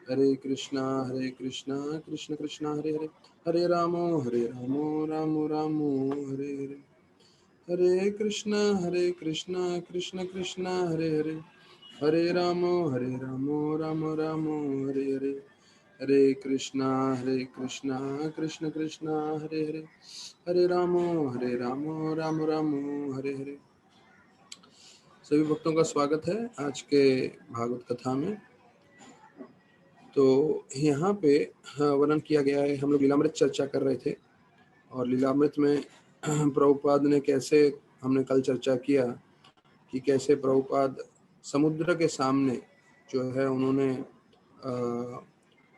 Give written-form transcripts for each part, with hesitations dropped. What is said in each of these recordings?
हरे कृष्णा कृष्ण कृष्ण हरे हरे, हरे रामो राम राम हरे हरे। हरे कृष्णा कृष्ण कृष्ण हरे हरे, हरे रामो राम राम हरे हरे। हरे कृष्णा कृष्ण कृष्ण हरे हरे, हरे रामो राम राम हरे हरे। सभी भक्तों का स्वागत है आज के भागवत कथा में। तो यहाँ पे वर्णन किया गया है, हम लोग लीलामृत चर्चा कर रहे थे और लीलामृत में प्रभुपाद ने कैसे, हमने कल चर्चा किया कि कैसे प्रभुपाद समुद्र के सामने जो है उन्होंने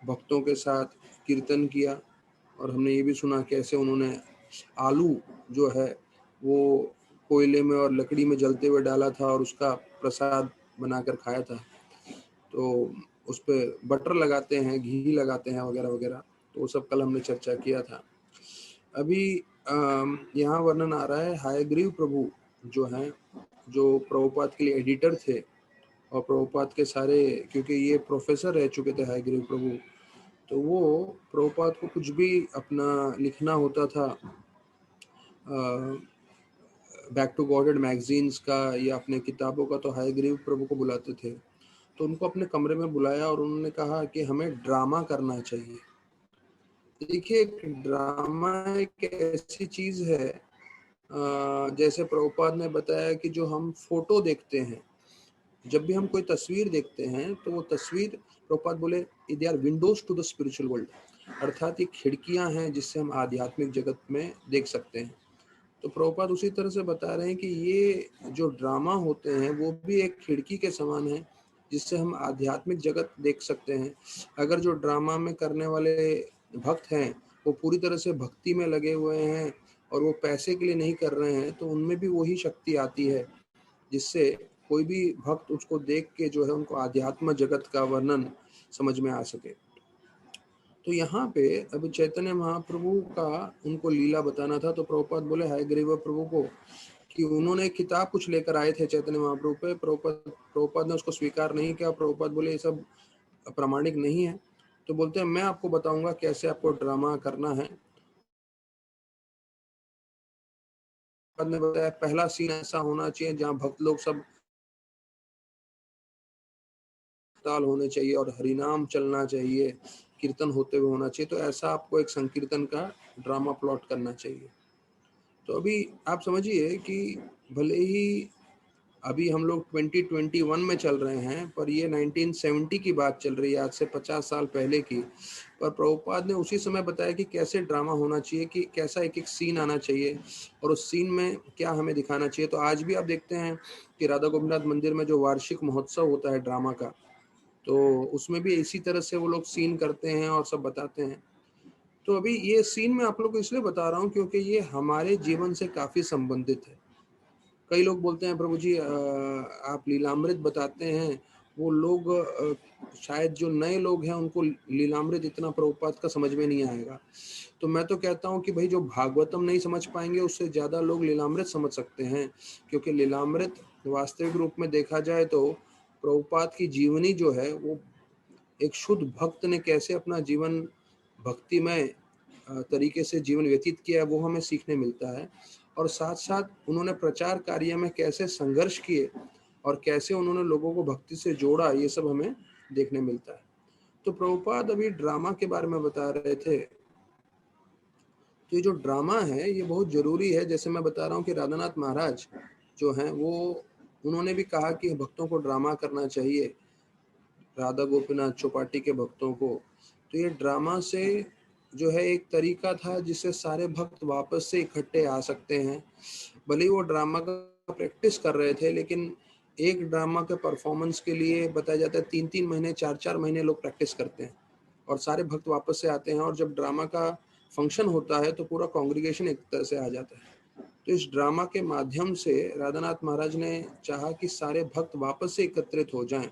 भक्तों के साथ कीर्तन किया, और हमने ये भी सुना कैसे उन्होंने आलू जो है वो कोयले में और लकड़ी में जलते हुए डाला था और उसका प्रसाद बनाकर खाया था। तो उस पर बटर लगाते हैं, घी लगाते हैं वगैरह वगैरह, तो वो सब कल हमने चर्चा किया था। अभी यहाँ वर्णन आ रहा है हयग्रीव प्रभु जो हैं, जो प्रभुपाद के लिए एडिटर थे और प्रभुपाद के सारे, क्योंकि ये प्रोफेसर रह चुके थे हयग्रीव प्रभु, तो वो प्रभुपाद को कुछ भी अपना लिखना होता था बैक टू गॉडेड मैगजीन्स का या अपने किताबों का, तो हयग्रीव प्रभु को बुलाते थे। तो उनको अपने कमरे में बुलाया और उन्होंने कहा कि हमें ड्रामा करना चाहिए। देखिए, ड्रामा एक ऐसी चीज है, जैसे प्रभुपाद ने बताया कि जो हम फोटो देखते हैं, जब भी हम कोई तस्वीर देखते हैं तो वो तस्वीर, प्रभुपाद बोले, they are windows to the spiritual world, अर्थात ये खिड़कियां हैं जिससे हम आध्यात्मिक जगत में देख सकते हैं। तो प्रभुपाद उसी तरह से बता रहे हैं कि ये जो ड्रामा होते हैं वो भी एक खिड़की के समान है जिससे हम आध्यात्मिक जगत देख सकते हैं। अगर जो ड्रामा में करने वाले भक्त हैं वो पूरी तरह से भक्ति में लगे हुए हैं और वो पैसे के लिए नहीं कर रहे हैं, तो उनमें भी वही शक्ति आती है जिससे कोई भी भक्त उसको देख के जो है उनको आध्यात्म जगत का वर्णन समझ में आ सके। तो यहाँ पे अभी चैतन्य महाप्रभु का उनको लीला बताना था, तो प्रभुपाद बोले हयग्रीव प्रभु को कि उन्होंने एक किताब कुछ लेकर आए थे चैतन्य महाप्रभु पे, प्रभुपाद ने उसको स्वीकार नहीं किया। प्रभुपाद बोले ये सब प्रामाणिक नहीं है। तो बोलते हैं मैं आपको बताऊंगा कैसे आपको ड्रामा करना है। प्रभुपाद ने बताया पहला सीन ऐसा होना चाहिए जहाँ भक्त लोग सब ताल होने चाहिए और हरिनाम चलना चाहिए, कीर्तन होते हुए होना चाहिए। तो ऐसा आपको एक संकीर्तन का ड्रामा प्लॉट करना चाहिए। तो अभी आप समझिए कि भले ही अभी हम लोग 2021 में चल रहे हैं, पर ये 1970 की बात चल रही है, आज से 50 साल पहले की। पर प्रभुपाद ने उसी समय बताया कि कैसे ड्रामा होना चाहिए, कि कैसा एक एक सीन आना चाहिए और उस सीन में क्या हमें दिखाना चाहिए। तो आज भी आप देखते हैं कि राधा गोविंदनाथ मंदिर में जो वार्षिक महोत्सव होता है ड्रामा का, तो उसमें भी इसी तरह से वो लोग सीन करते हैं और सब बताते हैं। तो अभी ये सीन मैं आप लोग को इसलिए बता रहा हूँ क्योंकि ये हमारे जीवन से काफी संबंधित है। कई लोग बोलते हैं प्रभु जी आप लीलामृत बताते हैं, वो लोग शायद जो नए लोग हैं उनको लीलामृत इतना प्रभुपाद का समझ में नहीं आएगा। तो मैं तो कहता हूँ कि भाई जो भागवतम नहीं समझ पाएंगे उससे ज्यादा लोग लीलामृत समझ सकते हैं, क्योंकि लीलामृत वास्तविक रूप में देखा जाए तो प्रभुपाद की जीवनी जो है वो एक शुद्ध भक्त ने कैसे अपना जीवन भक्तिमय तरीके से जीवन व्यतीत किया है वो हमें सीखने मिलता है। और साथ साथ उन्होंने प्रचार कार्य में कैसे संघर्ष किए और कैसे उन्होंने लोगों को भक्ति से जोड़ा, ये सब हमें देखने मिलता है। तो प्रभुपाद अभी ड्रामा के बारे में बता रहे थे। तो ये जो ड्रामा है ये बहुत जरूरी है। जैसे मैं बता रहा हूँ कि राधानाथ महाराज जो हैं वो, उन्होंने भी कहा कि भक्तों को ड्रामा करना चाहिए, राधा गोपीनाथ चौपाटी के भक्तों को। तो ये ड्रामा से जो है एक तरीका था जिससे सारे भक्त वापस से इकट्ठे आ सकते हैं। भले ही वो ड्रामा का प्रैक्टिस कर रहे थे, लेकिन एक ड्रामा के परफॉर्मेंस के लिए बताया जाता है 3-3 महीने 4-4 महीने लोग प्रैक्टिस करते हैं और सारे भक्त वापस से आते हैं। और जब ड्रामा का फंक्शन होता है तो पूरा कॉन्ग्रीगेशन एक तरह से आ जाता है। तो इस ड्रामा के माध्यम से राधानाथ महाराज ने चाहा कि सारे भक्त वापस से एकत्रित हो जाएं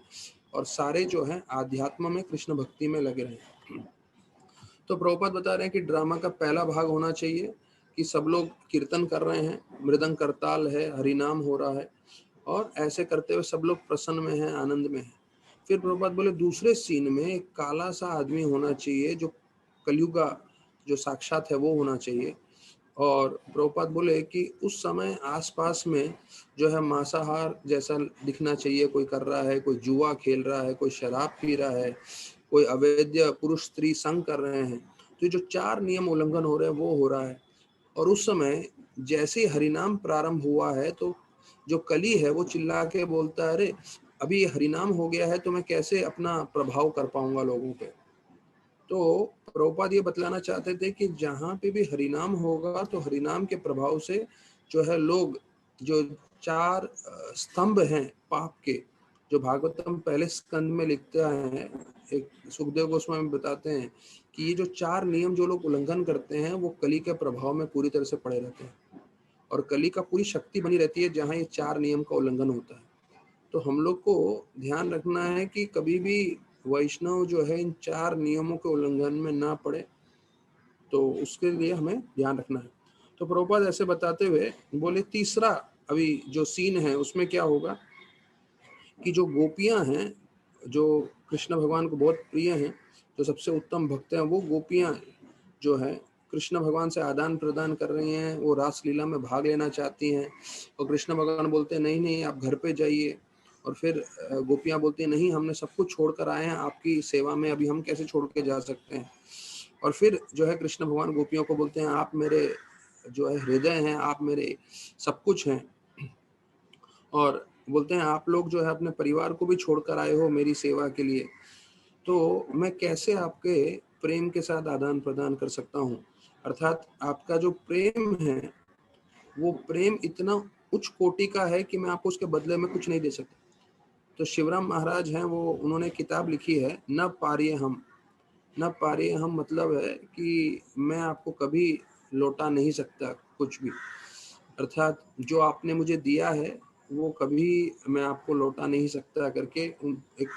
और सारे जो हैं आध्यात्म में कृष्ण भक्ति में लगे रहें। तो प्रभुपाद बता रहे हैं कि ड्रामा का पहला भाग होना चाहिए कि सब लोग कीर्तन कर रहे हैं, मृदंग करताल है, हरिनाम हो रहा है और ऐसे करते हुए सब लोग प्रसन्न में हैं, आनंद में हैं। फिर प्रभुपाद बोले दूसरे सीन में एक काला सा आदमी होना चाहिए जो कलयुग का जो साक्षात है वो होना चाहिए। और प्रभुपाद बोले कि उस समय आसपास में जो है मांसाहार जैसा दिखना चाहिए, कोई कर रहा है, कोई जुआ खेल रहा है, कोई शराब पी रहा है, कोई अवैध पुरुष स्त्री संग कर रहे हैं। तो जो 4 नियम उल्लंघन हो रहे हैं वो हो रहा है। और उस समय जैसे ही हरिनाम प्रारंभ हुआ है तो जो कली है वो चिल्ला के बोलता है, अरे अभी ये हरिनाम हो गया है तो मैं कैसे अपना प्रभाव कर पाऊंगा लोगों पे। तो प्रभुपाद ये बतलाना चाहते थे कि जहाँ पे भी हरिनाम होगा तो हरिनाम के प्रभाव से जो है लोग जो 4 स्तंभ हैं पाप के, जो भागवतम पहले स्कंद में लिखते हैं, एक सुखदेव गोस्वामी बताते हैं कि ये जो 4 नियम जो लोग उल्लंघन करते हैं वो कली के प्रभाव में पूरी तरह से पड़े रहते हैं और कली का पूरी शक्ति बनी रहती है जहाँ ये 4 नियम का उल्लंघन होता है। तो हम लोग को ध्यान रखना है कि कभी भी वैष्णव जो है इन 4 नियमों के उल्लंघन में ना पड़े, तो उसके लिए हमें ध्यान रखना है। तो प्रभुपाद ऐसे बताते हुए बोले तीसरा अभी जो सीन है उसमें क्या होगा कि जो गोपियां हैं, जो कृष्ण भगवान को बहुत प्रिय हैं, जो सबसे उत्तम भक्त हैं, वो गोपियां जो है कृष्ण भगवान से आदान प्रदान कर रही हैं, वो रासलीला में भाग लेना चाहती हैं। और कृष्ण भगवान बोलते हैं नहीं नहीं आप घर पे जाइए। और फिर गोपियां बोलती हैं नहीं हमने सब कुछ छोड़कर आए हैं आपकी सेवा में, अभी हम कैसे छोड़ के जा सकते हैं। और फिर जो है कृष्ण भगवान गोपियों को बोलते हैं आप मेरे जो है हृदय हैं, आप मेरे सब कुछ हैं। और बोलते हैं आप लोग जो है अपने परिवार को भी छोड़कर आए हो मेरी सेवा के लिए, तो मैं कैसे आपके प्रेम के साथ आदान प्रदान कर सकता हूँ। अर्थात आपका जो प्रेम है वो प्रेम इतना उच्च कोटि का है कि मैं आपको उसके बदले में कुछ नहीं दे सकता। तो शिवराम महाराज हैं, वो उन्होंने किताब लिखी है न पारिए हम। न पारिए हम मतलब है कि मैं आपको कभी लौटा नहीं सकता कुछ भी। अर्थात जो आपने मुझे दिया है वो कभी मैं आपको लौटा नहीं सकता करके एक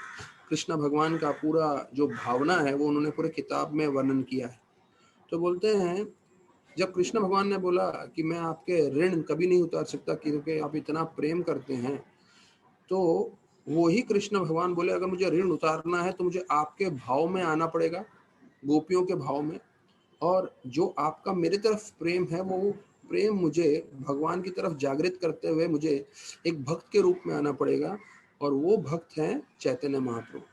कृष्ण भगवान का पूरा जो भावना है वो उन्होंने पूरे किताब में वर्णन किया है। तो बोलते हैं जब कृष्ण भगवान ने बोला कि मैं आपके ऋण कभी नहीं उतार सकता क्योंकि आप इतना प्रेम करते हैं, तो वो ही कृष्ण भगवान बोले अगर मुझे ऋण उतारना है तो मुझे आपके भाव में आना पड़ेगा, गोपियों के भाव में। और जो आपका मेरे तरफ प्रेम है वो प्रेम मुझे भगवान की तरफ जागृत करते हुए मुझे एक भक्त के रूप में आना पड़ेगा। और वो भक्त हैं चैतन्य महाप्रभु।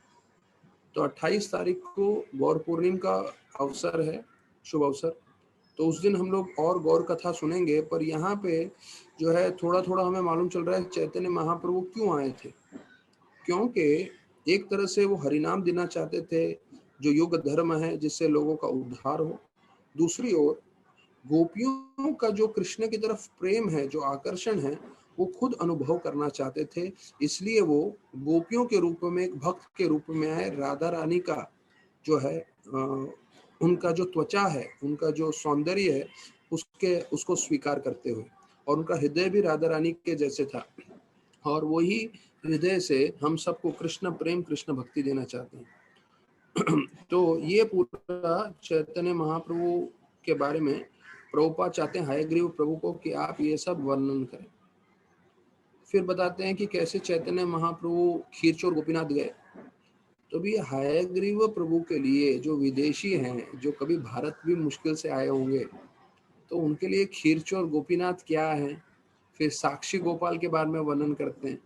तो 28 तारीख को गौर पूर्णिम का अवसर है, शुभ अवसर। तो उस दिन हम लोग और गौर कथा सुनेंगे। पर यहाँ पे जो है थोड़ा थोड़ा हमें मालूम चल रहा है चैतन्य महाप्रभु क्यों आए थे। क्योंकि एक तरह से वो हरिनाम देना चाहते थे जो युग धर्म है जिससे लोगों का उद्धार हो। दूसरी ओर गोपियों का जो कृष्ण की तरफ प्रेम है, जो आकर्षण है, वो खुद अनुभव करना चाहते थे। इसलिए वो गोपियों के रूप में एक भक्त के रूप में आए। राधा रानी का जो है उनका जो त्वचा है, उनका जो सौंदर्य है, उसको स्वीकार करते हुए। और उनका हृदय भी राधा रानी के जैसे था। और वही हृदय से हम सबको कृष्ण प्रेम कृष्ण भक्ति देना चाहते हैं। तो ये पूरा चैतन्य महाप्रभु के बारे में प्रभुपाद चाहते हैं हयग्रीव प्रभु को कि आप ये सब वर्णन करें। फिर बताते हैं कि कैसे चैतन्य महाप्रभु खीरचोर गोपीनाथ गए। तो भी हयग्रीव प्रभु के लिए जो विदेशी हैं, जो कभी भारत भी मुश्किल से आए होंगे, तो उनके लिए खीरचोर गोपीनाथ क्या है। फिर साक्षी गोपाल के बारे में वर्णन करते हैं।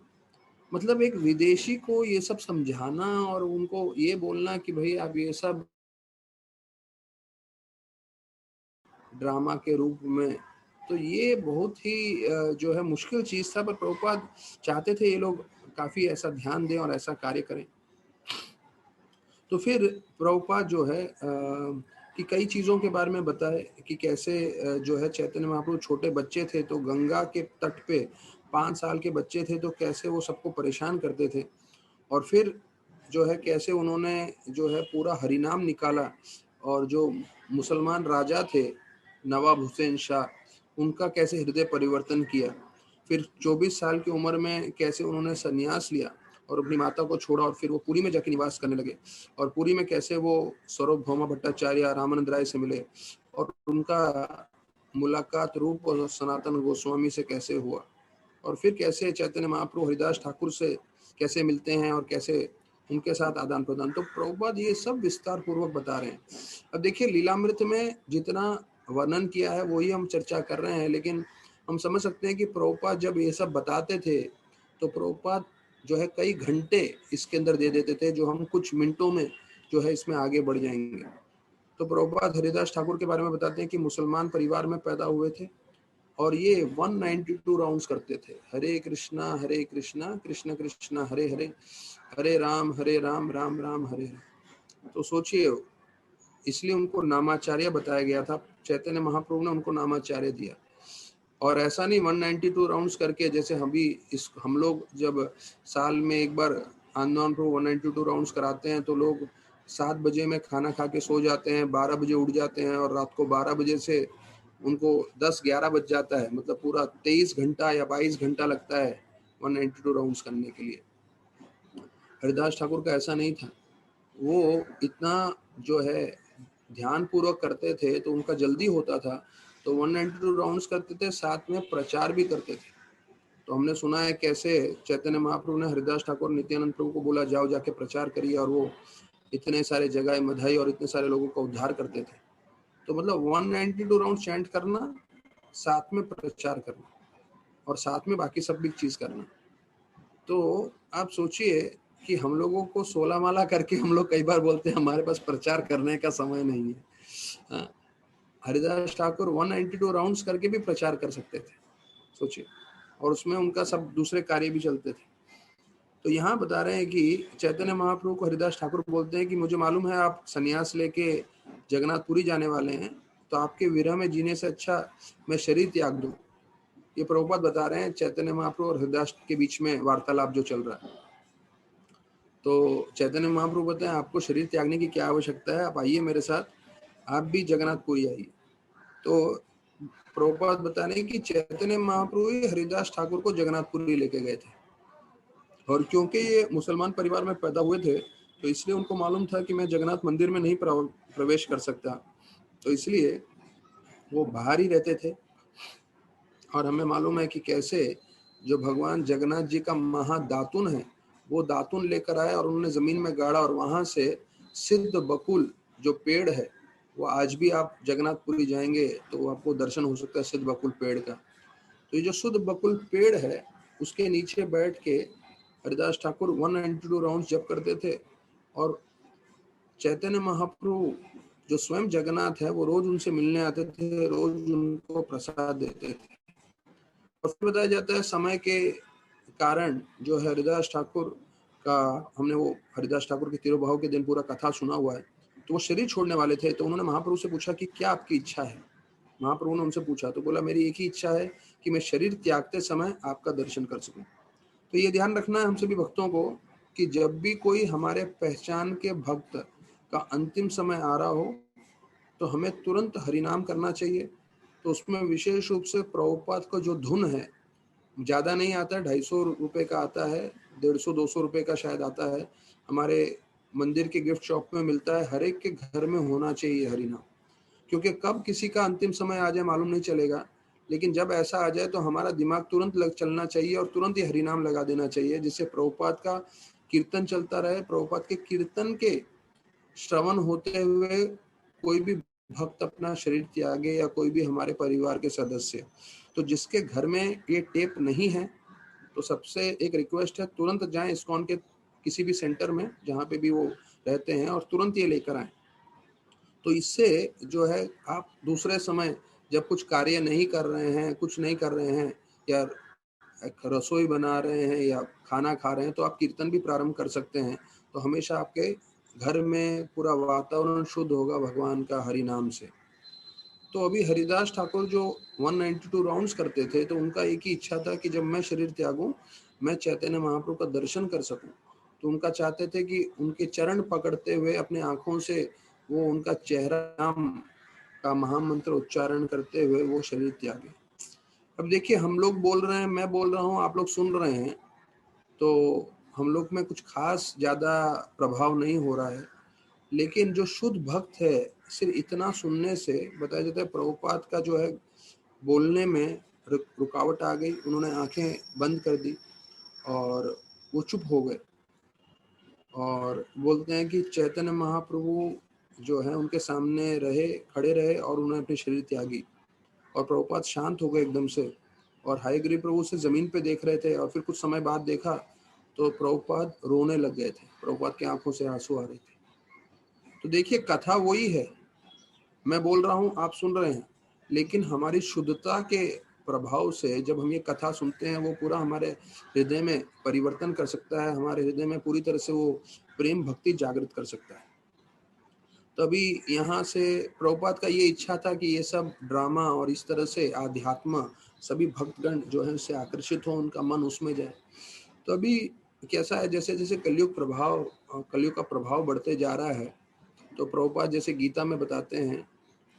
मतलब एक विदेशी को ये सब समझाना और उनको ये बोलना कि भाई आप ये सब ड्रामा के रूप में, तो ये बहुत ही जो है मुश्किल चीज़ था। पर प्रभुपाद चाहते थे ये लोग काफ़ी ऐसा ध्यान दें और ऐसा कार्य करें। तो फिर प्रभुपाद जो है कि कई चीज़ों के बारे में बताए कि कैसे जो है चैतन्य महाप्रभु छोटे बच्चे थे तो गंगा के तट पे 5 साल के बच्चे थे तो कैसे वो सबको परेशान करते थे। और फिर जो है कैसे उन्होंने जो है पूरा हरिनाम निकाला। और जो मुसलमान राजा थे नवाब हुसैन शाह, उनका कैसे हृदय परिवर्तन किया। फिर 24 साल की उम्र में कैसे उन्होंने संन्यास लिया और अपनी माता को छोड़ा और फिर वो पुरी में जाके निवास करने लगे। और पुरी में कैसे वो सार्वभौम भट्टाचार्य रामानंद राय से मिले और उनका मुलाकात रूप और सनातन गोस्वामी से कैसे हुआ। और फिर कैसे चैतन्य महाप्रभु हरिदास ठाकुर से कैसे मिलते हैं और कैसे उनके साथ आदान प्रदान। तो प्रभुपाद ये सब विस्तार पूर्वक बता रहे हैं। अब देखिए लीलामृत में जितना वर्णन किया है वही हम चर्चा कर रहे हैं, लेकिन हम समझ सकते हैं कि प्रभुपाद जब ये सब बताते थे तो प्रभुपाद जो है कई घंटे इसके अंदर दे देते थे, जो हम कुछ मिनटों में जो है इसमें आगे बढ़ जाएंगे। तो प्रभुपाद हरिदास ठाकुर के बारे में बताते हैं कि मुसलमान परिवार में पैदा हुए थे और ये 192 राउंड्स करते थे, हरे कृष्णा कृष्ण कृष्ण हरे हरे, हरे राम राम राम हरे हरे। तो सोचिए, इसलिए उनको नामाचार्य बताया गया था, चैतन्य महाप्रभु ने उनको नामाचार्य दिया। और ऐसा नहीं 192 राउंड्स करके, जैसे हम लोग जब साल में एक बार आंदोलन प्रभु 192 राउंड्स कराते हैं तो लोग 7 बजे में खाना खा के सो जाते हैं, 12 बजे उठ जाते हैं और रात को 12 बजे से उनको 10-11 बज जाता है, मतलब पूरा 23 घंटा या 22 घंटा लगता है 192 राउंड्स करने के लिए। हरिदास ठाकुर का ऐसा नहीं था, वो इतना जो है ध्यान पूर्वक करते थे तो उनका जल्दी होता था, तो 192 राउंड्स करते थे, साथ में प्रचार भी करते थे। तो हमने सुना है कैसे चैतन्य महाप्रभु ने हरिदास ठाकुर नित्यानंद प्रभु को बोला जाओ जाके प्रचार करिए, और वो इतने सारे जगह मधाई और इतने सारे लोगों का उद्धार करते थे। तो मतलब 192 राउंड चैंट करना, साथ में प्रचार करना और साथ में बाकी सब भी चीज करना। तो आप सोचिए कि हम लोगों को 16 माला करके हम लोग कई बार बोलते हैं हमारे पास प्रचार करने का समय नहीं है। हाँ, हरिदास ठाकुर 192 राउंड्स करके भी प्रचार कर सकते थे, सोचिए, और उसमें उनका सब दूसरे कार्य भी चलते थे। तो यहाँ बता रहे हैं कि चैतन्य महाप्रभु को हरिदास ठाकुर बोलते हैं कि मुझे मालूम है आप सन्यास लेके जगन्नाथपुरी जाने वाले हैं, तो आपके विरह में जीने से अच्छा मैं शरीर त्याग दूं। ये प्रभुपाद बता रहे हैं चैतन्य महाप्रभु और हरिदास के बीच में वार्तालाप जो चल रहा है। तो चैतन्य महाप्रभु बताएं आपको शरीर त्यागने की क्या आवश्यकता है, आप आइए मेरे साथ, आप भी जगन्नाथपुरी आइए। तो प्रभुपाद बता रहे हैं कि चैतन्य महाप्रभु ही हरिदास ठाकुर को जगन्नाथपुरी लेके गए थे, और क्योंकि ये मुसलमान परिवार में पैदा हुए थे तो इसलिए उनको मालूम था कि मैं जगन्नाथ मंदिर में नहीं प्रवेश कर सकता, तो इसलिए वो बाहर ही रहते थे। और हमें मालूम है कि कैसे जो भगवान जगन्नाथ जी का महादातुन है, वो दातुन लेकर आए और उन्होंने जमीन में गाड़ा, और वहां से सिद्ध बकुल जो पेड़ है, वो आज भी आप जगन्नाथपुरी जाएंगे तो आपको दर्शन हो सकता है सिद्ध बकुल पेड़ का। तो ये जो शुद्ध बकुल पेड़ है उसके नीचे बैठ के हरिदास ठाकुर 192 राउंड जप करते थे, और चैतन्य महाप्रभु जो स्वयं जगन्नाथ है वो रोज उनसे मिलने आते थे, रोज उनको प्रसाद देते थे। और फिर बताया जाता है समय के कारण जो है हरिदास ठाकुर का, हमने वो हरिदास ठाकुर के तिरुभाव के दिन पूरा कथा सुना हुआ है, तो वो शरीर छोड़ने वाले थे, तो उन्होंने महाप्रभु से पूछा कि क्या आपकी इच्छा है। महाप्रभु ने उनसे पूछा तो बोला मेरी एक ही इच्छा है कि मैं शरीर त्यागते समय आपका दर्शन कर सकूं। तो ये ध्यान रखना है हम सभी भक्तों को कि जब भी कोई हमारे पहचान के भक्त का अंतिम समय आ रहा हो तो हमें तुरंत हरिनाम करना चाहिए। तो उसमें विशेष रूप से प्रभुपाद का जो धुन है, ज़्यादा नहीं आता है, 250 रुपये का आता है, 150-200 रुपये का शायद आता है, हमारे मंदिर के गिफ्ट शॉप में मिलता है। हर एक के घर में होना चाहिए हरिनाम, क्योंकि कब किसी का अंतिम समय आ जाए मालूम नहीं चलेगा, लेकिन जब ऐसा आ जाए तो हमारा दिमाग तुरंत लग चलना चाहिए और तुरंत ही हरिनाम लगा देना चाहिए, जिससे प्रभुपाद का कीर्तन चलता रहे। प्रभुपाद के कीर्तन के श्रवण होते हुए कोई भी भक्त अपना शरीर त्यागे या कोई भी हमारे परिवार के सदस्य, तो जिसके घर में ये टेप नहीं है तो सबसे एक रिक्वेस्ट है तुरंत जाएं इस्कॉन के किसी भी सेंटर में जहाँ पे भी वो रहते हैं और तुरंत ये लेकर आए। तो इससे जो है आप दूसरे समय जब कुछ कार्य नहीं कर रहे हैं, कुछ नहीं कर रहे हैं, या रसोई बना रहे हैं या खाना खा रहे हैं, तो आप कीर्तन भी प्रारंभ कर सकते हैं। तो हमेशा आपके घर में पूरा वातावरण शुद्ध होगा भगवान का हरि नाम से। तो अभी हरिदास ठाकुर जो 192 राउंड्स करते थे, तो उनका एक ही इच्छा था कि जब मैं शरीर त्यागूं मैं चैतन्य महाप्रभु का दर्शन कर सकूं। तो उनका चाहते थे कि उनके चरण पकड़ते हुए अपने आंखों से वो उनका चेहरा का महामंत्र उच्चारण करते हुए वो शरीर त्यागे। अब देखिए हम लोग बोल रहे हैं, मैं बोल रहा हूँ, आप लोग सुन रहे हैं, तो हम लोग में कुछ खास ज़्यादा प्रभाव नहीं हो रहा है, लेकिन जो शुद्ध भक्त है सिर्फ इतना सुनने से, बताया जाता है प्रभुपाद का जो है बोलने में रुकावट आ गई, उन्होंने आंखें बंद कर दी और वो चुप हो गए। और बोलते हैं कि चैतन्य महाप्रभु जो है उनके सामने खड़े रहे और उन्होंने अपने शरीर त्यागी, और प्रभुपाद शांत हो गए एकदम से, और हाईग्रीव प्रभु से जमीन पे देख रहे थे, और फिर कुछ समय बाद देखा तो प्रभुपाद रोने लग गए थे, प्रभुपाद की आंखों से आंसू आ रहे थे। तो देखिए कथा वही है, मैं बोल रहा हूँ आप सुन रहे हैं, लेकिन हमारी शुद्धता के प्रभाव से जब हम ये कथा सुनते हैं वो पूरा हमारे हृदय में परिवर्तन कर सकता है, हमारे हृदय में पूरी तरह से वो प्रेम भक्ति जागृत कर सकता है। तभी यहाँ से प्रभुपाद का ये इच्छा था कि ये सब ड्रामा और इस तरह से आध्यात्म सभी भक्तगण जो है उससे आकर्षित हो, उनका मन उसमें जाए। तो अभी कैसा है, जैसे जैसे कलयुग का प्रभाव बढ़ते जा रहा है, तो प्रभुपाद जैसे गीता में बताते हैं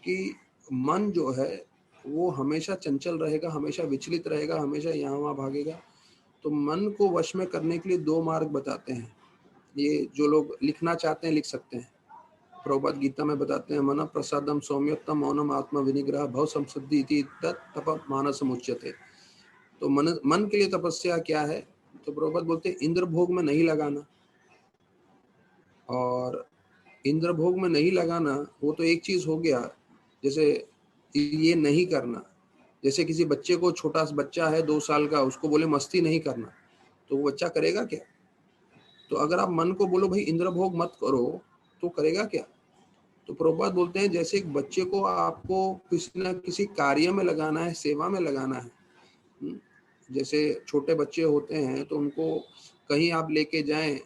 कि मन जो है वो हमेशा चंचल रहेगा, हमेशा विचलित रहेगा, हमेशा यहाँ वहाँ भागेगा। तो मन को वश में करने के लिए दो मार्ग बताते हैं, ये जो लोग लिखना चाहते हैं लिख सकते हैं। प्रभुपाद गीता में बताते हैं, मन प्रसादम सौम्यतम मौनम आत्मा विनिग्रह भव संसिद्धि इति तप मानस मुच्यते। तो मन के लिए तपस्या क्या है, तो प्रभुपाद बोलते हैं इंद्र भोग में नहीं लगाना। और इंद्र भोग में नहीं लगाना वो तो एक चीज हो गया, जैसे ये नहीं करना, जैसे किसी बच्चे को, छोटा सा बच्चा है 2 साल का, उसको बोले मस्ती नहीं करना, तो वो बच्चा करेगा क्या? तो अगर आप मन को बोलो भाई इंद्र भोग मत करो, तो करेगा क्या? तो प्रभुपाद बोलते हैं जैसे एक बच्चे को आपको किसी न किसी कार्य में लगाना है, सेवा में लगाना है। जैसे छोटे बच्चे होते हैं तो उनको कहीं आप लेके जाएं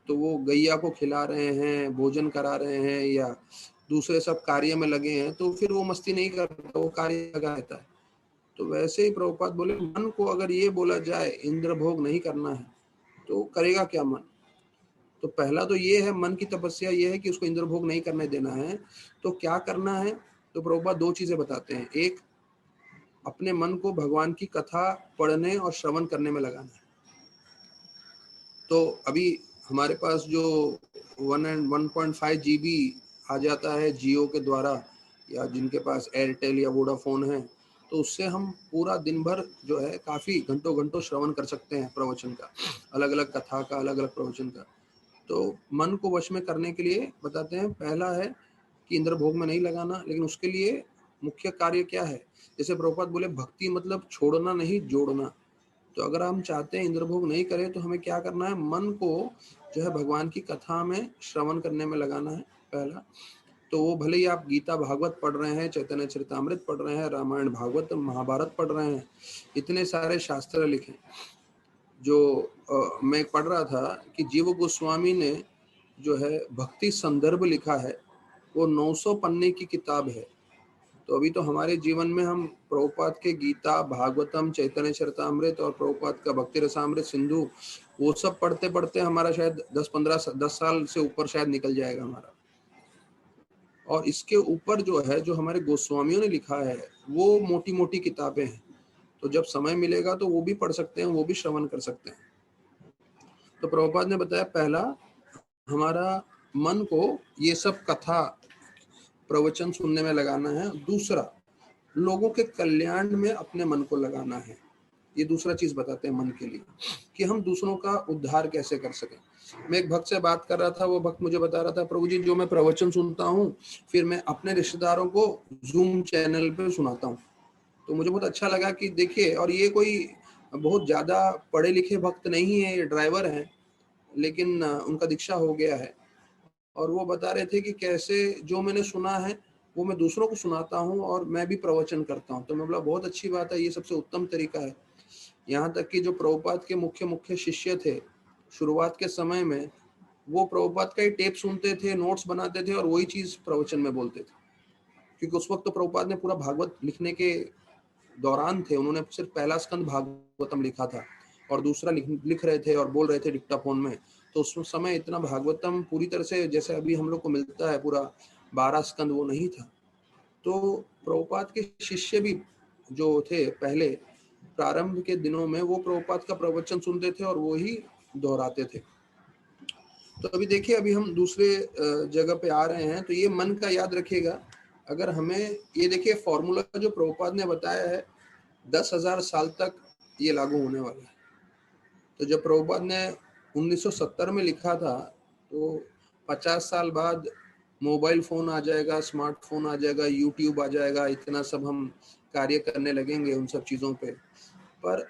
तो वो गैया को खिला रहे हैं, भोजन करा रहे हैं, या दूसरे सब कार्य में लगे हैं, तो फिर वो मस्ती नहीं करता, वो कार्य लगा रहता है। तो वैसे ही प्रभुपाद बोले मन को अगर ये बोला जाए इंद्र भोग नहीं करना है, तो करेगा क्या मन? तो पहला तो ये है, मन की तपस्या ये है कि उसको इंद्र भोग नहीं करने देना है। तो क्या करना है? तो प्रभुपाद दो चीजें बताते हैं। एक, अपने मन को भगवान की कथा पढ़ने और श्रवण करने में लगाना है। तो अभी हमारे पास जो 1.5 GB आ जाता है जियो के द्वारा, या जिनके पास एयरटेल या वोडाफोन है, तो उससे हम पूरा दिन भर जो है काफी घंटों घंटों श्रवण कर सकते हैं प्रवचन का, अलग अलग कथा का, अलग अलग प्रवचन का। तो मन को वश में करने के लिए बताते हैं, पहला है कि इंद्र भोग में नहीं लगाना, लेकिन उसके लिए मुख्य कार्य क्या है? जैसे प्रभुपाद बोले भक्ति मतलब छोड़ना नहीं, जोड़ना। तो अगर हम चाहते हैं इंद्र भोग नहीं करें, तो हमें क्या करना है? मन को जो है भगवान की कथा में श्रवण करने में लगाना है पहला। तो वो भले ही आप गीता भागवत पढ़ रहे हैं, चैतन्य चरितामृत पढ़ रहे हैं, रामायण भागवत महाभारत पढ़ रहे हैं, इतने सारे शास्त्र लिखे। जो मैं पढ़ रहा था कि जीव गोस्वामी ने जो है भक्ति संदर्भ लिखा है, वो 900 पन्ने की किताब है। तो अभी तो हमारे जीवन में हम प्रभुपाद के गीता, भागवतम, चैतन्य चरितामृत और प्रभुपाद का भक्ति रसामृत सिंधु, वो सब पढ़ते पढ़ते हमारा शायद 10 साल से ऊपर शायद निकल जाएगा हमारा। और इसके ऊपर जो है, जो हमारे गोस्वामियों ने लिखा है, वो मोटी मोटी किताबें हैं। तो जब समय मिलेगा तो वो भी पढ़ सकते हैं, वो भी श्रवण कर सकते हैं। तो प्रभुपाद ने बताया पहला, हमारा मन को ये सब कथा प्रवचन सुनने में लगाना है। दूसरा, लोगों के कल्याण में अपने मन को लगाना है। ये दूसरा चीज बताते हैं मन के लिए, कि हम दूसरों का उद्धार कैसे कर सकें। मैं एक भक्त से बात कर रहा था, वो भक्त मुझे बता रहा था, प्रभु जी जो मैं प्रवचन सुनता हूँ, फिर मैं अपने रिश्तेदारों को जूम चैनल पे सुनाता हूँ। तो मुझे बहुत अच्छा लगा कि देखिए, और ये कोई बहुत ज्यादा पढ़े लिखे भक्त नहीं है, ये ड्राइवर हैं, लेकिन उनका दीक्षा हो गया है। और वो बता रहे थे कि कैसे जो मैंने सुना है वो मैं दूसरों को सुनाता हूँ और मैं भी प्रवचन करता हूँ। तो मैं बोला बहुत अच्छी बात है, ये सबसे उत्तम तरीका है। यहाँ तक कि जो प्रभुपाद के मुख्य मुख्य शिष्य थे शुरुआत के समय में, वो प्रभुपाद का ही टेप सुनते थे, नोट्स बनाते थे और वही चीज प्रवचन में बोलते थे। क्योंकि उस वक्त तो प्रभुपाद ने पूरा भागवत लिखने के दौरान थे, उन्होंने सिर्फ पहला स्कंद भागवतम लिखा था और दूसरा लिख रहे थे और बोल रहे थे डिक्टाफोन में। तो उस समय इतना भागवतम पूरी तरह से जैसे अभी हम लोग को मिलता है पूरा 12 स्कंद, वो नहीं था। तो प्रभुपाद के शिष्य भी जो थे पहले प्रारंभ के दिनों में, वो प्रभुपाद का प्रवचन सुनते थे और वो ही दोहराते थे। तो अभी देखिए, अभी हम दूसरे जगह पे आ रहे हैं, तो ये मन का याद रखिएगा। अगर हमें ये देखिए फॉर्मूला जो प्रभुपाद ने बताया है, 10,000 साल तक ये लागू होने वाला है। तो जब प्रभुपाद ने 1970 में लिखा था, तो 50 साल बाद मोबाइल फ़ोन आ जाएगा, स्मार्टफ़ोन आ जाएगा, यूट्यूब आ जाएगा, इतना सब हम कार्य करने लगेंगे उन सब चीज़ों पे। पर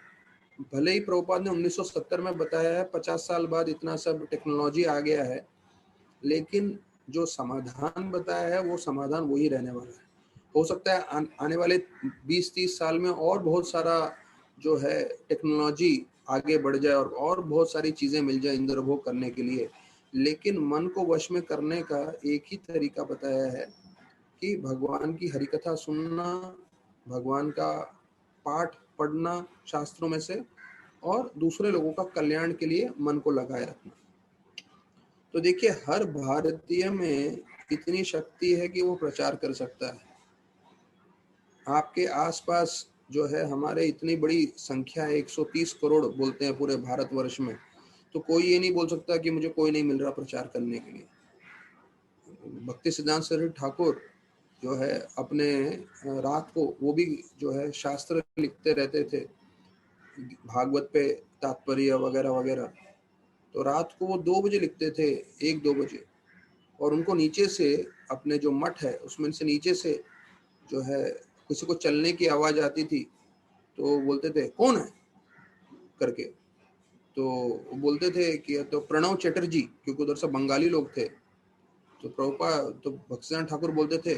भले ही प्रभुपाद ने 1970 में बताया है, 50 साल बाद इतना सब टेक्नोलॉजी आ गया है, लेकिन जो समाधान बताया है वो समाधान वही रहने वाला है। हो सकता है आने वाले 20-30 साल में और बहुत सारा जो है टेक्नोलॉजी आगे बढ़ जाए और बहुत सारी चीज़ें मिल जाए इंद्र भोग करने के लिए, लेकिन मन को वश में करने का एक ही तरीका बताया है कि भगवान की हरिकथा सुनना, भगवान का पाठ पढ़ना शास्त्रों में से, और दूसरे लोगों का कल्याण के लिए मन को लगाए रखना। तो देखिए, हर भारतीय में इतनी शक्ति है कि वो प्रचार कर सकता है। आपके आसपास जो है हमारे इतनी बड़ी संख्या है, 130 करोड़ बोलते हैं पूरे भारतवर्ष में, तो कोई ये नहीं बोल सकता कि मुझे कोई नहीं मिल रहा प्रचार करने के लिए। भक्ति सिद्धांत सरस्वती ठाकुर जो है अपने रात को वो भी जो है शास्त्र लिखते रहते थे, भागवत पे तात्पर्य वगैरह वगैरह। तो रात को वो 2 बजे लिखते थे, 1-2 बजे, और उनको नीचे से अपने जो मठ है उसमें से नीचे से जो है किसी को चलने की आवाज आती थी तो बोलते थे कौन है करके, तो वो बोलते थे कि तो प्रणव चटर्जी, क्योंकि उधर सब बंगाली लोग थे। तो तो भक्तिसिद्धांत ठाकुर बोलते थे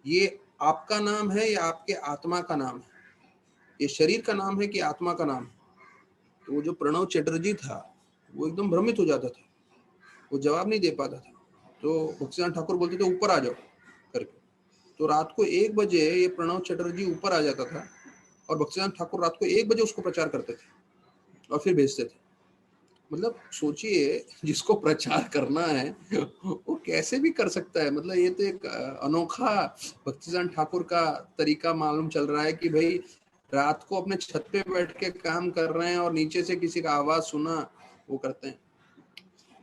ये आपका नाम है या आपके आत्मा का नाम है, ये शरीर का नाम है कि आत्मा का नाम है। तो वो जो प्रणव चटर्जी था वो एकदम भ्रमित हो जाता था, वो जवाब नहीं दे पाता था। तो भक्तिसिद्धांत ठाकुर बोलते थे ऊपर आ जाओ करके। तो रात को 1 बजे ये प्रणव चटर्जी ऊपर आ जाता था और भक्तिसिद्धांत ठाकुर रात को 1 बजे उसको प्रचार करते थे और फिर भेजते थे। मतलब सोचिए, जिसको प्रचार करना है वो कैसे भी कर सकता है। मतलब ये तो एक अनोखा भक्तिसिद्धांत ठाकुर का तरीका मालूम चल रहा है कि भाई रात को अपने छत पे बैठ के काम कर रहे हैं और नीचे से किसी का आवाज सुना वो करते हैं।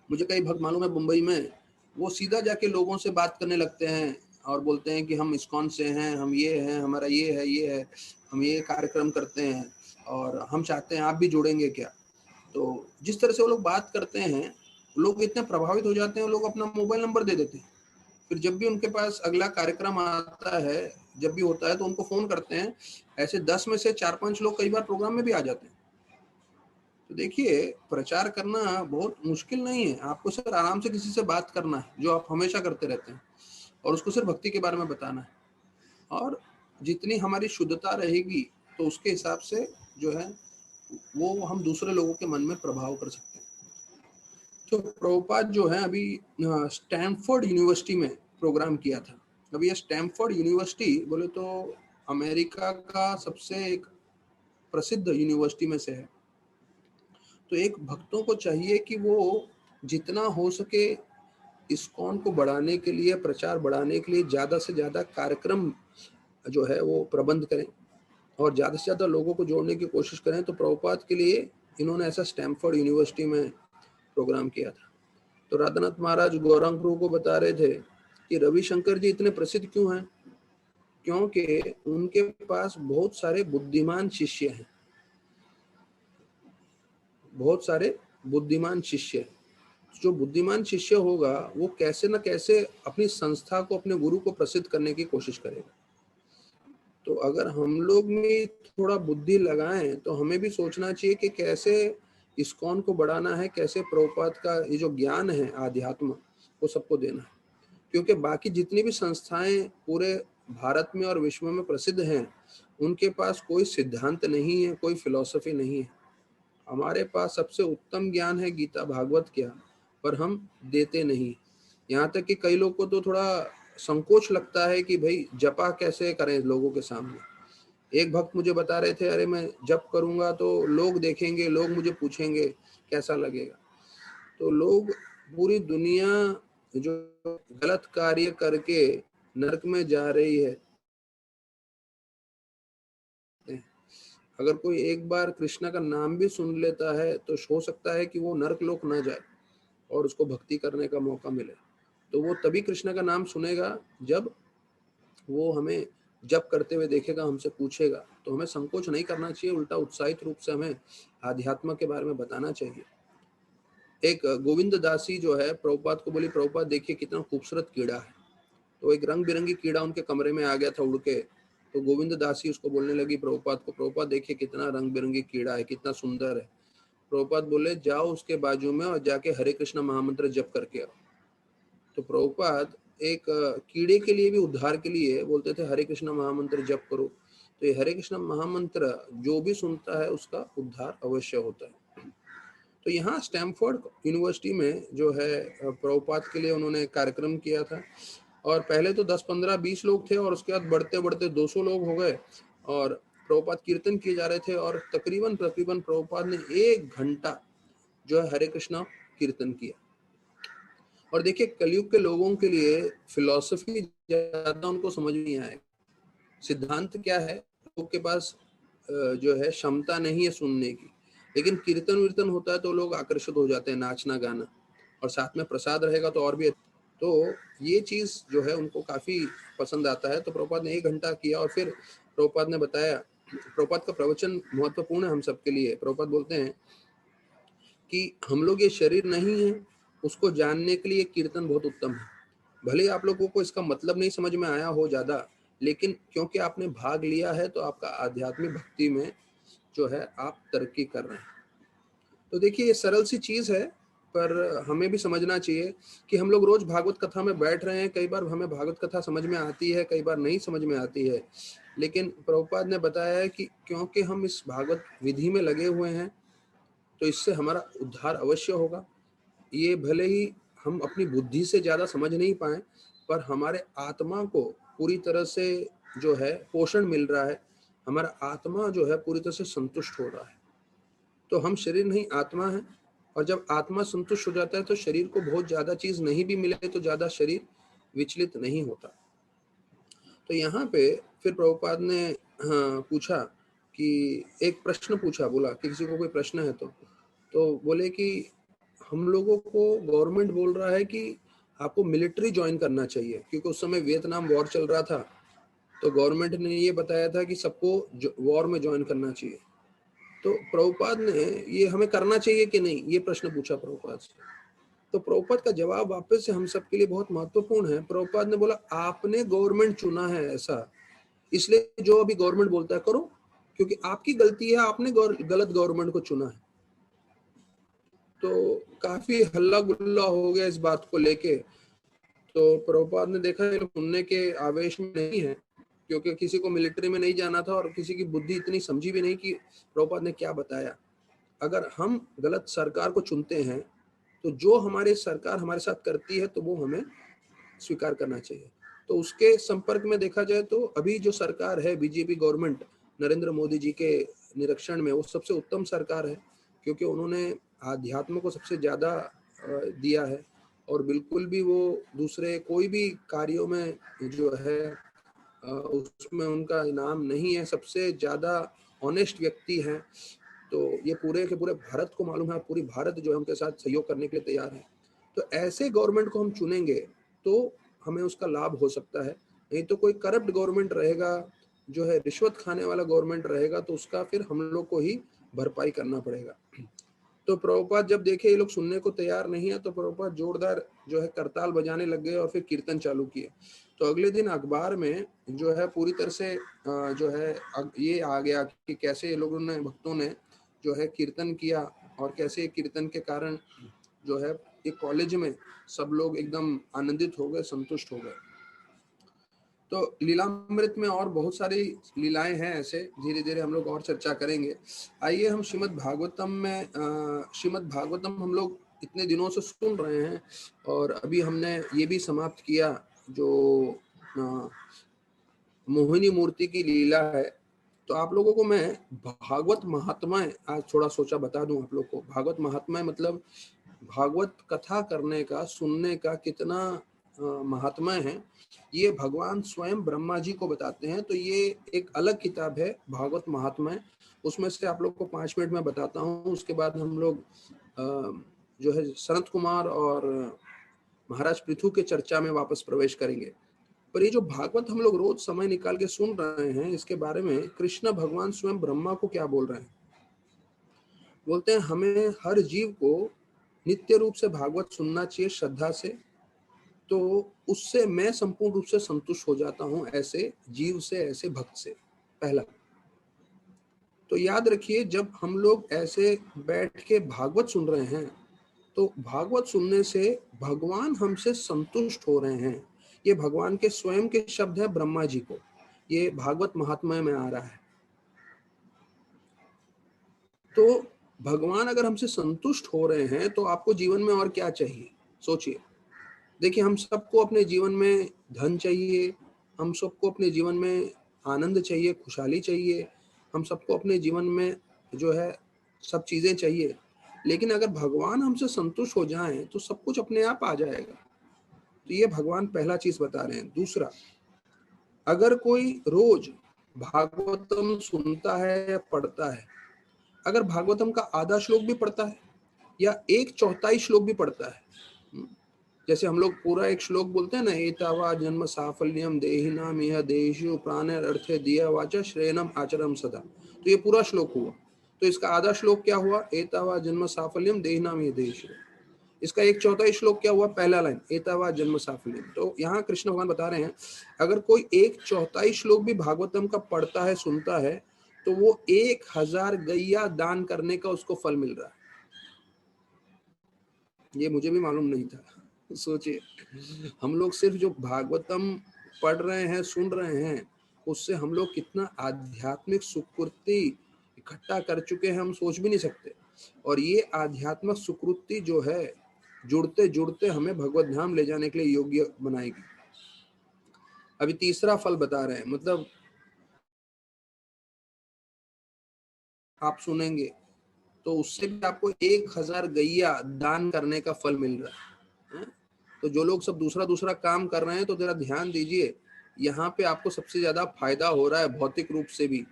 मुझे कई भक्त मालूम है मुंबई में, वो सीधा जाके लोगों से बात करने लगते हैं और बोलते हैं कि हम इस्कॉन से हैं, हम ये हैं, हमारा ये है, हम ये कार्यक्रम करते हैं और हम चाहते हैं आप भी जुड़ेंगे क्या। तो जिस तरह से वो लोग बात करते हैं, लोग इतने प्रभावित हो जाते हैं, लोग अपना मोबाइल नंबर दे देते हैं। फिर जब भी उनके पास अगला कार्यक्रम आता है, जब भी होता है तो उनको फोन करते हैं। ऐसे 10 में से 4-5 लोग कई बार प्रोग्राम में भी आ जाते हैं। तो देखिए, प्रचार करना बहुत मुश्किल नहीं है, आपको सिर्फ आराम से किसी से बात करना है जो आप हमेशा करते रहते हैं, और उसको सिर्फ भक्ति के बारे में बताना है। और जितनी हमारी शुद्धता रहेगी तो उसके हिसाब से जो है वो हम दूसरे लोगों के मन में प्रभाव कर सकते हैं। तो प्रभुपाद जो है अभी स्टैनफोर्ड यूनिवर्सिटी में प्रोग्राम किया था। अभी ये स्टैनफोर्ड यूनिवर्सिटी बोले तो अमेरिका का सबसे एक प्रसिद्ध यूनिवर्सिटी में से है। तो एक भक्तों को चाहिए कि वो जितना हो सके इस्कॉन को बढ़ाने के लिए, प्रचार बढ़ाने के लिए ज़्यादा से ज़्यादा कार्यक्रम जो है वो प्रबंध करें और ज़्यादा से ज़्यादा लोगों को जोड़ने की कोशिश करें। तो प्रभुपाद के लिए इन्होंने ऐसा स्टैनफोर्ड यूनिवर्सिटी में प्रोग्राम किया था। तो राधानाथ महाराज गौरांग प्रभु को बता रहे थे कि रविशंकर जी इतने प्रसिद्ध क्यों हैं, क्योंकि उनके पास बहुत सारे बुद्धिमान शिष्य हैं, बहुत सारे बुद्धिमान शिष्य। जो बुद्धिमान शिष्य होगा वो कैसे न कैसे अपनी संस्था को, अपने गुरु को प्रसिद्ध करने की कोशिश करेगा। तो अगर हम लोग में थोड़ा बुद्धि लगाएं तो हमें भी सोचना चाहिए कि कैसे इस्कॉन को बढ़ाना है, कैसे प्रभुपाद का ये जो ज्ञान है आध्यात्म वो सबको देना है। क्योंकि बाकी जितनी भी संस्थाएं पूरे भारत में और विश्व में प्रसिद्ध हैं, उनके पास कोई सिद्धांत नहीं है, कोई फिलॉसफी नहीं है। हमारे पास सबसे उत्तम ज्ञान है गीता भागवत क्या, पर हम देते नहीं। यहाँ तक कि कई लोग को तो थोड़ा संकोच लगता है कि भाई जपा कैसे करें लोगों के सामने। एक भक्त मुझे बता रहे थे, अरे मैं जप करूंगा तो लोग देखेंगे, लोग मुझे पूछेंगे कैसा लगेगा। तो लोग, पूरी दुनिया जो गलत कार्य करके नरक में जा रही है, अगर कोई एक बार कृष्णा का नाम भी सुन लेता है तो हो सकता है कि वो नरक लोक न जाए और उसको भक्ति करने का मौका मिले। तो वो तभी कृष्णा का नाम सुनेगा जब वो हमें जप करते हुए देखेगा, हमसे पूछेगा। तो हमें संकोच नहीं करना चाहिए, उल्टा उत्साहित रूप से हमें आध्यात्म के बारे में बताना चाहिए। एक गोविंद दासी जो है प्रभुपाद को बोली, प्रभुपाद देखिए कितना खूबसूरत कीड़ा है। तो एक रंग बिरंगी कीड़ा उनके कमरे में आ गया था उड़ के। तो गोविंद दासी उसको बोलने लगी प्रभुपाद को, प्रभुपाद देखिए कितना रंग बिरंगी कीड़ा है, कितना सुंदर है। प्रभुपाद बोले जाओ उसके बाजू में और जाके हरे कृष्ण महामंत्र जप करके आओ। तो प्रभुपाद एक कीड़े के लिए भी, उद्धार के लिए बोलते थे हरे कृष्ण महामंत्र जप करो। तो ये हरे कृष्ण महामंत्र जो भी सुनता है उसका उद्धार अवश्य होता है। तो यहाँ स्टैमफोर्ड यूनिवर्सिटी में जो है प्रभुपाद के लिए उन्होंने कार्यक्रम किया था। और पहले तो 10, 15, 20 लोग थे और उसके बाद बढ़ते बढ़ते 200 लोग हो गए। और प्रभुपाद कीर्तन किए जा रहे थे और तकरीबन तकरीबन प्रभुपाद ने 1 घंटा जो है हरे कृष्णा कीर्तन किया। और देखिए कलयुग के लोगों के लिए फिलॉसफी ज्यादा उनको समझ नहीं आए, सिद्धांत क्या है, लोग के पास जो है क्षमता नहीं है सुनने की। लेकिन कीर्तन वीर्तन होता है तो लोग आकर्षित हो जाते हैं, नाचना गाना, और साथ में प्रसाद रहेगा तो और भी। तो ये चीज जो है उनको काफी पसंद आता है। तो प्रभुपाद ने 1 घंटा किया और फिर प्रभुपाद ने बताया, प्रभुपाद का प्रवचन महत्वपूर्ण है हम सबके लिए। प्रभुपाद बोलते हैं कि हम लोग ये शरीर नहीं है, उसको जानने के लिए कीर्तन बहुत उत्तम है। भले आप लोगों को इसका मतलब नहीं समझ में आया हो ज्यादा, लेकिन क्योंकि आपने भाग लिया है तो आपका आध्यात्मिक भक्ति में जो है आप तरक्की कर रहे हैं। तो देखिए ये सरल सी चीज है, पर हमें भी समझना चाहिए कि हम लोग रोज भागवत कथा में बैठ रहे हैं। कई बार हमें भागवत कथा समझ में आती है, कई बार नहीं समझ में आती है, लेकिन प्रभुपाद ने बताया है कि क्योंकि हम इस भागवत विधि में लगे हुए हैं तो इससे हमारा उद्धार अवश्य होगा। ये भले ही हम अपनी बुद्धि से ज्यादा समझ नहीं पाए, पर हमारे आत्मा को पूरी तरह से जो है पोषण मिल रहा है, हमारा आत्मा जो है पूरी तरह से संतुष्ट हो रहा है। तो हम शरीर नहीं आत्मा है, और जब आत्मा संतुष्ट हो जाता है तो शरीर को बहुत ज्यादा चीज नहीं भी मिले तो ज्यादा शरीर विचलित नहीं होता। तो यहाँ पे फिर प्रभुपाद ने पूछा कि एक प्रश्न पूछा, बोला कि किसी को कोई प्रश्न है तो बोले कि हम लोगों को गवर्नमेंट बोल रहा है कि आपको मिलिट्री ज्वाइन करना चाहिए, क्योंकि उस समय वियतनाम वॉर चल रहा था। तो गवर्नमेंट ने ये बताया था कि सबको वॉर में ज्वाइन करना चाहिए। तो प्रभुपाद ने ये हमें करना चाहिए कि नहीं, ये प्रश्न पूछा प्रभुपाद से। तो प्रभुपाद का जवाब वापस से हम सबके लिए बहुत महत्वपूर्ण है। प्रभुपाद ने बोला आपने गवर्नमेंट चुना है ऐसा, इसलिए जो अभी गवर्नमेंट बोलता है करो, क्योंकि आपकी गलती है, आपने गलत गवर्नमेंट को चुना है। तो काफी हल्ला गुल्ला हो गया इस बात को लेके। तो प्रभुपाद ने देखा ये लोग सुनने के आवेश में नहीं है, क्योंकि किसी को मिलिट्री में नहीं जाना था और किसी की बुद्धि इतनी समझी भी नहीं कि प्रभुपाद ने क्या बताया। अगर हम गलत सरकार को चुनते हैं तो जो हमारी सरकार हमारे साथ करती है तो वो हमें स्वीकार करना चाहिए। तो उसके संपर्क में देखा जाए तो अभी जो सरकार है बीजेपी गवर्नमेंट नरेंद्र मोदी जी के निरीक्षण में वो सबसे उत्तम सरकार है, क्योंकि उन्होंने आध्यात्म को सबसे ज्यादा दिया है। और बिल्कुल भी वो दूसरे कोई भी कार्यों में जो है उसमें उनका इनाम नहीं है, सबसे ज्यादा ऑनेस्ट व्यक्ति है। तो ये पूरे के पूरे भारत को मालूम है, पूरी भारत जो है उनके साथ सहयोग करने के लिए तैयार है। तो ऐसे गवर्नमेंट को हम चुनेंगे तो हमें उसका लाभ हो सकता है। नहीं तो कोई करप्ट गवर्नमेंट रहेगा, जो है रिश्वत खाने वाला गवर्नमेंट रहेगा, तो उसका फिर हम लोग को ही भरपाई करना पड़ेगा। तो प्रभुपाद जब देखे ये लोग सुनने को तैयार नहीं है तो प्रभुपाद जोरदार जो है करताल बजाने लग गए और फिर कीर्तन चालू किए। तो अगले दिन अखबार में जो है पूरी तरह से जो है ये आ गया कि कैसे ये लोगों ने, भक्तों ने जो है कीर्तन किया, और कैसे कीर्तन के कारण जो है एक कॉलेज में सब लोग एकदम आनंदित हो गए, संतुष्ट हो गए। तो लीलामृत में और बहुत सारी लीलाएं हैं, ऐसे धीरे धीरे हम लोग और चर्चा करेंगे। आइए हम श्रीमद् भागवतम में श्रीमद् भागवतम हम लोग इतने दिनों से सुन रहे हैं, और अभी हमने ये भी समाप्त किया जो मोहिनी मूर्ति की लीला है। तो आप लोगों को मैं भागवत महात्म्य आज थोड़ा सोचा बता दूं आप लोग को। भागवत महात्म्य मतलब भागवत कथा करने का, सुनने का कितना महात्म्य है, ये भगवान स्वयं ब्रह्मा जी को बताते हैं। तो ये एक अलग किताब है भागवत महात्म्य, उसमें से आप लोग को 5 मिनट में बताता हूँ। उसके बाद हम लोग जो है सनत कुमार और महाराज पृथु के चर्चा में वापस प्रवेश करेंगे। पर ये जो भागवत हम लोग रोज समय निकाल के सुन रहे हैं, इसके बारे में कृष्ण भगवान स्वयं ब्रह्मा को क्या बोल रहे हैं। बोलते हैं हमें हर जीव को नित्य रूप से भागवत सुनना चाहिए श्रद्धा से, तो उससे मैं संपूर्ण रूप से संतुष्ट हो जाता हूं, ऐसे जीव से, ऐसे भक्त से। पहला तो याद रखिए, जब हम लोग ऐसे बैठ के भागवत सुन रहे हैं तो भागवत सुनने से भगवान हमसे संतुष्ट हो रहे हैं। ये भगवान के स्वयं के शब्द है ब्रह्मा जी को, ये भागवत महात्म्य में आ रहा है। तो भगवान अगर हमसे संतुष्ट हो रहे हैं तो आपको जीवन में और क्या चाहिए, सोचिए। देखिए, हम सबको अपने जीवन में धन चाहिए, हम सबको अपने जीवन में आनंद चाहिए, खुशहाली चाहिए, हम सबको अपने जीवन में जो है सब चीजें चाहिए। लेकिन अगर भगवान हमसे संतुष्ट हो जाएं तो सब कुछ अपने आप आ जाएगा। तो ये भगवान पहला चीज बता रहे हैं। दूसरा, अगर कोई रोज भागवतम सुनता है या पढ़ता है, अगर भागवतम का आधा श्लोक भी पढ़ता है या एक चौथाई श्लोक भी पढ़ता है, जैसे हम लोग पूरा एक श्लोक बोलते हैं ना, एतावा जन्म साफल्यम देहिनाम यह देशु प्राणेर अर्थे दिया वाचा श्रेयनम आचरम सदा, तो ये पूरा श्लोक हुआ। तो इसका आधा श्लोक क्या हुआ, एतावा जन्म साफल्यम देहिनाम यह देशु। इसका एक चौथाई श्लोक क्या हुआ, पहला लाइन एतावा जन्म साफल्यम। तो यहाँ कृष्ण भगवान बता रहे हैं, अगर कोई एक चौथाई श्लोक भी भागवतम का पढ़ता है, सुनता है, तो वो 1000 गैया दान करने का उसको फल मिल रहा है। ये मुझे भी मालूम नहीं था। सोचिए, हम लोग सिर्फ जो भागवतम पढ़ रहे हैं, सुन रहे हैं, उससे हम लोग कितना आध्यात्मिक सुकृति इकट्ठा कर चुके हैं, हम सोच भी नहीं सकते। और ये आध्यात्मिक सुकृति जो है, जुड़ते जुड़ते हमें भगवत धाम ले जाने के लिए योग्य बनाएगी। अभी तीसरा फल बता रहे हैं, मतलब आप सुनेंगे तो उससे भी आपको 1000 गैया दान करने का फल मिल रहा है। तो जो लोग सब दूसरा दूसरा काम कर रहे हैं, तो जरा ध्यान दीजिए, यहाँ पे आपको सबसे ज्यादा फायदा हो रहा है भौतिक रूप से भी।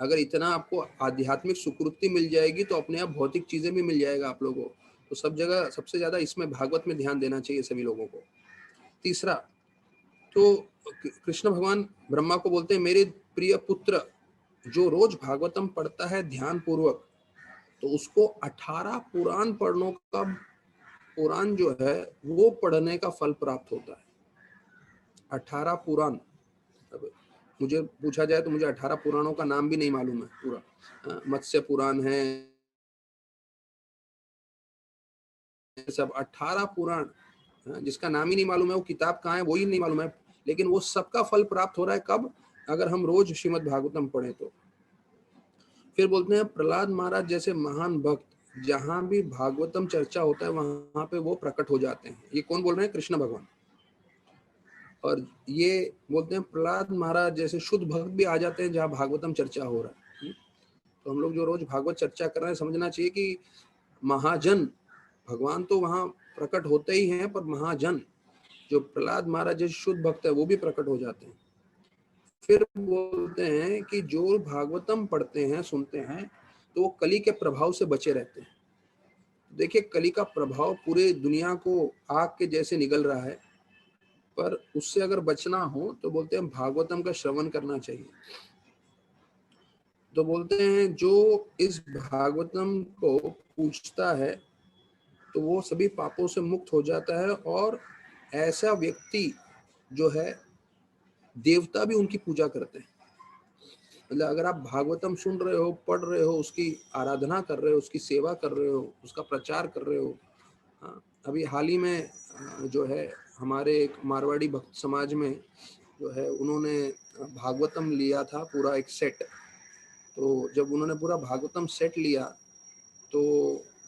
अगर इतना आपको आध्यात्मिक सुकृति मिल जाएगी तो अपने आप भौतिक चीजें भी मिल जाएगा आप लोगों को। तो सब जगह सबसे ज्यादा इसमें भागवत में ध्यान देना चाहिए सभी लोगों को। तीसरा, तो कृष्ण भगवान ब्रह्मा को बोलते हैं, मेरे प्रिय पुत्र जो रोज भागवतम पढ़ता है ध्यान पूर्वक, तो उसको 18 पुराण पढ़ने का, पुराण जो है वो पढ़ने का फल प्राप्त होता है। 18 पुराण, अब मुझे पूछा जाए तो मुझे 18 पुराणों का नाम भी नहीं मालूम है पूरा। मत्स्य पुराण है, सब 18 पुराण, जिसका नाम ही नहीं मालूम है, वो किताब कहाँ है वो ही नहीं मालूम है, लेकिन वो सबका फल प्राप्त हो रहा है कब, अगर हम रोज श्रीमद् भागवतम पढ़े तो। फिर बोलते हैं, प्रहलाद महाराज जैसे महान भक्त जहां भी भागवतम चर्चा होता है वहां पे वो प्रकट हो जाते हैं। ये कौन बोल रहे हैं, कृष्ण भगवान। और ये बोलते हैं, प्रहलाद महाराज जैसे शुद्ध भक्त भी आ जाते हैं जहाँ भागवतम चर्चा हो रहा है। तो हम लोग जो रोज भागवत चर्चा कर रहे हैं, समझना चाहिए कि महाजन भगवान तो वहां प्रकट होते ही हैं, पर महाजन जो प्रहलाद महाराज जैसे शुद्ध भक्त है वो भी प्रकट हो जाते हैं। फिर बोलते हैं कि जो भागवतम पढ़ते हैं, सुनते हैं, तो वो कली के प्रभाव से बचे रहते हैं। देखिए, कली का प्रभाव पूरे दुनिया को आग के जैसे निगल रहा है, पर उससे अगर बचना हो तो बोलते हैं भागवतम का श्रवण करना चाहिए। तो बोलते हैं जो इस भागवतम को पूछता है तो वो सभी पापों से मुक्त हो जाता है, और ऐसा व्यक्ति जो है देवता भी उनकी पूजा करते हैं। मतलब अगर आप भागवतम सुन रहे हो, पढ़ रहे हो, उसकी आराधना कर रहे हो, उसकी सेवा कर रहे हो, उसका प्रचार कर रहे हो। हाँ, अभी हाल ही में जो है हमारे एक मारवाड़ी भक्त समाज में जो है, उन्होंने भागवतम लिया था पूरा एक सेट। तो जब उन्होंने पूरा भागवतम सेट लिया तो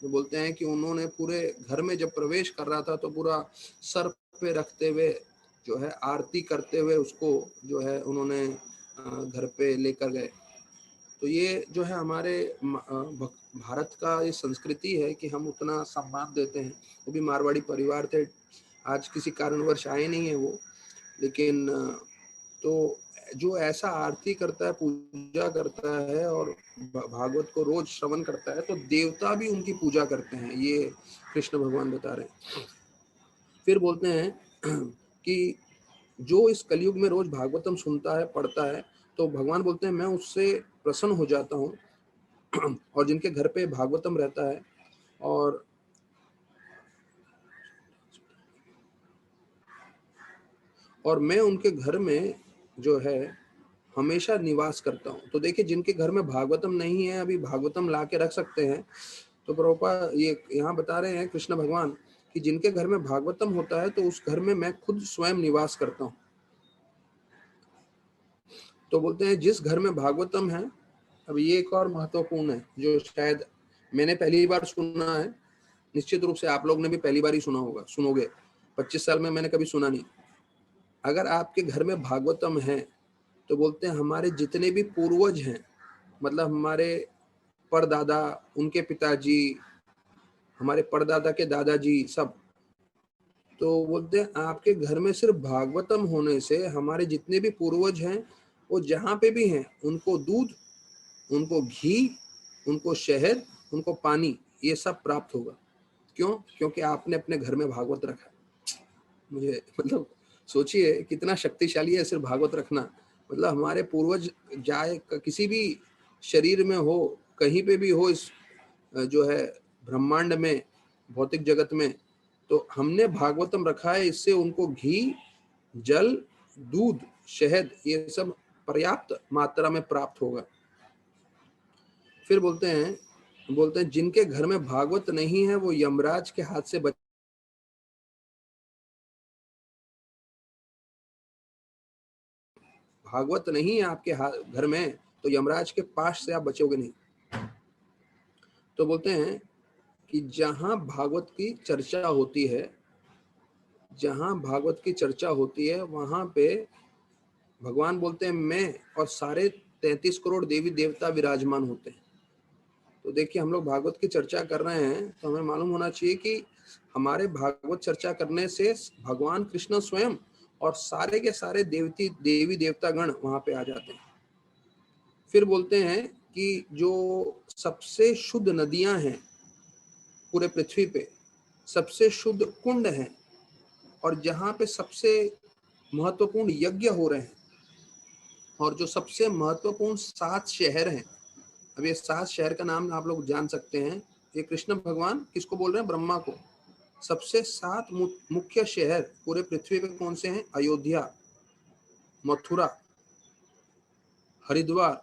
वो बोलते हैं कि उन्होंने पूरे घर में जब प्रवेश कर रहा था तो पूरा सर पे रखते हुए जो है आरती करते हुए उसको जो है उन्होंने घर पे लेकर गए। तो ये जो है हमारे भारत का ये संस्कृति है कि हम उतना सम्मान देते हैं। वो भी मारवाड़ी परिवार थे, आज किसी कारणवश आए नहीं है वो, लेकिन तो जो ऐसा आरती करता है, पूजा करता है और भागवत को रोज श्रवण करता है, तो देवता भी उनकी पूजा करते हैं, ये कृष्ण भगवान बता रहे हैं। फिर बोलते हैं कि जो इस कलयुग में रोज भागवतम सुनता है, पढ़ता है, तो भगवान बोलते हैं मैं उससे प्रसन्न हो जाता हूँ। और जिनके घर पे भागवतम रहता है और और मैं उनके घर में जो है हमेशा निवास करता हूँ। तो देखिए, जिनके घर में भागवतम नहीं है, अभी भागवतम ला के रख सकते हैं। तो प्रभुपाद ये यहाँ बता रहे हैं कृष्ण भगवान कि जिनके घर में भागवतम होता है तो उस घर में मैं खुद स्वयं निवास करता हूँ। तो बोलते हैं जिस घर में भागवतम है, अब ये एक और महत्वपूर्ण है जो शायद मैंने पहली बार सुना है, निश्चित रूप से आप लोग ने भी पहली बार ही सुना होगा, सुनोगे। 25 साल में मैंने कभी सुना नहीं। अगर आपके घर में भागवतम है तो बोलते हैं हमारे जितने भी पूर्वज हैं, मतलब हमारे परदादा, उनके पिताजी, हमारे परदादा के दादाजी, सब, तो बोलते हैं आपके घर में सिर्फ भागवतम होने से हमारे जितने भी पूर्वज हैं वो जहाँ पे भी हैं उनको दूध, उनको घी, उनको शहद, उनको पानी, ये सब प्राप्त होगा। क्यों? क्योंकि आपने अपने घर में भागवत रखा। मुझे मतलब सोचिए कितना शक्तिशाली है सिर्फ भागवत रखना। मतलब हमारे पूर्वज जाए किसी भी शरीर में हो, कहीं पे भी हो, इस जो है ब्रह्मांड में, भौतिक जगत में, तो हमने भागवतम रखा है, इससे उनको घी, जल, दूध, शहद, ये सब पर्याप्त मात्रा में प्राप्त होगा। फिर बोलते हैं जिनके घर में भागवत नहीं है वो यमराज के हाथ से बच, भागवत नहीं है आपके घर में तो यमराज के पास से आप बचोगे नहीं। तो बोलते हैं कि जहां भागवत की चर्चा होती है, जहां भागवत की चर्चा होती है वहां पे भगवान बोलते हैं मैं और सारे 33 करोड़ देवी देवता विराजमान होते हैं। तो देखिए, हम लोग भागवत की चर्चा कर रहे हैं तो हमें मालूम होना चाहिए कि हमारे भागवत चर्चा करने से भगवान कृष्ण स्वयं और सारे के सारे देवी देवता गण वहां पे आ जाते हैं। फिर बोलते हैं कि जो सबसे शुद्ध नदियां हैं पूरे पृथ्वी पे, सबसे शुद्ध कुंड हैं, और जहां पे सबसे महत्वपूर्ण यज्ञ हो रहे हैं, और जो सबसे महत्वपूर्ण 7 शहर हैं, अब ये 7 शहर का नाम आप लोग जान सकते हैं। ये कृष्ण भगवान किसको बोल रहे हैं? ब्रह्मा को। सबसे 7 मुख्य शहर पूरे पृथ्वी पे कौन से हैं? अयोध्या, मथुरा, हरिद्वार,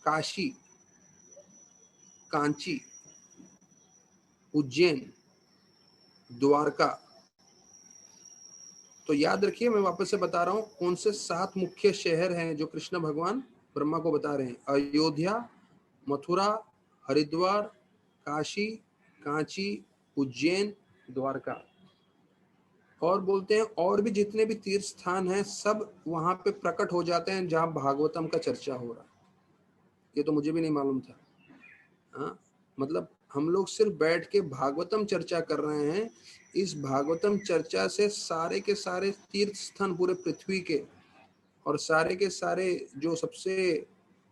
काशी, कांची, उज्जैन, द्वारका। तो याद रखिए, मैं वापस से बता रहा हूं कौन से 7 मुख्य शहर हैं जो कृष्ण भगवान ब्रह्मा को बता रहे हैं। अयोध्या, मथुरा, हरिद्वार, काशी, कांची, उज्जैन, द्वारका। और बोलते हैं और भी जितने भी तीर्थ स्थान हैं सब वहां पे प्रकट हो जाते हैं जहां भागवतम का चर्चा हो रहा है। ये तो मुझे भी नहीं मालूम था। हाँ, मतलब हम लोग सिर्फ बैठ के भागवतम चर्चा कर रहे हैं। इस भागवतम चर्चा से सारे के सारे तीर्थ स्थान पूरे पृथ्वी के और सारे के सारे जो सबसे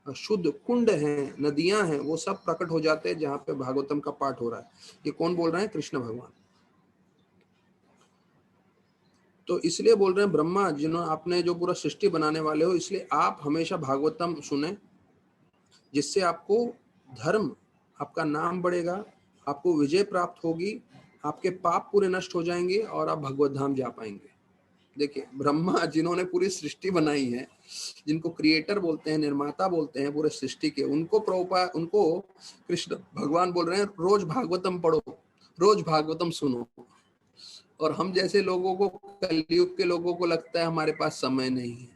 शुद्ध कुंड हैं, नदियां हैं, वो सब प्रकट हो जाते हैं जहाँ पे भागवतम का पाठ हो रहा है। ये कौन बोल रहे हैं? कृष्ण भगवान। तो इसलिए बोल रहे हैं ब्रह्मा, जिन्होंने आपने जो पूरा सृष्टि बनाने वाले हो, इसलिए आप हमेशा भागवतम सुने, जिससे आपको धर्म, आपका नाम बढ़ेगा, आपको विजय प्राप्त होगी, आपके पाप पूरे नष्ट हो जाएंगे और आप भगवत धाम जा पाएंगे। देखिए, ब्रह्मा जिन्होंने पूरी सृष्टि बनाई है, जिनको क्रिएटर बोलते हैं, निर्माता बोलते हैं पूरे सृष्टि के, उनको कृष्ण भगवान बोल रहे हैं रोज भागवतम पढ़ो, रोज भागवतम सुनो। और हम जैसे लोगों को, कलयुग के लोगों को लगता है हमारे पास समय नहीं है,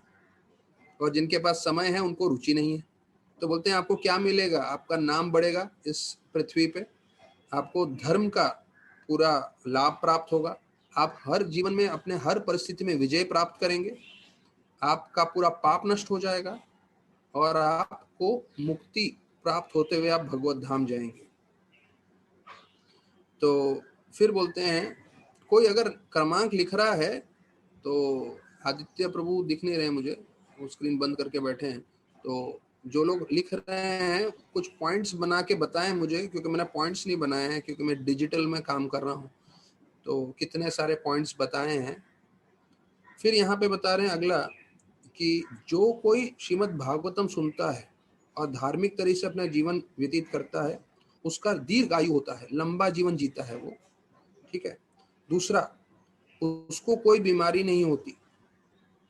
और जिनके पास समय है उनको रुचि नहीं है। तो बोलते हैं आपको क्या मिलेगा? आपका नाम बढ़ेगा इस पृथ्वी पे, आपको धर्म का पूरा लाभ प्राप्त होगा, आप हर जीवन में अपने हर परिस्थिति में विजय प्राप्त करेंगे, आपका पूरा पाप नष्ट हो जाएगा और आपको मुक्ति प्राप्त होते हुए आप भगवत धाम जाएंगे। तो फिर बोलते हैं कोई अगर क्रमांक लिख रहा है तो आदित्य प्रभु दिख नहीं रहे मुझे, वो स्क्रीन बंद करके बैठे हैं। तो जो लोग लिख रहे हैं कुछ पॉइंट्स बना के बताएं मुझे, क्योंकि मैंने पॉइंट्स नहीं बनाए हैं, क्योंकि मैं डिजिटल में काम कर रहा हूँ। तो कितने सारे पॉइंट्स बताए हैं। फिर यहाँ पे बता रहे हैं अगला कि जो कोई श्रीमद् भागवतम सुनता है और धार्मिक तरीके से अपना जीवन व्यतीत करता है, उसका दीर्घ आयु होता है, लंबा जीवन जीता है वो। ठीक है। दूसरा, उसको कोई बीमारी नहीं होती।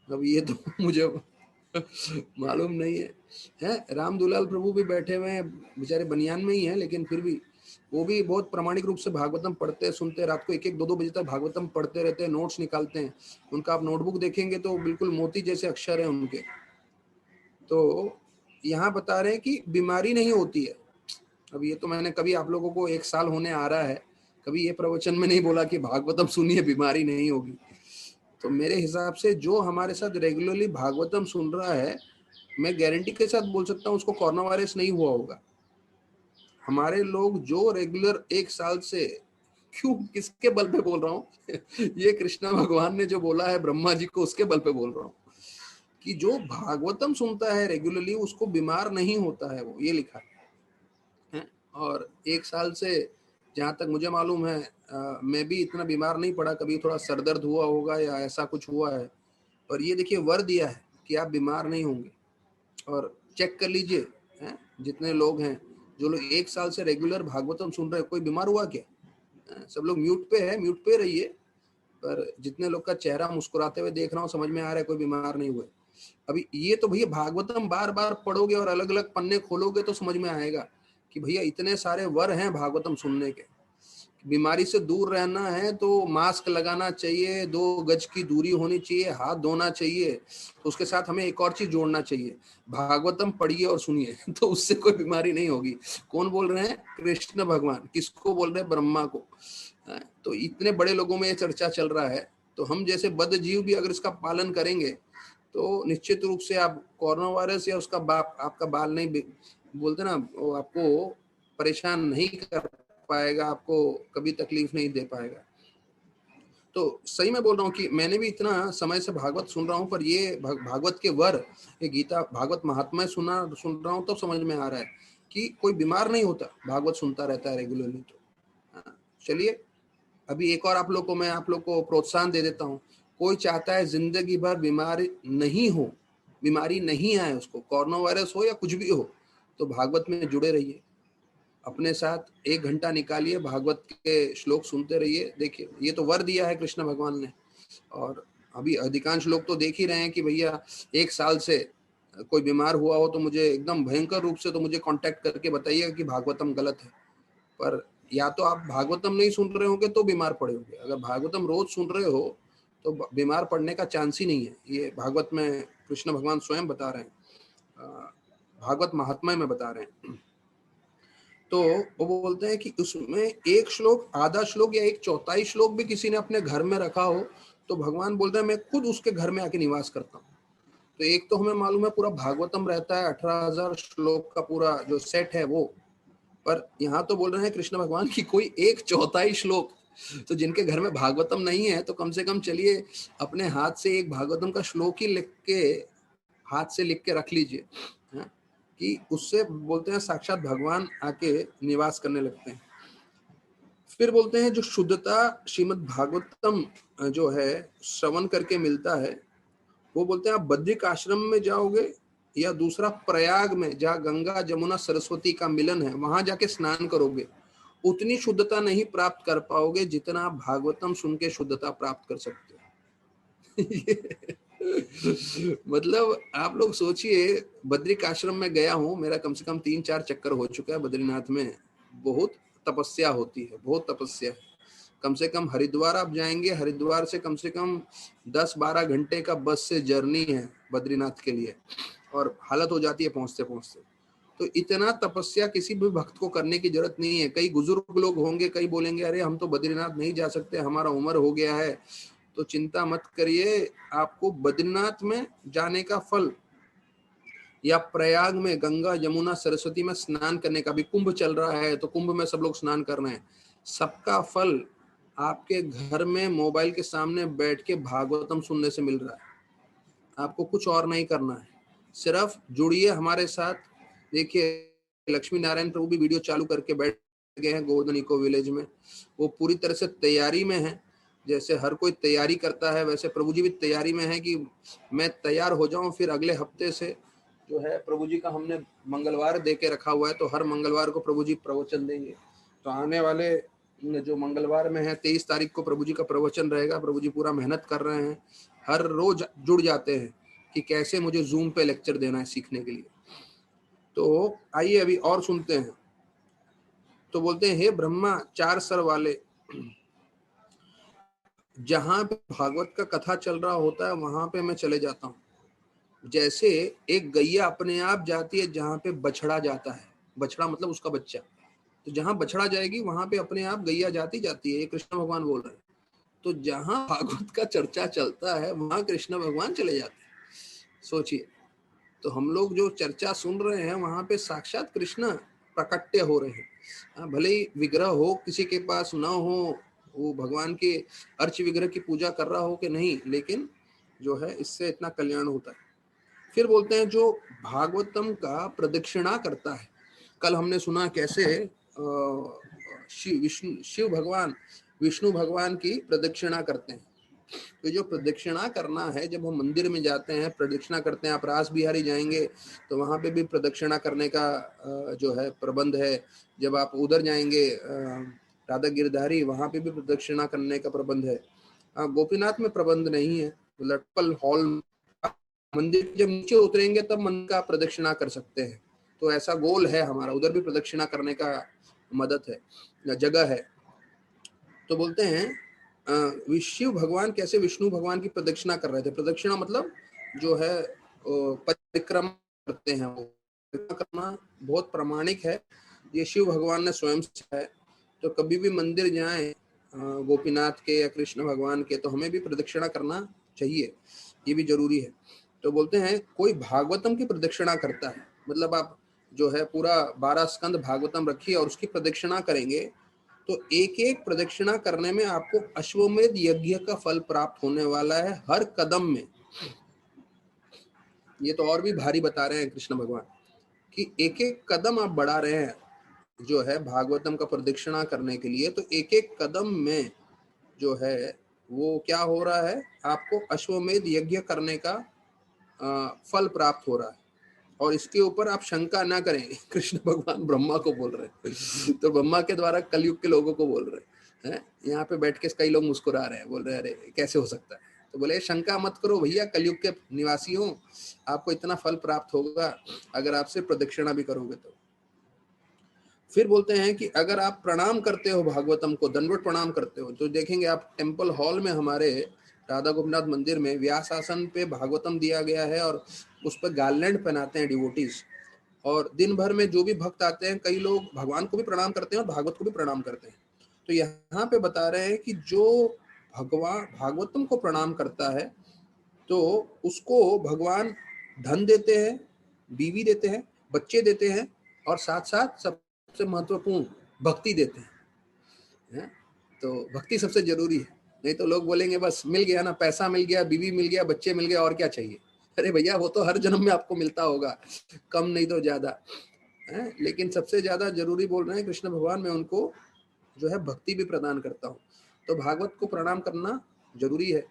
अब ये तो मुझे मालूम नहीं है राम दुलाल प्रभु भी बैठे हुए हैं, बेचारे बनियान में ही हैं, लेकिन फिर भी वो भी बहुत प्रामाणिक रूप से भागवतम पढ़ते सुनते, रात को 1-1 2-2 बजे तक भागवतम पढ़ते रहते हैं, नोट्स निकालते हैं। उनका आप नोटबुक देखेंगे तो बिल्कुल मोती जैसे अक्षर है उनके। तो यहाँ बता रहे हैं कि बीमारी नहीं होती है। अब ये तो मैंने कभी आप लोगों को 1 साल होने आ रहा है, कभी ये प्रवचन में नहीं बोला कि भागवतम सुनिए बीमारी नहीं होगी। तो मेरे हिसाब से जो हमारे साथ रेगुलरली भागवतम सुन रहा है, मैं गारंटी के साथ बोल सकता हूँ उसको कोरोना वायरस नहीं हुआ होगा। हमारे लोग जो रेगुलर 1 साल से, क्यों किसके बल पे बोल रहा हूँ ये कृष्णा भगवान ने जो बोला है ब्रह्मा जी को, उसके बल पे बोल रहा हूँ कि जो भागवतम सुनता है रेगुलरली उसको बीमार नहीं होता है, वो ये लिखा है। और 1 साल से जहाँ तक मुझे मालूम है मैं भी इतना बीमार नहीं पड़ा, कभी थोड़ा सर दर्द हुआ होगा या ऐसा कुछ हुआ है, और ये देखिए वर दिया है कि आप बीमार नहीं होंगे। और चेक कर लीजिए जितने लोग हैं, जो लोग 1 साल से रेगुलर भागवतम सुन रहे हैं, कोई बीमार हुआ क्या? सब लोग म्यूट पे है, म्यूट पे रहिए, पर जितने लोग का चेहरा मुस्कुराते हुए देख रहा हूँ समझ में आ रहा है कोई बीमार नहीं हुए। अभी ये तो भैया भागवतम बार बार पढ़ोगे और अलग अलग पन्ने खोलोगे तो समझ में आएगा कि भैया इतने सारे वर हैं भागवतम सुनने के। बीमारी से दूर रहना है तो मास्क लगाना चाहिए, 2 गज की दूरी होनी चाहिए, हाथ धोना चाहिए, तो उसके साथ हमें एक और चीज जोड़ना चाहिए, भागवतम पढ़िए और सुनिए तो उससे कोई बीमारी नहीं होगी। कौन बोल रहे हैं? कृष्ण भगवान। किसको बोल रहे हैं? ब्रह्मा को। तो इतने बड़े लोगों में ये चर्चा चल रहा है, तो हम जैसे बद्ध जीव भी अगर इसका पालन करेंगे तो निश्चित रूप से आप कोरोना वायरस या उसका बाप आपका बाल नहीं बोलते ना, वो आपको परेशान नहीं कर पाएगा, आपको कभी तकलीफ नहीं दे पाएगा। तो सही मैं बोल रहा हूँ कि मैंने भी इतना समय से भागवत सुन रहा हूँ, पर ये भागवत के वर, ये गीता भागवत महात्मा सुन रहा हूँ, तब समझ में आ रहा है कि कोई बीमार नहीं होता भागवत सुनता रहता है रेगुलरली। तो चलिए अभी एक और मैं आप लोग को प्रोत्साहन दे देता हूँ। कोई चाहता है जिंदगी भर बीमारी नहीं हो, बीमारी नहीं आए उसको, कोरोना वायरस हो या कुछ भी हो, तो भागवत में जुड़े रहिए, अपने साथ 1 घंटा निकालिए, भागवत के श्लोक सुनते रहिए। देखिए ये तो वर दिया है कृष्ण भगवान ने, और अभी अधिकांश लोग तो देख ही रहे हैं कि भैया 1 साल से कोई बीमार हुआ हो तो मुझे एकदम भयंकर रूप से तो मुझे कांटेक्ट करके बताइएगा कि भागवतम गलत है। पर या तो आप भागवतम नहीं सुन रहे होंगे तो बीमार पड़े होंगे, अगर भागवतम रोज सुन रहे हो तो बीमार पड़ने का चांस ही नहीं है। ये भागवत में कृष्ण भगवान स्वयं बता रहे हैं, भागवत महात्मा में बता रहे हैं। तो वो बोलते हैं कि उसमें एक श्लोक, आधा श्लोक या 1/4 श्लोक भी किसी ने अपने घर में रखा हो तो भगवान बोलते हैं मैं खुद उसके घर में आके निवास करता हूँ। तो एक तो हमें मालूम है पूरा भागवतम रहता है 18,000 श्लोक का पूरा जो सेट है वो, पर यहाँ तो बोल रहे हैं कृष्ण भगवान की कोई 1/4 श्लोक, तो जिनके घर में भागवतम नहीं है तो कम से कम चलिए अपने हाथ से एक भागवतम का श्लोक ही लिख के, हाथ से लिख के रख लीजिए, कि उससे बोलते हैं साक्षात भगवान आके निवास करने लगते हैं। फिर बोलते हैं जो शुद्धता श्रीमद् भागवतम जो है श्रवण करके मिलता है, वो बोलते हैं आप बद्रिक आश्रम में जाओगे या दूसरा प्रयाग में जहाँ गंगा जमुना सरस्वती का मिलन है वहां जाके स्नान करोगे, उतनी शुद्धता नहीं प्राप्त कर पाओगे जितना आप भागवतम सुन के शुद्धता प्राप्त कर सकते हो मतलब आप लोग सोचिए, बद्रिक आश्रम में गया हूँ, मेरा कम से कम 3-4 चक्कर हो चुका है बद्रीनाथ में। बहुत तपस्या होती है, बहुत तपस्या है। कम से कम हरिद्वार आप जाएंगे, हरिद्वार से कम 10-12 घंटे का बस से जर्नी है बद्रीनाथ के लिए, और हालत हो जाती है पहुंचते पहुंचते। तो इतना तपस्या किसी भी भक्त को करने की जरूरत नहीं है। कई बुजुर्ग लोग होंगे, कई बोलेंगे अरे हम तो बद्रीनाथ नहीं जा सकते, हमारा उम्र हो गया है, तो चिंता मत करिए, आपको बद्रीनाथ में जाने का फल या प्रयाग में गंगा यमुना सरस्वती में स्नान करने का, भी कुंभ चल रहा है तो कुंभ में सब लोग स्नान कर रहे हैं, सबका फल आपके घर में मोबाइल के सामने बैठ के भागवतम सुनने से मिल रहा है। आपको कुछ और नहीं करना है, सिर्फ जुड़िए हमारे साथ। देखिए लक्ष्मी नारायण प्रभु भी वीडियो चालू करके बैठ गए हैं गोवर्धन इको विलेज में, वो पूरी तरह से तैयारी में है। जैसे हर कोई तैयारी करता है वैसे प्रभु जी भी तैयारी में है कि मैं तैयार हो जाऊं, फिर अगले हफ्ते से जो है प्रभु जी का हमने मंगलवार दे के रखा हुआ है, तो हर मंगलवार को प्रभु जी प्रवचन देंगे। तो आने वाले जो मंगलवार में है 23 तारीख को प्रभु जी का प्रवचन रहेगा। प्रभु जी पूरा मेहनत कर रहे हैं, हर रोज जुड़ जाते हैं कि कैसे मुझे जूम पे लेक्चर देना है सीखने के लिए। तो आइए अभी और सुनते हैं। तो बोलते हैं, हे ब्रह्मा 4 सर वाले, जहां पे भागवत का कथा चल रहा होता है वहां पे मैं चले जाता हूँ। जैसे एक गैया अपने आप जाती है जहां पे बछड़ा जाता है, बछड़ा मतलब उसका बच्चा, तो जहां बछड़ा जाएगी वहां पे अपने आप गैया जाती जाती है। ये कृष्ण भगवान बोल रहे हैं। तो जहां भागवत का चर्चा चलता है वहां कृष्ण भगवान चले जाते हैं। सोचिए, तो हम लोग जो चर्चा सुन रहे हैं वहां पे साक्षात कृष्ण प्रकट्य हो रहे हैं। भले ही विग्रह हो किसी के पास ना हो, वो भगवान के अर्च विग्रह की पूजा कर रहा हो कि नहीं, लेकिन जो है इससे इतना कल्याण होता है। फिर बोलते हैं जो भागवतम का प्रदक्षिणा करता है। कल हमने सुना कैसे शिव भगवान विष्णु भगवान की प्रदक्षिणा करते हैं। तो जो प्रदक्षिणा करना है, जब हम मंदिर में जाते हैं प्रदक्षिणा करते हैं, आप रास बिहारी जाएंगे तो वहां पे भी प्रदक्षिणा करने का जो है प्रबंध है। जब आप उधर जाएंगे राधा गिरधारी, वहां पे भी प्रदक्षिणा करने का प्रबंध है। गोपीनाथ में प्रबंध नहीं है। लटपल हॉल मंदिर जब नीचे उतरेंगे तब मंदिर का प्रदक्षिणा कर सकते हैं। तो ऐसा गोल है हमारा, उधर भी प्रदक्षिणा करने का मदद है, जगह है। तो बोलते हैं शिव भगवान कैसे विष्णु भगवान की प्रदक्षिणा कर रहे थे। प्रदक्षिणा मतलब जो है परिक्रमा करते हैं, वो परिक्रमा करना बहुत प्रामाणिक है। ये शिव भगवान ने स्वयं से है। तो कभी भी मंदिर जाएं गोपीनाथ के या कृष्ण भगवान के, तो हमें भी प्रदक्षिणा करना चाहिए, ये भी जरूरी है। तो बोलते हैं कोई भागवतम की प्रदक्षिणा करता है, मतलब आप जो है पूरा 12 स्कंद भागवतम रखिए और उसकी प्रदक्षिणा करेंगे, तो एक एक प्रदक्षिणा करने में आपको अश्वमेध यज्ञ का फल प्राप्त होने वाला है हर कदम में। ये तो और भी भारी बता रहे हैं कृष्ण भगवान कि एक एक कदम आप बढ़ा रहे हैं जो है भागवतम का प्रदक्षिणा करने के लिए, तो एक एक कदम में जो है वो क्या हो रहा है, आपको अश्वमेध यज्ञ करने का फल प्राप्त हो रहा है। और इसके ऊपर आप शंका ना करें, कृष्ण भगवान ब्रह्मा को बोल रहे हैं। तो ब्रह्मा के द्वारा कलयुग के लोगों को बोल रहे हैं। यहाँ पे बैठ के कई लोग मुस्कुरा रहे हैं, बोल रहे हैं अरे कैसे हो सकता है। तो बोले शंका मत करो भैया, कलयुग के निवासी हो, आपको इतना फल प्राप्त होगा अगर आपसे प्रदक्षिणा भी करोगे तो। फिर बोलते हैं कि अगर आप प्रणाम करते हो भागवतम को, दंडवत प्रणाम करते हो, तो देखेंगे आप टेम्पल हॉल में हमारे राधा गोपीनाथ मंदिर में व्यास आसन पे भागवतम दिया गया है और उस पर गार्लैंड पहनाते हैं डिवोटीज। और दिन भर में जो भी भक्त आते हैं, कई लोग भगवान को भी प्रणाम करते हैं और भागवत को भी प्रणाम करते हैं। तो यहाँ पे बता रहे हैं कि जो भगवान भागवतम को प्रणाम करता है तो उसको भगवान धन देते हैं, बीवी देते हैं, बच्चे देते हैं, और साथ साथ सबसे महत्वपूर्ण भक्ति देते हैं। तो भक्ति सबसे जरूरी है। नहीं तो लोग बोलेंगे बस मिल गया ना, पैसा मिल गया, बीवी मिल गया, बच्चे मिल गया, और क्या चाहिए। अरे भैया वो तो हर जन्म में आपको मिलता होगा, कम नहीं तो ज्यादा है। लेकिन सबसे ज्यादा जरूरी बोल रहे हैं कृष्ण भगवान, मैं उनको जो है भक्ति भी प्रदान करता हूँ। तो भागवत को प्रणाम करना जरूरी है।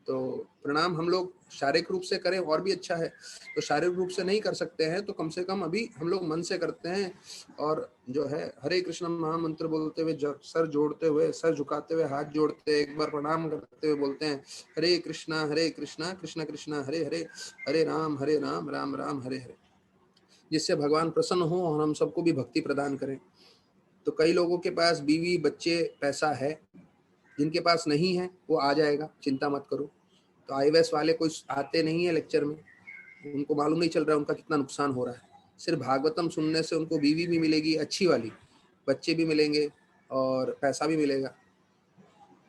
तो प्रणाम हम लोग शारीरिक रूप से करें और भी अच्छा है। तो शारीरिक रूप से नहीं कर सकते हैं तो कम से कम अभी हम लोग मन से करते हैं, और जो है हरे कृष्ण महामंत्र बोलते हुए, सर जोड़ते हुए, सर झुकाते हुए, हाथ जोड़ते एक बार प्रणाम करते हुए बोलते हैं हरे कृष्णा कृष्ण कृष्ण हरे हरे, हरे राम राम राम हरे हरे, जिससे भगवान प्रसन्न हो और हम सबको भी भक्ति प्रदान करें। तो कई लोगों के पास बीवी बच्चे पैसा है, जिनके पास नहीं है वो आ जाएगा, चिंता मत करो। तो आईएएस वाले कोई आते नहीं है लेक्चर में, उनको मालूम नहीं चल रहा है उनका कितना नुकसान हो रहा है। सिर्फ भागवतम सुनने से उनको बीवी भी मिलेगी अच्छी वाली, बच्चे भी मिलेंगे और पैसा भी मिलेगा।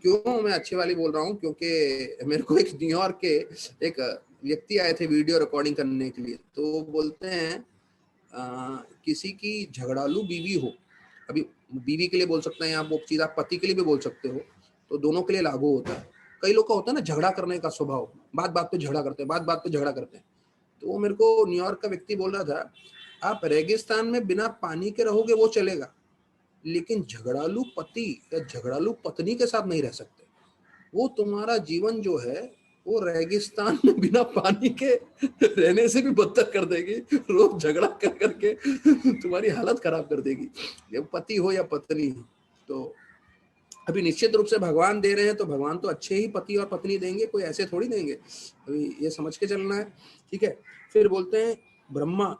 क्यों मैं अच्छी वाली बोल रहा हूँ, क्योंकि मेरे को एक न्यूयॉर्क के एक व्यक्ति आए थे वीडियो रिकॉर्डिंग करने के लिए। तो वो बोलते हैं किसी की झगड़ालू बीवी हो, अभी बीवी के लिए बोल सकते हैं, आप वो चीज आप पति के लिए भी बोल सकते हो, तो दोनों के लिए लागू होता है। कई लोग का होता है ना झगड़ा करने का स्वभाव, बात बात पे झगड़ा करते हैं, बात बात पे झगड़ा करते हैं। तो वो मेरे को न्यूयॉर्क का व्यक्ति बोल रहा था, आप रेगिस्तान में बिना पानी के रहोगे वो चलेगा, लेकिन झगड़ालू पति या झगड़ालू पत्नी के साथ नहीं रह सकते। वो तुम्हारा जीवन जो है वो रेगिस्तान में बिना पानी के रहने से भी बदतर कर देगी, रोज झगड़ा कर करके तुम्हारी हालत खराब कर देगी, ये पति हो या पत्नी हो। तो अभी निश्चित रूप से भगवान दे रहे हैं तो भगवान तो अच्छे ही पति और पत्नी देंगे, कोई ऐसे थोड़ी देंगे, अभी ये समझ के चलना है। ठीक है, फिर बोलते हैं ब्रह्मा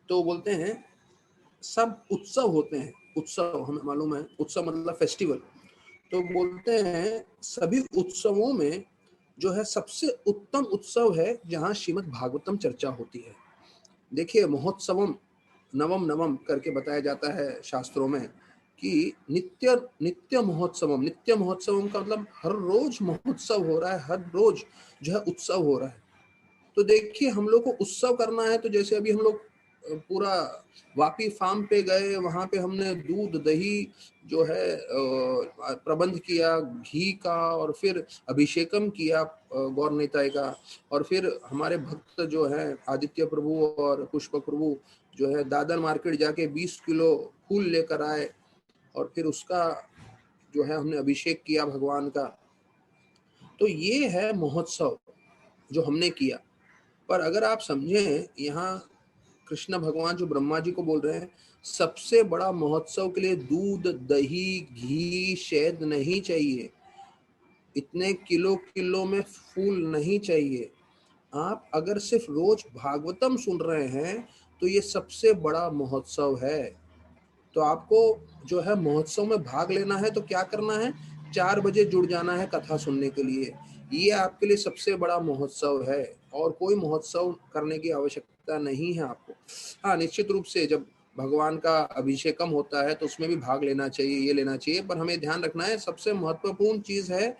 तो बोलते हैं सब उत्सव होते हैं, उत्सव हमें मालूम है, उत्सव मतलब फेस्टिवल। तो बोलते हैं सभी उत्सवों में जो है सबसे उत्तम उत्सव है जहाँ श्रीमद् भागवतम चर्चा होती है। देखिए महोत्सवम नवम नवम करके बताया जाता है शास्त्रों में कि नित्य नित्य महोत्सवम, नित्य महोत्सवम का मतलब हर रोज महोत्सव हो रहा है, हर रोज जो है उत्सव हो रहा है। तो देखिए हम लोग को उत्सव करना है तो जैसे अभी हम लोग पूरा वापी फार्म पे गए, वहां पे हमने दूध दही जो है प्रबंध किया घी का, और फिर अभिषेकम किया गौर निताय का, और फिर हमारे भक्त जो है आदित्य प्रभु और पुष्प प्रभु जो है दादर मार्केट जाके 20 किलो फूल लेकर आए, और फिर उसका जो है हमने अभिषेक किया भगवान का। तो ये है महोत्सव जो हमने किया। पर अगर आप समझें यहाँ कृष्ण भगवान जो ब्रह्मा जी को बोल रहे हैं, सबसे बड़ा महोत्सव के लिए दूध दही घी शहद नहीं चाहिए, इतने किलो किलो में फूल नहीं चाहिए। आप अगर सिर्फ रोज भागवतम सुन रहे हैं तो ये सबसे बड़ा महोत्सव है। तो आपको जो है महोत्सव में भाग लेना है तो क्या करना है, 4 बजे जुड़ जाना है कथा सुनने के लिए। ये आपके लिए सबसे बड़ा महोत्सव है, और कोई महोत्सव करने की आवश्यकता नहीं है आपको। हाँ निश्चित रूप से जब भगवान का अभिषेकम होता है तो उसमें भी भाग लेना चाहिए, ये लेना चाहिए, पर हमें ध्यान रखना है सबसे महत्वपूर्ण चीज है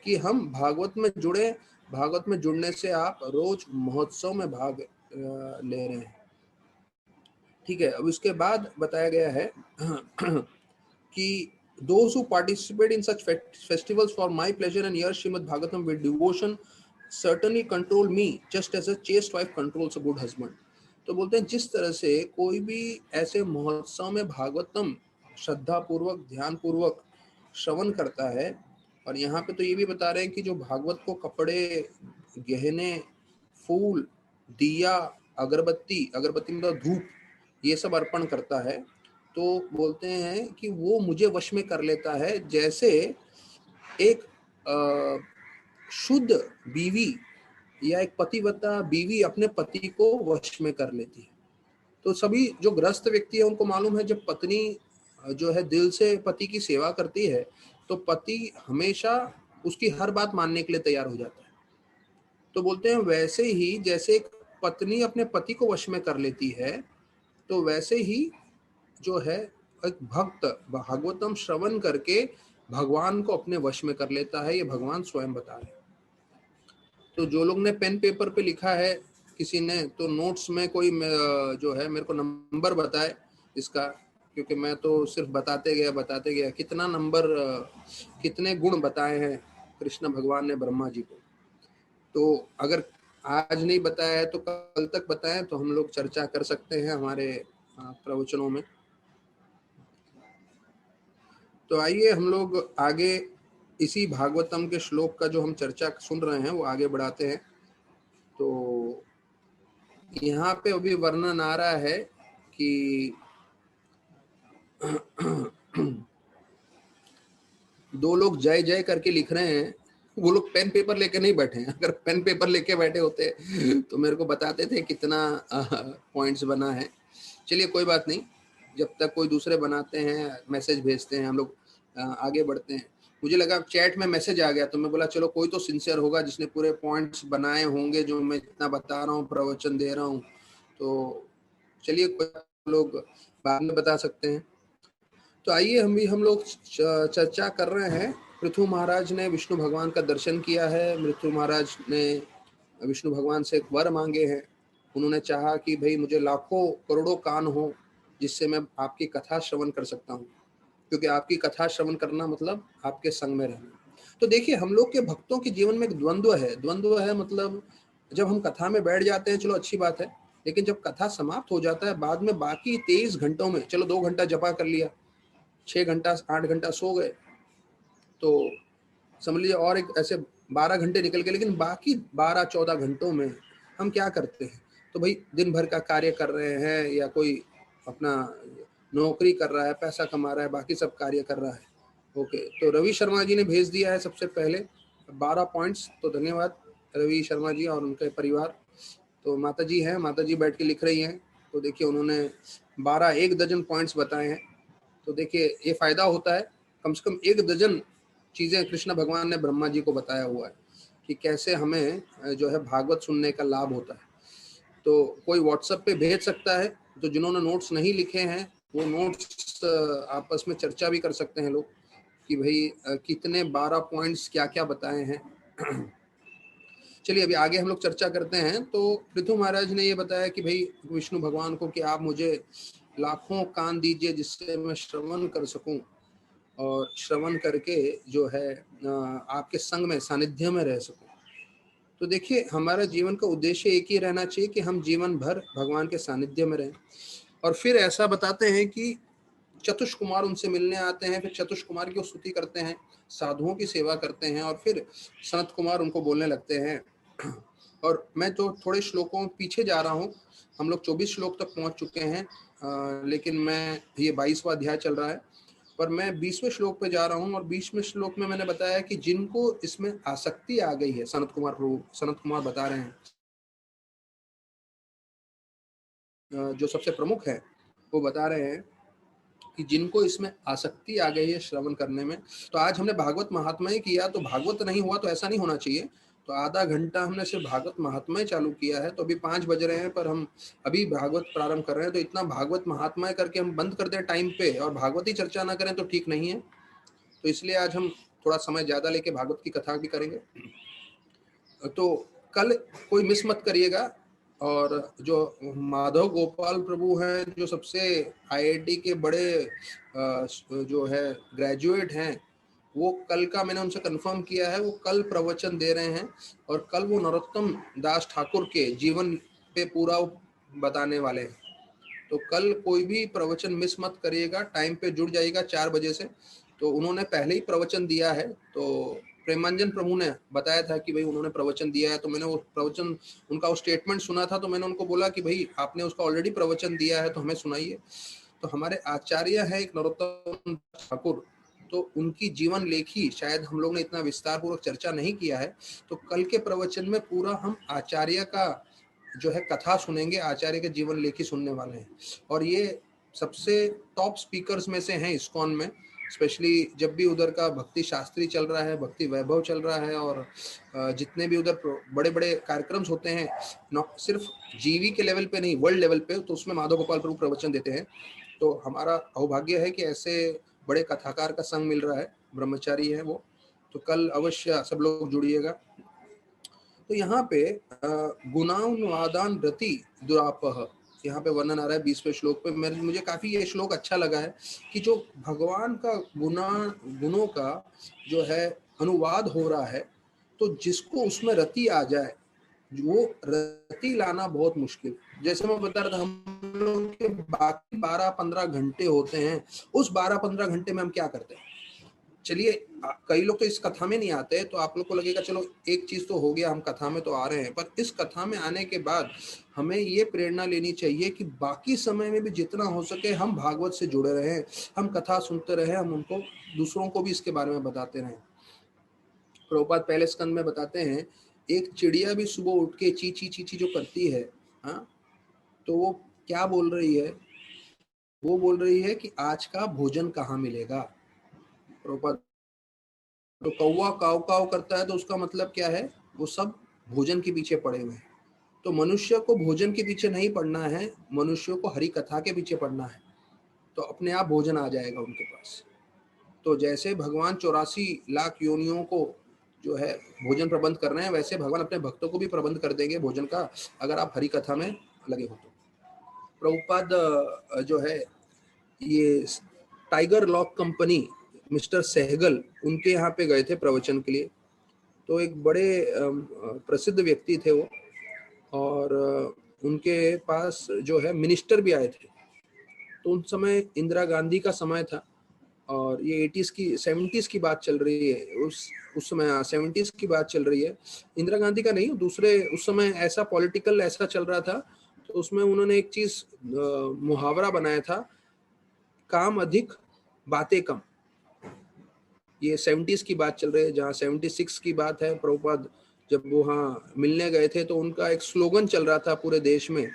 कि हम भागवत में जुड़े। भागवत में जुड़ने से आप रोज महोत्सव में भाग ले रहे हैं। ठीक है, अब इसके बाद बताया गया है कि those who participate in such festivals for my pleasure and hear Srimad Bhagavatam with devotion certainly control me just as a chaste wife controls a good husband। तो बोलते हैं जिस तरह से कोई भी ऐसे महोत्सव में भागवतम श्रद्धा पूर्वक ध्यान पूर्वक श्रवण करता है, और यहाँ पे तो ये भी बता रहे हैं कि जो भागवत को कपड़े गहने फूल दिया अगरबत्ती, अगरबत्ती मतलब धूप, ये सब अर्पण करता है, तो बोलते हैं कि वो मुझे वश में कर लेता है, जैसे एक शुद्ध बीवी या एक पतिव्रता बीवी अपने पति को वश में कर लेती है। तो सभी जो ग्रस्त व्यक्ति है उनको मालूम है जब पत्नी जो है दिल से पति की सेवा करती है तो पति हमेशा उसकी हर बात मानने के लिए तैयार हो जाता है। तो बोलते हैं वैसे ही जैसे एक पत्नी अपने पति को वश में कर लेती है, तो वैसे ही जो है एक भक्त भागवतम श्रवण करके भगवान को अपने वश में कर लेता है, ये भगवान स्वयं बता रहे हैं। तो जो लोग ने पेन पेपर पे लिखा है किसी ने, तो नोट्स में कोई जो है मेरे को नंबर बताए इसका, क्योंकि मैं तो सिर्फ बताते गया कितना नंबर कितने गुण बताए हैं कृष्ण भगवान ने ब्रह्मा जी को। तो अगर आज नहीं बताया है तो कल तक बताएं तो हम लोग चर्चा कर सकते हैं हमारे प्रवचनों में। तो आइए हम लोग आगे इसी भागवतम के श्लोक का जो हम चर्चा सुन रहे हैं वो आगे बढ़ाते हैं। तो यहाँ पे अभी वर्णन आ रहा है कि दो लोग जय जय करके लिख रहे हैं, वो लोग पेन पेपर लेके नहीं बैठे हैं। अगर पेन पेपर लेके बैठे होते तो मेरे को बताते थे कितना पॉइंट्स बना है। चलिए कोई बात नहीं, जब तक कोई दूसरे बनाते हैं मैसेज भेजते हैं हम लोग आगे बढ़ते हैं। मुझे लगा चैट में मैसेज आ गया तो मैं बोला चलो कोई तो सिंसियर होगा जिसने पूरे पॉइंट्स बनाए होंगे जो मैं इतना बता रहा हूँ प्रवचन दे रहा हूँ। तो चलिए कोई लोग बाद में बता सकते हैं। तो आइए हम लोग चर्चा कर रहे हैं। पृथु महाराज ने विष्णु भगवान का दर्शन किया है। मृत्यु महाराज ने विष्णु भगवान से एक वर मांगे हैं। उन्होंने चाहा कि भाई मुझे लाखों करोड़ों कान हो जिससे मैं आपकी कथा श्रवण कर सकता हूँ, क्योंकि आपकी कथा श्रवण करना मतलब आपके संग में रहना। तो देखिए हम लोग के भक्तों के जीवन में एक द्वंद्व है। द्वंद्व है मतलब जब हम कथा में बैठ जाते हैं चलो अच्छी बात है, लेकिन जब कथा समाप्त हो जाता है बाद में बाकी 23 घंटों में चलो 2 घंटा जपा कर लिया, 6 घंटा 8 घंटा सो गए, तो समझ लीजिए और एक ऐसे 12 घंटे निकल गए, लेकिन बाकी 12-14 घंटों में हम क्या करते हैं? तो भाई दिन भर का कार्य कर रहे हैं या कोई अपना नौकरी कर रहा है पैसा कमा रहा है बाकी सब कार्य कर रहा है, ओके, तो रवि शर्मा जी ने भेज दिया है सबसे पहले 12 पॉइंट्स, तो धन्यवाद रवि शर्मा जी और उनके परिवार। तो माता जी हैं, माता जी बैठ के लिख रही हैं, तो देखिए उन्होंने 12 एक दर्जन पॉइंट्स बताए हैं। तो देखिए ये फायदा होता है, कम से कम एक दर्जन चीज़ें कृष्ण भगवान ने ब्रह्मा जी को बताया हुआ है कि कैसे हमें जो है भागवत सुनने का लाभ होता है। तो कोई व्हाट्सएप पे भेज सकता है, तो जिन्होंने नोट्स नहीं लिखे हैं वो नोट्स आपस में चर्चा भी कर सकते हैं लोग कि भाई कितने 12 पॉइंट्स क्या क्या बताए हैं। चलिए अभी आगे हम लोग चर्चा करते हैं। तो पृथु महाराज ने ये बताया कि भाई विष्णु भगवान को कि आप मुझे लाखों कान दीजिए जिससे मैं श्रवण कर सकूं, और श्रवण करके जो है आपके संग में सानिध्य में रह सकूं। तो देखिए हमारा जीवन का उद्देश्य एक ही रहना चाहिए कि हम जीवन भर भगवान के सानिध्य में रहें। और फिर ऐसा बताते हैं कि चतुष कुमार उनसे मिलने आते हैं, फिर चतुष कुमार की स्तुति करते हैं, साधुओं की सेवा करते हैं, और फिर सनत कुमार उनको बोलने लगते हैं। और मैं तो थोड़े श्लोकों पीछे जा रहा हूँ, हम लोग 24 श्लोक तक पहुंच चुके हैं, लेकिन मैं ये 22वां अध्याय चल रहा है, पर मैं 20वें श्लोक पे जा रहा हूँ। और 20वें श्लोक में मैंने बताया कि जिनको इसमें आसक्ति आ गई है, सनत कुमार बता रहे हैं, जो सबसे प्रमुख है वो बता रहे हैं कि जिनको इसमें आसक्ति आ गई है श्रवण करने में। तो आज हमने भागवत महात्म्य ही किया, तो भागवत नहीं हुआ तो ऐसा नहीं होना चाहिए। तो आधा घंटा हमने सिर्फ भागवत महात्म्य चालू किया है, तो अभी 5 बज रहे हैं पर हम अभी भागवत प्रारंभ कर रहे हैं। तो इतना भागवत महात्म्य करके हम बंद कर दें टाइम पे और भागवत ही चर्चा ना करें तो ठीक नहीं है। तो इसलिए आज हम थोड़ा समय ज़्यादा लेके भागवत की कथा भी करेंगे। तो कल कोई मिस मत करिएगा। और जो माधव गोपाल प्रभु हैं, जो सबसे आईआईटी के बड़े जो है ग्रेजुएट हैं, वो कल का मैंने उनसे कंफर्म किया है, वो कल प्रवचन दे रहे हैं। और कल वो नरोत्तम दास ठाकुर के जीवन पे पूरा बताने वाले हैं। तो कल कोई भी प्रवचन मिस मत करिएगा, टाइम पे जुड़ जाइएगा 4 बजे से। तो उन्होंने पहले ही प्रवचन दिया है, तो प्रेमांजन प्रभु ने बताया था कि भाई उन्होंने प्रवचन दिया है, तो मैंने वो प्रवचन उनका वो स्टेटमेंट सुना था, तो मैंने उनको बोला कि भाई आपने उसका ऑलरेडी प्रवचन दिया है तो हमें सुनाइए। तो हमारे आचार्य है एक नरोत्तम ठाकुर, तो उनकी जीवन लेखी शायद हम लोग ने इतना विस्तार पूर्वक चर्चा नहीं किया है। तो कल के प्रवचन में पूरा हम आचार्य का जो है कथा सुनेंगे, आचार्य के जीवन लेखी सुनने वाले हैं। और ये सबसे टॉप स्पीकर्स में से हैं इस्कॉन में, स्पेशली जब भी उधर का भक्ति शास्त्री चल रहा है, भक्ति वैभव चल रहा है, और जितने भी उधर बड़े बड़े कार्यक्रम्स होते हैं, सिर्फ जीवी के लेवल पे नहीं, वर्ल्ड लेवल पे, तो उसमें माधव गोपाल प्रभु प्रवचन देते हैं। तो हमारा सौभाग्य है कि ऐसे बड़े कथाकार का संग मिल रहा है, ब्रह्मचारी है वो। तो कल अवश्य सब लोग जुड़िएगा। तो यहाँ पे गुणानुवादान रति दुरापह, यहाँ पे वर्णन आ रहा है 20वें श्लोक पे। मुझे काफी ये श्लोक अच्छा लगा है कि जो भगवान का गुणों का जो है अनुवाद हो रहा है, तो जिसको उसमें रति आ जाए, वो रति लाना बहुत मुश्किल। जैसे मैं बता रहा था, हम लोग के बाकी 12-15 घंटे होते हैं, उस 12-15 घंटे में हम क्या करते हैं। चलिए कई लोग तो इस कथा में नहीं आते, तो आप लोग को लगेगा चलो एक चीज तो हो गया, हम कथा में तो आ रहे हैं, पर इस कथा में आने के बाद हमें ये प्रेरणा लेनी चाहिए कि बाकी समय में भी जितना हो सके हम भागवत से जुड़े रहें, हम कथा सुनते रहें, हम उनको दूसरों को भी इसके बारे में बताते रहें। प्रभुपाद पहले स्कंद में बताते हैं, एक चिड़िया भी सुबह उठ के ची ची ची ची जो करती है, हाँ, तो वो क्या बोल रही है, वो बोल रही है कि आज का भोजन कहाँ मिलेगा। प्रभुपाद, तो कौवा काव काव करता है तो उसका मतलब क्या है, वो सब भोजन के पीछे पड़े हुए हैं। तो मनुष्य को भोजन के पीछे नहीं पड़ना है, मनुष्य को हरि कथा के पीछे पड़ना है, तो अपने आप भोजन आ जाएगा उनके पास। तो जैसे भगवान 84 लाख योनियों को जो है भोजन प्रबंध कर रहे हैं, वैसे भगवान अपने भक्तों को भी प्रबंध कर देंगे भोजन का, अगर आप हरि कथा में लगे हो तो। प्रभुपाद जो है ये tiger lock company, mister Sehgal, उनके यहाँ पे गए थे प्रवचन के लिए। तो एक बड़े प्रसिद्ध व्यक्ति थे वो, और उनके पास जो है मिनिस्टर भी आए थे। तो उन समय इंदिरा गांधी का समय था, और ये 70s की बात चल रही है, उस समय 70s की बात चल रही है, इंदिरा गांधी का नहीं, दूसरे उस समय ऐसा पॉलिटिकल ऐसा चल रहा था। तो उसमें उन्होंने एक चीज मुहावरा बनाया था, काम अधिक बातें कम। ये 70s की बात चल रही है, जहाँ 76 की बात है। प्रभुपाद जब वो वहाँ मिलने गए थे तो उनका एक स्लोगन चल रहा था पूरे देश में,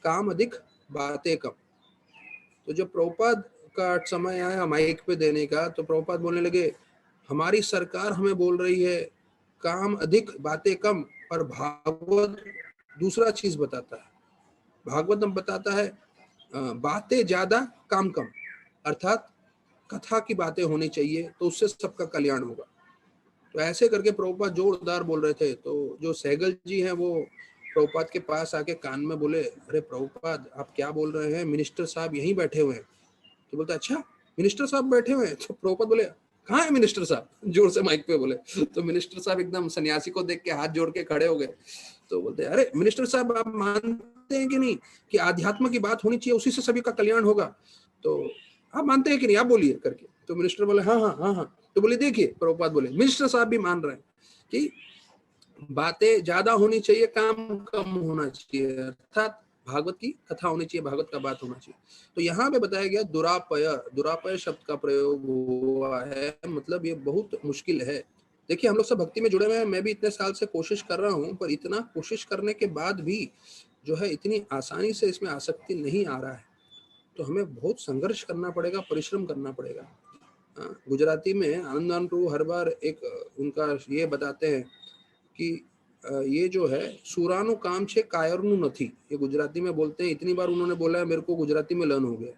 काम अधिक बातें कम। तो जब प्रभुपाद का समय आया माइक पे देने का, तो प्रभुपाद बोलने लगे, हमारी सरकार हमें बोल रही है काम अधिक बातें कम, पर भागवत दूसरा चीज बताता है। भागवतम बताता है बातें ज्यादा काम कम, अर्थात कथा की बातें होनी चाहिए, तो उससे सबका कल्याण होगा। तो ऐसे करके प्रभुपाद जोरदार बोल रहे थे। तो जो सहगल जी हैं वो प्रभुपाद के पास आके कान में बोले, अरे प्रभुपाद आप क्या बोल रहे हैं, मिनिस्टर साहब यहीं बैठे हुए हैं। तो बोलता, अच्छा मिनिस्टर साहब बैठे हुए हैं? तो प्रभुपाद बोले, कहाँ है मिनिस्टर साहब, जोर से माइक पे बोले। तो मिनिस्टर साहब एकदम सन्यासी को देख के हाथ जोड़ के खड़े हो गए। तो बोलते, अरे मिनिस्टर साहब आप मानते हैं कि नहीं कि आध्यात्म की बात होनी चाहिए, उसी से सभी का कल्याण होगा? तो आप मानते हैं कि नहीं, आप बोलिए करके। तो मिनिस्टर बोले, हाँ हाँ हाँ हाँ। तो बोले, देखिए प्रभुपाद बोले, मिनिस्टर साहब भी मान रहे हैं कि बातें ज्यादा होनी चाहिए, काम कम होना चाहिए, अर्थात भागवत की कथा होनी चाहिए, भागवत का बात होना चाहिए। तो यहाँ पे बताया गया दुरापय, दुरापय शब्द का प्रयोग हुआ है, मतलब ये बहुत मुश्किल है। देखिए हम लोग सब भक्ति में जुड़े हुए हैं, मैं भी इतने साल से कोशिश कर रहा हूँ, पर इतना कोशिश करने के बाद भी जो है इतनी आसानी से इसमें आसक्ति नहीं आ रहा है। तो हमें बहुत संघर्ष करना पड़ेगा, परिश्रम करना पड़ेगा। गुजराती में आनंदान प्रभु हर बार एक उनका ये बताते हैं कि ये जो है सुरानु काम छे कायरनु नथी, ये गुजराती में बोलते हैं। इतनी बार उन्होंने बोला है, मेरे को गुजराती में लर्न हो गया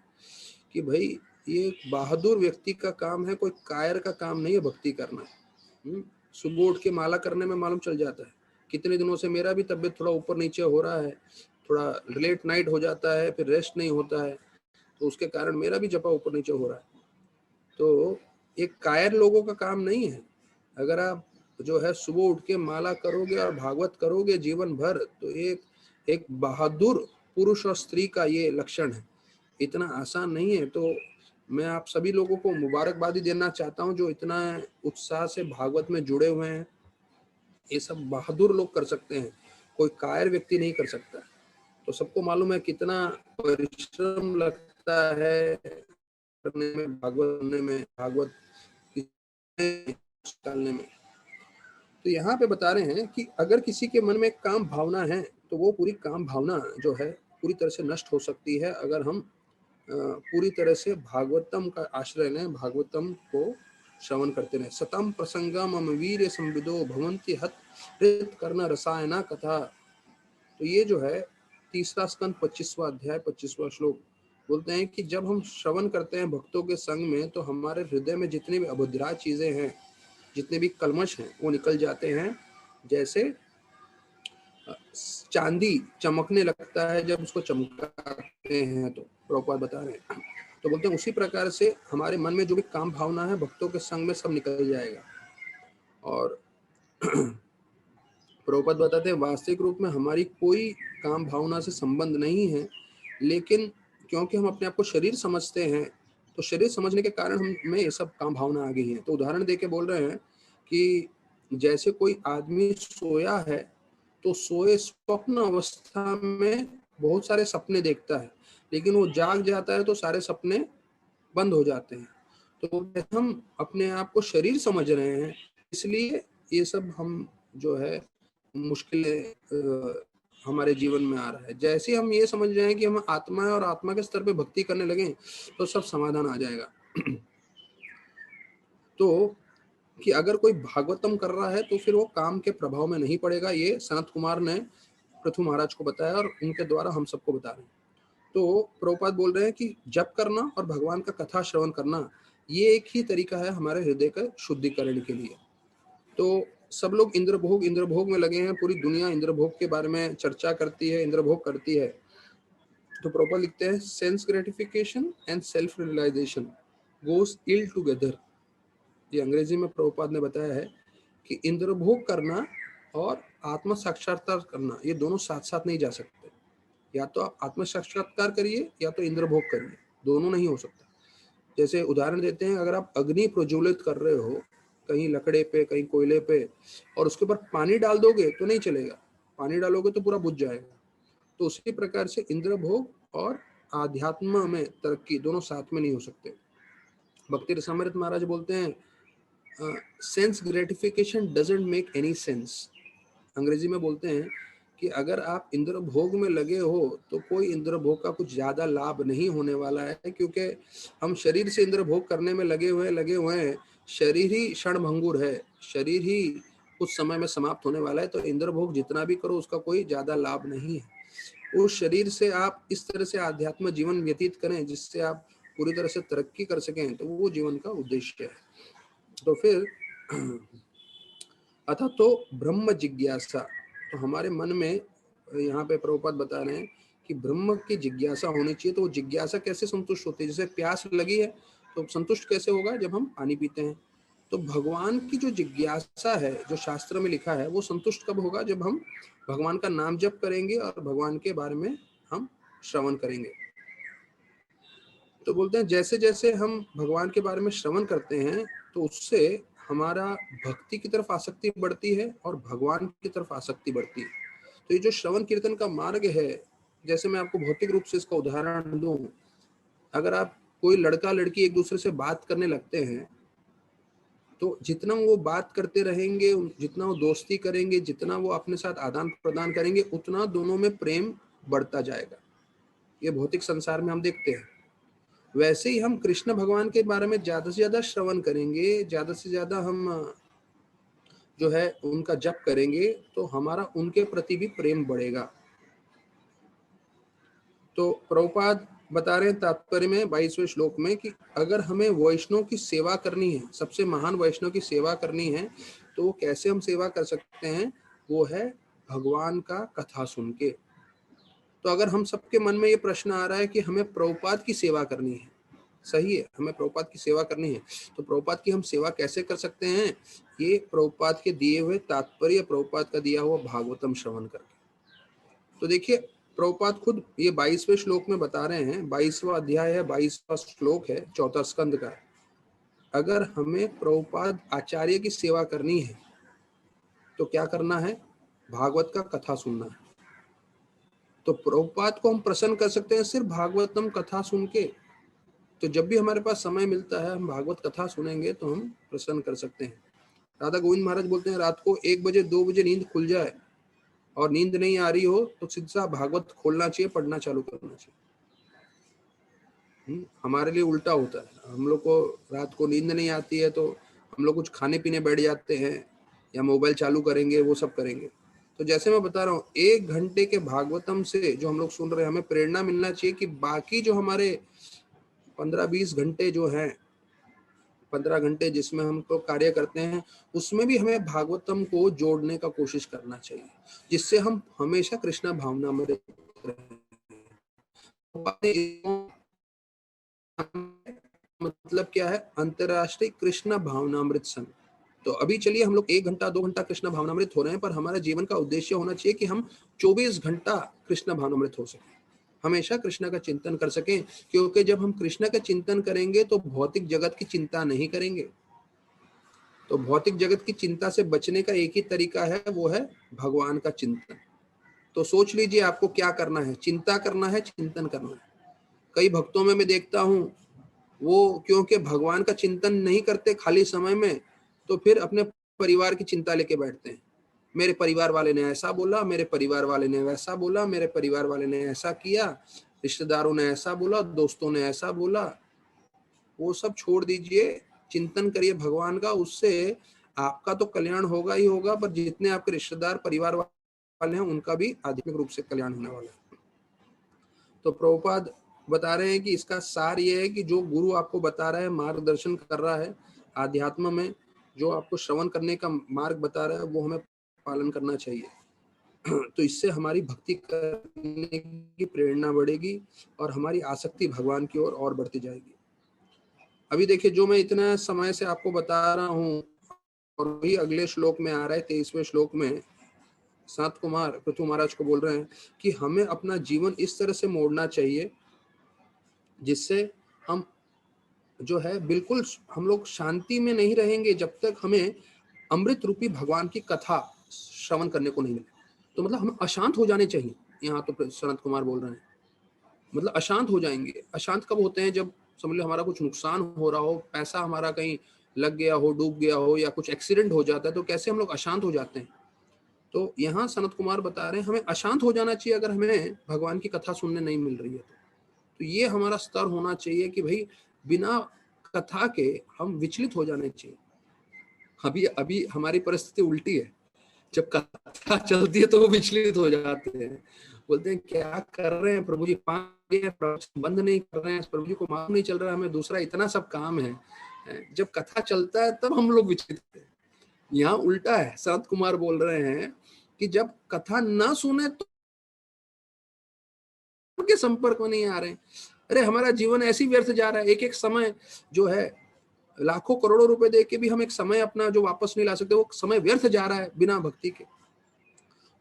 कि भाई ये एक बहादुर व्यक्ति का काम है, कोई कायर का काम नहीं है भक्ति करना। सुबह उठ के माला करने में मालूम चल जाता है। कितने दिनों से मेरा भी तबीयत थोड़ा ऊपर नीचे हो रहा है, थोड़ा लेट नाइट हो जाता है, फिर रेस्ट नहीं होता है, तो उसके कारण मेरा भी जपा ऊपर नीचे हो रहा है। तो एक कायर लोगों का काम नहीं है। अगर आप जो है सुबह उठ के माला करोगे और भागवत करोगे जीवन भर, तो एक बहादुर पुरुष और स्त्री का ये लक्षण है। इतना आसान नहीं है। तो मैं आप सभी लोगों को मुबारकबादी देना चाहता हूँ जो इतना उत्साह से भागवत में जुड़े हुए हैं। ये सब बहादुर लोग कर सकते हैं, कोई कायर व्यक्ति नहीं कर सकता। तो सबको मालूम है कितना परिश्रम लगता है करने में, भागवत डालने में। तो यहाँ पे बता रहे हैं कि अगर किसी के मन में काम भावना है, तो वो पूरी काम भावना जो है पूरी तरह से नष्ट हो सकती है अगर हम पूरी तरह से भागवतम का आश्रय लें, भागवतम को श्रवण करते रहे। सतम प्रसंगम वीर संविदो भवंती हत कर्ण रसायना कथा। तो ये जो है तीसरा स्कंद 25वां अध्याय 25वां श्लोक बोलते हैं कि जब हम श्रवण करते हैं भक्तों के संग में, तो हमारे हृदय में जितनी भी अभद्रा चीजें हैं, जितने भी कलमश हैं, वो निकल जाते हैं। जैसे चांदी चमकने लगता है जब उसको चमकाते हैं, तो प्रभुपाद बता रहे हैं। तो बोलते हैं उसी प्रकार से हमारे मन में जो भी काम भावना है, भक्तों के संग में सब निकल जाएगा। और प्रभुपाद बताते हैं वास्तविक रूप में हमारी कोई काम भावना से संबंध नहीं है, लेकिन क्योंकि हम अपने आप को शरीर समझते हैं, तो शरीर समझने के कारण हमें ये सब काम भावना आ गई है। तो उदाहरण देके बोल रहे हैं कि जैसे कोई आदमी सोया है, तो सोए स्वप्न अवस्था में बहुत सारे सपने देखता है, लेकिन वो जाग जाता है तो सारे सपने बंद हो जाते हैं। तो हम अपने आप को शरीर समझ रहे हैं, इसलिए ये सब हम जो है मुश्किलें हमारे जीवन में आ रहा है। जैसे हम ये समझ रहे हैं कि हम आत्मा है और आत्मा के स्तर पे भक्ति करने लगे, तो सब समाधान आ जाएगा। तो कि अगर कोई भागवतम कर रहा है तो फिर वो काम के प्रभाव में नहीं पड़ेगा। ये सनत कुमार ने पृथु महाराज को बताया और उनके द्वारा हम सबको बता रहे हैं। तो प्रभुपाद बोल रहे हैं कि जप करना और भगवान का कथा श्रवण करना, ये एक ही तरीका है हमारे हृदय का शुद्धिकरण के लिए। तो सब लोग इंद्रभोग में लगे हैं, पूरी दुनिया इंद्रभोग के बारे में चर्चा करती है, इंद्रभोग करती है। तो प्रॉपर लिखते हैं sense gratification and self realisation goes ill together. ये अंग्रेजी में प्रभुपाद ने बताया है कि इंद्रभोग करना और आत्म साक्षात्कार करना, ये दोनों साथ साथ नहीं जा सकते। या तो आप आत्म साक्षात्कार करिए या तो इंद्रभोग करिए, दोनों नहीं हो सकता। जैसे उदाहरण देते हैं, अगर आप अग्नि प्रज्वलित कर रहे हो कहीं लकड़े पे, कहीं कोयले पे, और उसके ऊपर पानी डाल दोगे तो नहीं चलेगा, पानी डालोगे तो पूरा बुझ जाएगा। तो उसी प्रकार से इंद्र भोग और आध्यात्म में तरक्की दोनों साथ में नहीं हो सकते। भक्ति रसामृत महाराज बोलते हैं sense gratification doesn't make any sense. अंग्रेजी में बोलते हैं कि अगर आप इंद्र भोग में लगे हो तो कोई इंद्र भोग का कुछ ज्यादा लाभ नहीं होने वाला है, क्योंकि हम शरीर से इंद्र भोग करने में लगे हुए हैं। शरीर ही क्षणभंगुर है, शरीर ही कुछ समय में समाप्त होने वाला है। तो इंद्र भोग जितना भी करो उसका कोई ज्यादा लाभ नहीं है। उस शरीर से आप इस तरह से आध्यात्म जीवन व्यतीत करें जिससे आप पूरी तरह से तरक्की कर सकें, तो वो जीवन का उद्देश्य है। तो फिर अतः तो ब्रह्म जिज्ञासा, तो हमारे मन में यहाँ पे प्रभुपाद बता रहे हैं कि ब्रह्म की जिज्ञासा होनी चाहिए। तो वो जिज्ञासा कैसे संतुष्ट होती है? जैसे प्यास लगी है तो संतुष्ट कैसे होगा? जब हम पानी पीते हैं। तो भगवान की जो जिज्ञासा है, जो शास्त्र में लिखा है, वो संतुष्ट कब होगा? जब हम भगवान का नाम जप करेंगे और भगवान के बारे में हम श्रवण करेंगे। तो बोलते हैं जैसे जैसे हम भगवान के बारे में श्रवण करते हैं तो उससे हमारा भक्ति की तरफ आसक्ति बढ़ती है और भगवान की तरफ आसक्ति बढ़ती है। तो ये जो श्रवण कीर्तन का मार्ग है, जैसे मैं आपको भौतिक रूप से इसका उदाहरण दूं, अगर आप कोई लड़का लड़की एक दूसरे से बात करने लगते हैं तो जितना वो बात करते रहेंगे, जितना वो दोस्ती करेंगे, जितना वो अपने साथ आदान प्रदान करेंगे, उतना दोनों में प्रेम बढ़ता जाएगा। ये भौतिक संसार में हम देखते हैं। वैसे ही हम कृष्ण भगवान के बारे में ज्यादा से ज्यादा श्रवण करेंगे, ज्यादा से ज्यादा हम जो है उनका जप करेंगे, तो हमारा उनके प्रति भी प्रेम बढ़ेगा। तो प्रभुपाद बता रहे हैं तात्पर्य में 22वें श्लोक में कि अगर हमें वैष्णव की सेवा करनी है, सबसे महान वैष्णव की सेवा करनी है, तो कैसे हम सेवा कर सकते हैं? वो है भगवान का कथा सुन के। तो अगर हम सबके मन में ये प्रश्न आ रहा है कि हमें प्रभुपाद की सेवा करनी है, सही है, हमें प्रभुपाद की सेवा करनी है, तो प्रभुपाद की हम सेवा कैसे कर सकते हैं? ये प्रभुपाद के दिए हुए तात्पर्य, प्रभुपाद का दिया हुआ भागवतम श्रवण करके। तो देखिए प्रभुपाद खुद ये 22वें श्लोक में बता रहे हैं, 22वां अध्याय है, 22वां श्लोक है, 4था स्कंद का। अगर हमें प्रभुपाद आचार्य की सेवा करनी है तो क्या करना है? भागवत का कथा सुनना है। तो प्रभुपाद को हम प्रसन्न कर सकते हैं सिर्फ भागवतम कथा सुन के। तो जब भी हमारे पास समय मिलता है हम भागवत कथा सुनेंगे तो हम प्रसन्न कर सकते हैं। राधा गोविंद महाराज बोलते हैं रात को 1 बजे 2 बजे नींद खुल जाए और नींद नहीं आ रही हो तो सीधा भागवत खोलना चाहिए, पढ़ना चालू करना चाहिए। हमारे लिए उल्टा होता है, हम लोग को रात को नींद नहीं आती है तो हम लोग कुछ खाने पीने बैठ जाते हैं या मोबाइल चालू करेंगे, वो सब करेंगे। तो जैसे मैं बता रहा हूँ 1 घंटे के भागवतम से जो हम लोग सुन रहे हैं, हमें प्रेरणा मिलना चाहिए कि बाकी जो हमारे 15-20 घंटे जो हैं, 15 घंटे जिसमें हम तो कार्य करते हैं, उसमें भी हमें भागवतम को जोड़ने का कोशिश करना चाहिए, जिससे हम हमेशा कृष्णा भावना में रहें। मतलब क्या है? अंतरराष्ट्रीय कृष्ण भावनामृत संघ। तो अभी चलिए हम लोग 1 घंटा 2 घंटा कृष्ण भावनामृत हो रहे हैं, पर हमारा जीवन का उद्देश्य होना चाहिए कि हम 24 घंटा कृष्ण भावनामृत हो सके, हमेशा कृष्ण का चिंतन कर सकें। क्योंकि जब हम कृष्ण का चिंतन करेंगे तो भौतिक जगत की चिंता नहीं करेंगे। तो भौतिक जगत की चिंता से बचने का एक ही तरीका है, वो है भगवान का चिंतन। तो सोच लीजिए आपको क्या करना है? चिंता करना है, चिंतन करना है। कई भक्तों में मैं देखता हूं, वो क्योंकि भगवान का चिंतन नहीं करते खाली समय में, तो फिर अपने परिवार की चिंता लेके बैठते हैं। मेरे परिवार वाले ने ऐसा बोला, मेरे परिवार वाले ने वैसा बोला, मेरे परिवार वाले ने ऐसा किया, रिश्तेदारों ने ऐसा बोला, दोस्तों ने ऐसा बोला। वो सब छोड़ दीजिए, चिंतन करिए भगवान का। उससे आपका तो कल्याण होगा ही होगा, पर जितने आपके रिश्तेदार परिवार वाले हैं उनका भी आध्यात्मिक रूप से कल्याण होने वाला है। तो प्रभुपाद बता रहे हैं कि इसका सार ये है कि जो गुरु आपको बता रहा है, मार्गदर्शन कर रहा है आध्यात्म में, जो आपको श्रवण करने का मार्ग बता रहा है, वो हमें पालन करना चाहिए। तो इससे हमारी भक्ति करने की प्रेरणा बढ़ेगी और हमारी आसक्ति भगवान की ओर और बढ़ती जाएगी। अभी देखिए जो मैं इतना समय से आपको बता रहा हूँ, और भी अगले श्लोक में आ रहा है, 23वें श्लोक में संत कुमार पृथु महाराज को बोल रहे हैं कि हमें अपना जीवन इस तरह से मोड़ना चाहिए जिससे हम जो है बिल्कुल हम लोग शांति में नहीं रहेंगे जब तक हमें अमृत रूपी भगवान की कथा श्रवण करने को नहीं मिले। तो मतलब हम अशांत हो जाने चाहिए। यहाँ तो सनत कुमार बोल रहे हैं मतलब अशांत हो जाएंगे। अशांत कब होते हैं? जब समझ लो हमारा कुछ नुकसान हो रहा हो, पैसा हमारा कहीं लग गया हो, डूब गया हो, या कुछ एक्सीडेंट हो जाता है तो कैसे हम लोग अशांत हो जाते हैं। तो यहाँ सनत कुमार बता रहे हैं हमें अशांत हो जाना चाहिए अगर हमें भगवान की कथा सुनने नहीं मिल रही है तो ये हमारा स्तर होना चाहिए कि भाई बिना कथा के हम विचलित हो जाने चाहिए। अभी अभी हमारी परिस्थिति उल्टी है, जब कथा चलती है तो वो विचलित हो जाते हैं, बोलते हैं क्या कर रहे हैं प्रभु जी, बंद नहीं कर रहे हैं, प्रभु जी को मालूम नहीं चल रहा है, हमें दूसरा इतना सब काम है। जब कथा चलता है तब हम लोग विचलित होते हैं। यहाँ उल्टा है, सनत कुमार बोल रहे हैं कि जब कथा ना सुने तो के संपर्क में नहीं आ रहे हैं। अरे हमारा जीवन ऐसी व्यर्थ जा रहा है, एक एक समय जो है लाखों करोड़ों रुपए दे के भी हम एक समय अपना जो वापस नहीं ला सकते, वो समय व्यर्थ जा रहा है बिना भक्ति के।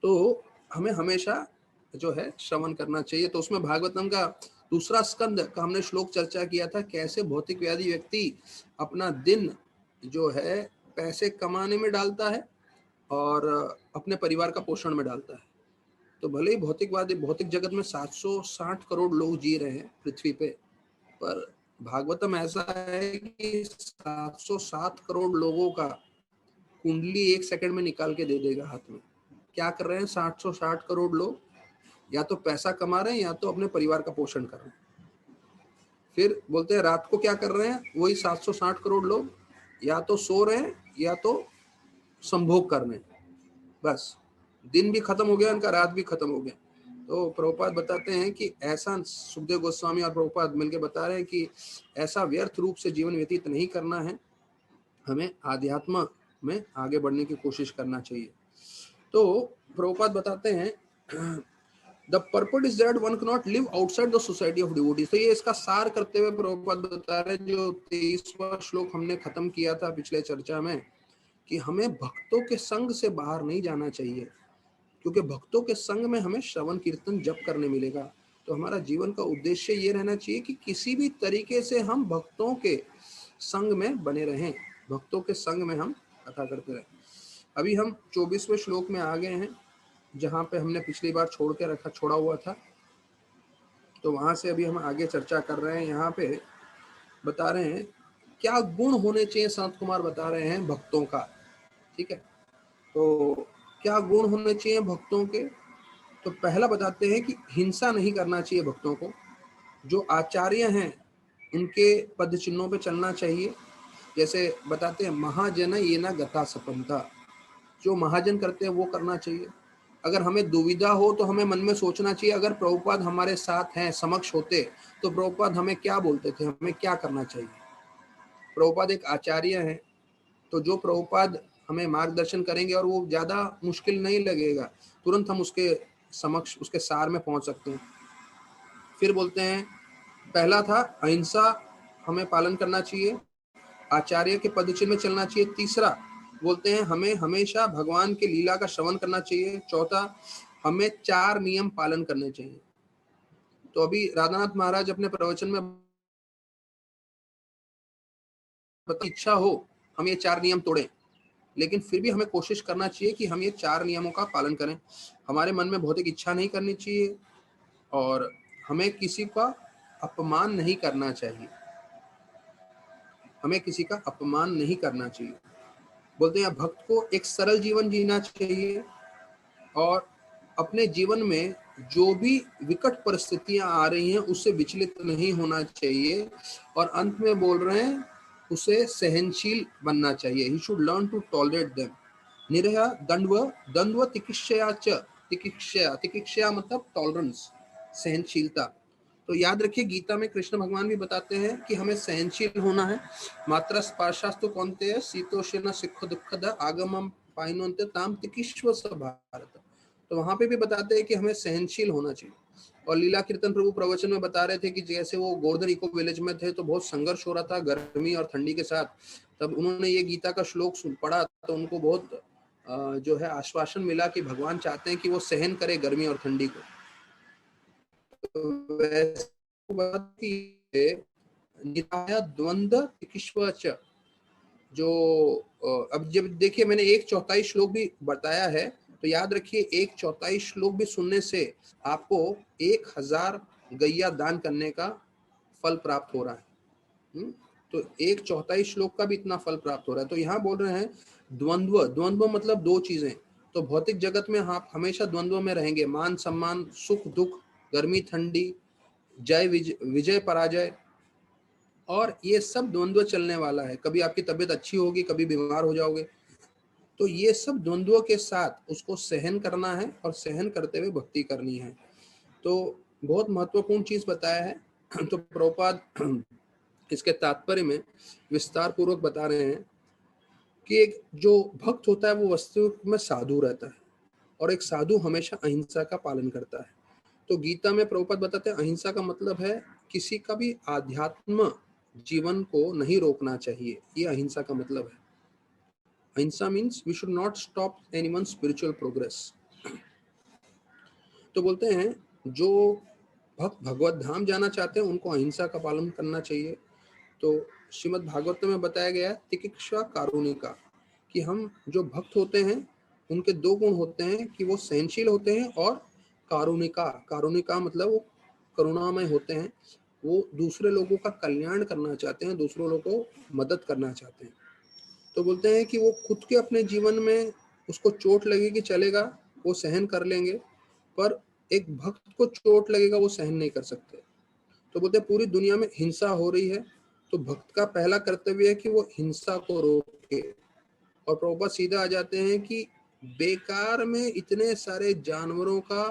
तो हमें हमेशा जो है श्रवण करना चाहिए। तो उसमें भागवतम का दूसरा स्कंद का हमने श्लोक चर्चा किया था, कैसे भौतिक व्याधि व्यक्ति अपना दिन जो है पैसे कमाने में डालता है और अपने परिवार का पोषण में डालता है। तो भले ही भौतिक जगत में 760 करोड़ लोग जी रहे हैं पृथ्वी पे, पर भागवतम ऐसा है कि 707 करोड़ लोगों का कुंडली 1 सेकंड में निकाल के दे देगा हाथ में। क्या कर रहे हैं 760 करोड़ लोग? या तो पैसा कमा रहे हैं या तो अपने परिवार का पोषण कर रहे हैं। फिर बोलते हैं रात को क्या कर रहे हैं वही 760 करोड़ लोग, या तो सो रहे हैं या तो संभोग कर रहे हैं। बस दिन भी खत्म हो गया इनका, रात भी खत्म हो गया। तो प्रभुपाद बताते हैं कि ऐसा, सुखदेव गोस्वामी और प्रभुपाद मिलकर बता रहे हैं कि ऐसा व्यर्थ रूप से जीवन व्यतीत नहीं करना है, हमें आध्यात्म में आगे बढ़ने की कोशिश करना चाहिए। तो प्रभुपाद बताते हैं the पर्पट is that one can not live outside the society of devotees. तो ये इसका सार करते हुए प्रभुपाद बता रहे हैं, जो 23वां श्लोक हमने खत्म किया था पिछले चर्चा में, कि हमें भक्तों के संग से बाहर नहीं जाना चाहिए, क्योंकि भक्तों के संग में हमें श्रवण कीर्तन जप करने मिलेगा। तो हमारा जीवन का उद्देश्य ये रहना चाहिए कि किसी भी तरीके से हम भक्तों के संग में बने रहें, भक्तों के संग में हम कथा करते रहें। अभी हम 24वें श्लोक में आ गए हैं, जहाँ पे हमने पिछली बार छोड़ा हुआ था। तो वहां से अभी हम आगे चर्चा कर रहे हैं। यहाँ पे बता रहे हैं क्या गुण होने चाहिए, संत कुमार बता रहे हैं भक्तों का। ठीक है, तो क्या गुण होने चाहिए भक्तों के? तो पहला बताते हैं कि हिंसा नहीं करना चाहिए भक्तों को। जो आचार्य हैं उनके पद चिन्हों पे चलना चाहिए। जैसे बताते हैं महाजन ये ना गता सपंता, जो महाजन करते हैं वो करना चाहिए। अगर हमें दुविधा हो तो हमें मन में सोचना चाहिए, अगर प्रभुपाद हमारे साथ हैं, समक्ष होते, तो प्रभुपाद हमें क्या बोलते थे, हमें क्या करना चाहिए। प्रभुपाद एक आचार्य हैं, तो जो प्रभुपाद हमें मार्गदर्शन करेंगे और वो ज़्यादा मुश्किल नहीं लगेगा, तुरंत हम उसके समक्ष, उसके सार में पहुंच सकते हैं। फिर बोलते हैं पहला था अहिंसा हमें पालन करना चाहिए, आचार्य के पदचिन्ह में चलना चाहिए। तीसरा बोलते हैं हमें हमेशा भगवान के लीला का श्रवण करना चाहिए। चौथा, हमें 4 नियम पालन करने चाहिए। तो अभी राधानाथ महाराज अपने प्रवचन में इच्छा हो हम ये 4 नियम तोड़ें, लेकिन फिर भी हमें कोशिश करना चाहिए कि हम ये 4 नियमों का पालन करें। हमारे मन में भौतिक इच्छा नहीं करनी चाहिए और हमें किसी का अपमान नहीं करना चाहिए, हमें किसी का अपमान नहीं करना चाहिए। बोलते हैं भक्त को एक सरल जीवन जीना चाहिए और अपने जीवन में जो भी विकट परिस्थितियां आ रही हैं उससे विचलित नहीं होना चाहिए। और अंत में बोल रहे हैं उसे सहनशील बनना चाहिए। He should learn to tolerate them. निरह दंडव तिकिक्षया च, तिकिक्षया मतलब टॉलरेंस, सहनशीलता। तो याद रखिए गीता में कृष्ण भगवान भी बताते हैं कि हमें सहनशील होना है। मात्रा स्पर्शास्तु कौन्तेय शीतोष्ण सिक्ख दुखद आगमम पाइनोन्ते ताम तिकिष्व स भारत। तो वहां पे भी बताते हैं कि हमें सहनशील होना चाहिए। और लीला कीर्तन प्रभु प्रवचन में बता रहे थे कि जैसे वो गोवर्धन इको विलेज में थे तो बहुत संघर्ष हो रहा था गर्मी और ठंडी के साथ, तब उन्होंने ये गीता का श्लोक पढ़ा तो उनको बहुत जो है आश्वासन मिला कि भगवान चाहते हैं कि वो सहन करे गर्मी और ठंडी को। तो वैसे बात की द्वंद्व च, जो अब जब देखिए मैंने 1/4 श्लोक भी बताया है, तो याद रखिए 1/4 श्लोक भी सुनने से आपको 1000 गैया दान करने का फल प्राप्त हो रहा है। तो 1/4 श्लोक का भी इतना फल प्राप्त हो रहा है। तो यहाँ बोल रहे हैं द्वंद्व, द्वंद्व मतलब दो चीजें। तो भौतिक जगत में आप हमेशा द्वंद्व में रहेंगे, मान सम्मान, सुख दुख, गर्मी ठंडी, जय विजय पराजय, और ये सब द्वंद्व चलने वाला है। कभी आपकी तबीयत अच्छी होगी, कभी बीमार हो जाओगे। तो ये सब द्वंद्वों के साथ उसको सहन करना है और सहन करते हुए भक्ति करनी है। तो बहुत महत्वपूर्ण चीज बताया है। तो प्रभुपाद इसके तात्पर्य में विस्तार पूर्वक बता रहे हैं कि एक जो भक्त होता है वो वस्तु में साधु रहता है, और एक साधु हमेशा अहिंसा का पालन करता है। तो गीता में प्रभुपाद बताते हैं अहिंसा का मतलब है किसी का भी आध्यात्म जीवन को नहीं रोकना चाहिए, ये अहिंसा का मतलब है। Ahimsa means we should not stop anyone spiritual progress. तो बोलते हैं जो भक्त भगवत धाम जाना चाहते हैं उनको अहिंसा का पालन करना चाहिए। तो श्रीमद् भागवत में बताया गया तितिक्षा कारुणिका, कि हम जो भक्त होते हैं उनके दो गुण होते हैं, कि वो सहनशील होते हैं और कारुणिका, कारुणिका मतलब वो करुणामय होते हैं, वो दूसरे लोगों का कल्याण करना चाहते हैं, दूसरों लोगों को मदद करना चाहते हैं। तो बोलते हैं कि वो खुद के अपने जीवन में उसको चोट लगेगी चलेगा, वो सहन कर लेंगे, पर एक भक्त को चोट लगेगा वो सहन नहीं कर सकते। तो बोलते हैं पूरी दुनिया में हिंसा हो रही है, तो भक्त का पहला कर्तव्य है कि वो हिंसा को रोके। और प्रभुपाद सीधा आ जाते हैं कि बेकार में इतने सारे जानवरों का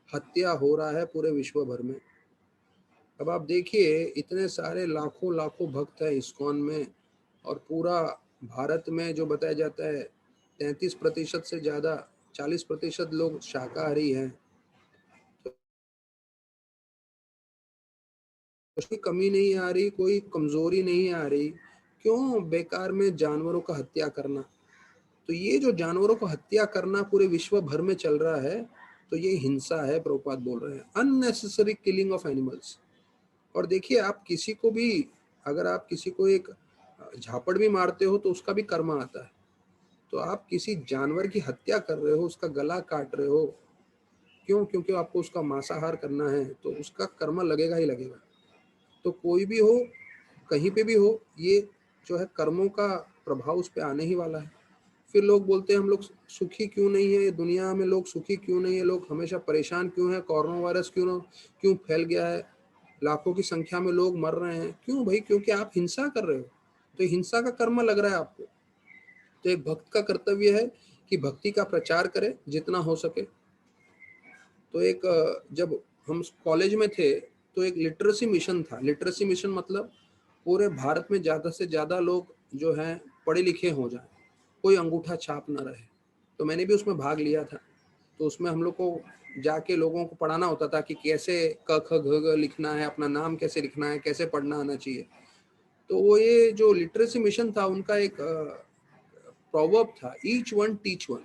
हत्या हो रहा है पूरे विश्व भर में। अब आप देखिए इतने सारे लाखों लाखों भक्त है इस्कॉन में, और पूरा भारत में जो बताया जाता है 33% से ज्यादा, 40% लोग शाकाहारी हैं। तो उसकी कमी नहीं आ रही, कोई कमजोरी नहीं आ रही, क्यों बेकार में जानवरों का हत्या करना। तो ये जो जानवरों को हत्या करना पूरे विश्व भर में चल रहा है, तो ये हिंसा है। प्रभुपाद बोल रहे हैं अननेसेसरी किलिंग ऑफ एनिमल्स। और देखिए आप किसी को भी, अगर आप किसी को एक झापड़ भी मारते हो तो उसका भी कर्म आता है। तो आप किसी जानवर की हत्या कर रहे हो, उसका गला काट रहे हो, क्यों? क्योंकि आपको उसका मांसाहार करना है, तो उसका कर्म लगेगा ही लगेगा। तो कोई भी हो, कहीं पे भी हो, ये जो है कर्मों का प्रभाव उस पर आने ही वाला है। फिर लोग बोलते हैं हम लोग सुखी क्यों नहीं है, दुनिया में लोग सुखी क्यों नहीं है, लोग हमेशा परेशान क्यों है, कोरोना वायरस क्यों फैल गया है, लाखों की संख्या में लोग मर रहे हैं, क्यों भाई? क्योंकि आप हिंसा कर रहे हो। तो हिंसा का कर्म लग रहा है आपको। तो एक भक्त का कर्तव्य है कि भक्ति का प्रचार करे जितना हो सके। तो एक जब हम कॉलेज में थे तो एक लिटरेसी मिशन था। लिटरेसी मिशन मतलब पूरे भारत में ज़्यादा से ज़्यादा लोग जो हैं पढ़े लिखे हो जाए, कोई अंगूठा छाप ना रहे। तो मैंने भी उसमें भाग लिया था। तो उसमें हम लोग को जाके लोगों को पढ़ाना होता था कि कैसे क ख घ ग लिखना है, अपना नाम कैसे लिखना है, कैसे पढ़ना आना चाहिए। तो वो ये जो लिटरेसी मिशन था उनका एक प्रोवर्ब था, each one teach one.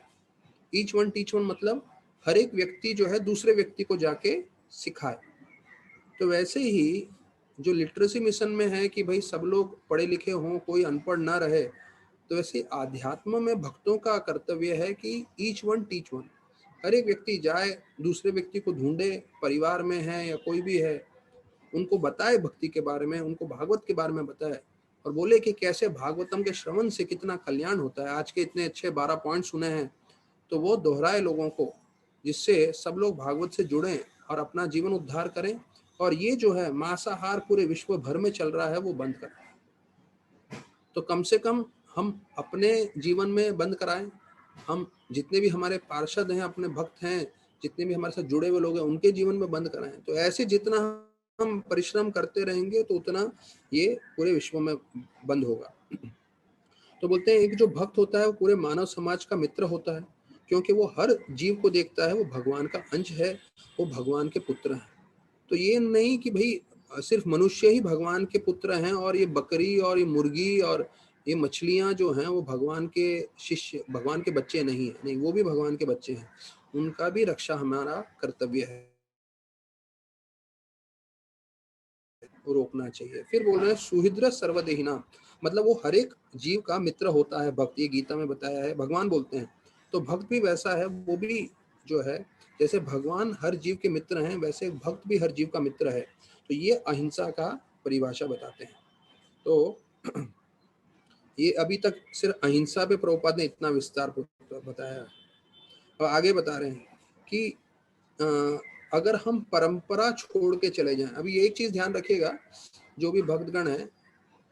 Each one teach one मतलब हर एक व्यक्ति जो है दूसरे व्यक्ति को जाके सिखाए। तो वैसे ही जो लिटरेसी मिशन में है कि भाई सब लोग पढ़े लिखे हों, कोई अनपढ़ ना रहे, तो वैसे आध्यात्म में भक्तों का कर्तव्य है कि ईच वन टीच वन। हर एक व्यक्ति जाए, दूसरे व्यक्ति को ढूंढे, परिवार में है या कोई भी है, उनको बताए भक्ति के बारे में, उनको भागवत के बारे में बताए, और बोले कि कैसे भागवतम के श्रवण से कितना कल्याण होता है। आज के इतने अच्छे 12 पॉइंट सुने हैं, तो वो दोहराए लोगों को, जिससे सब लोग भागवत से जुड़ें और अपना जीवन उद्धार करें। और ये जो है मांसाहार पूरे विश्व भर में चल रहा है वो बंद करें। तो कम से कम हम अपने जीवन में बंद कराएं। हम जितने भी हमारे पार्षद हैं, अपने भक्त हैं, जितने भी हमारे साथ जुड़े हुए लोग हैं, उनके जीवन में बंद कराएं। तो ऐसे जितना हम परिश्रम करते रहेंगे तो उतना ये पूरे विश्व में बंद होगा। तो बोलते हैं एक जो भक्त होता है वो पूरे मानव समाज का मित्र होता है, क्योंकि वो हर जीव को देखता है, वो भगवान का अंश है, वो भगवान के पुत्र हैं। तो ये नहीं कि भाई सिर्फ मनुष्य ही भगवान के पुत्र हैं और ये बकरी और ये मुर्गी और ये मछलियां जो हैं वो भगवान के शिष्य, भगवान के बच्चे नहीं है। नहीं, वो भी भगवान के बच्चे हैं, उनका भी रक्षा हमारा कर्तव्य है, वो रोकना चाहिए। फिर बोल रहे हैं सुहृद सर्वदेहिना, मतलब वो हर एक जीव का मित्र होता है भक्त, ये गीता में बताया है, भगवान बोलते हैं। तो भक्त भी वैसा है, वो भी जो है जैसे भगवान हर जीव के मित्र हैं, वैसे भक्त भी हर जीव का मित्र है। तो ये अहिंसा का परिभाषा बताते हैं। तो ये अभी तक सिर्फ अहिंसा पे प्रभुपाद ने इतना विस्तार बताया। और आगे बता रहे हैं कि अ, अगर हम परंपरा छोड़ के चले जाएं, अभी एक चीज ध्यान रखिएगा, जो भी भक्तगण है,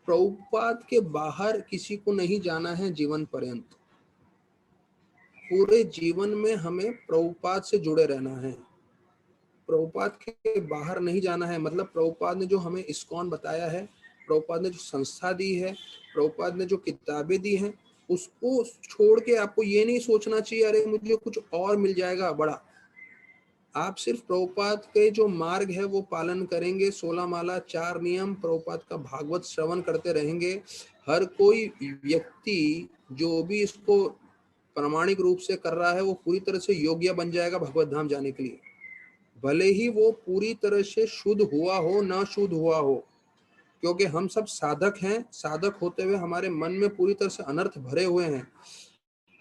प्रभुपाद के बाहर किसी को नहीं जाना है जीवन पर्यंत। पूरे जीवन में हमें प्रभुपाद से जुड़े रहना है, प्रभुपाद के बाहर नहीं जाना है। मतलब प्रभुपाद ने जो हमें इस्कॉन बताया है, प्रभुपाद ने जो संस्था दी है, प्रभुपाद ने जो किताबें दी हैं, उसको छोड़ के आपको ये नहीं सोचना चाहिए अरे मुझे कुछ और मिल जाएगा बड़ा। आप सिर्फ प्रभुपाद के जो मार्ग है वो पालन करेंगे, 16 माला 4 नियम, प्रभुपाद का भागवत श्रवण करते रहेंगे। हर कोई व्यक्ति जो भी इसको प्रामाणिक रूप से कर रहा है वो पूरी तरह से योग्य बन जाएगा भगवत धाम जाने के लिए, भले ही वो पूरी तरह से शुद्ध हुआ हो ना शुद्ध हुआ हो। क्योंकि हम सब साधक हैं, साधक होते हुए हमारे मन में पूरी तरह से अनर्थ भरे हुए हैं।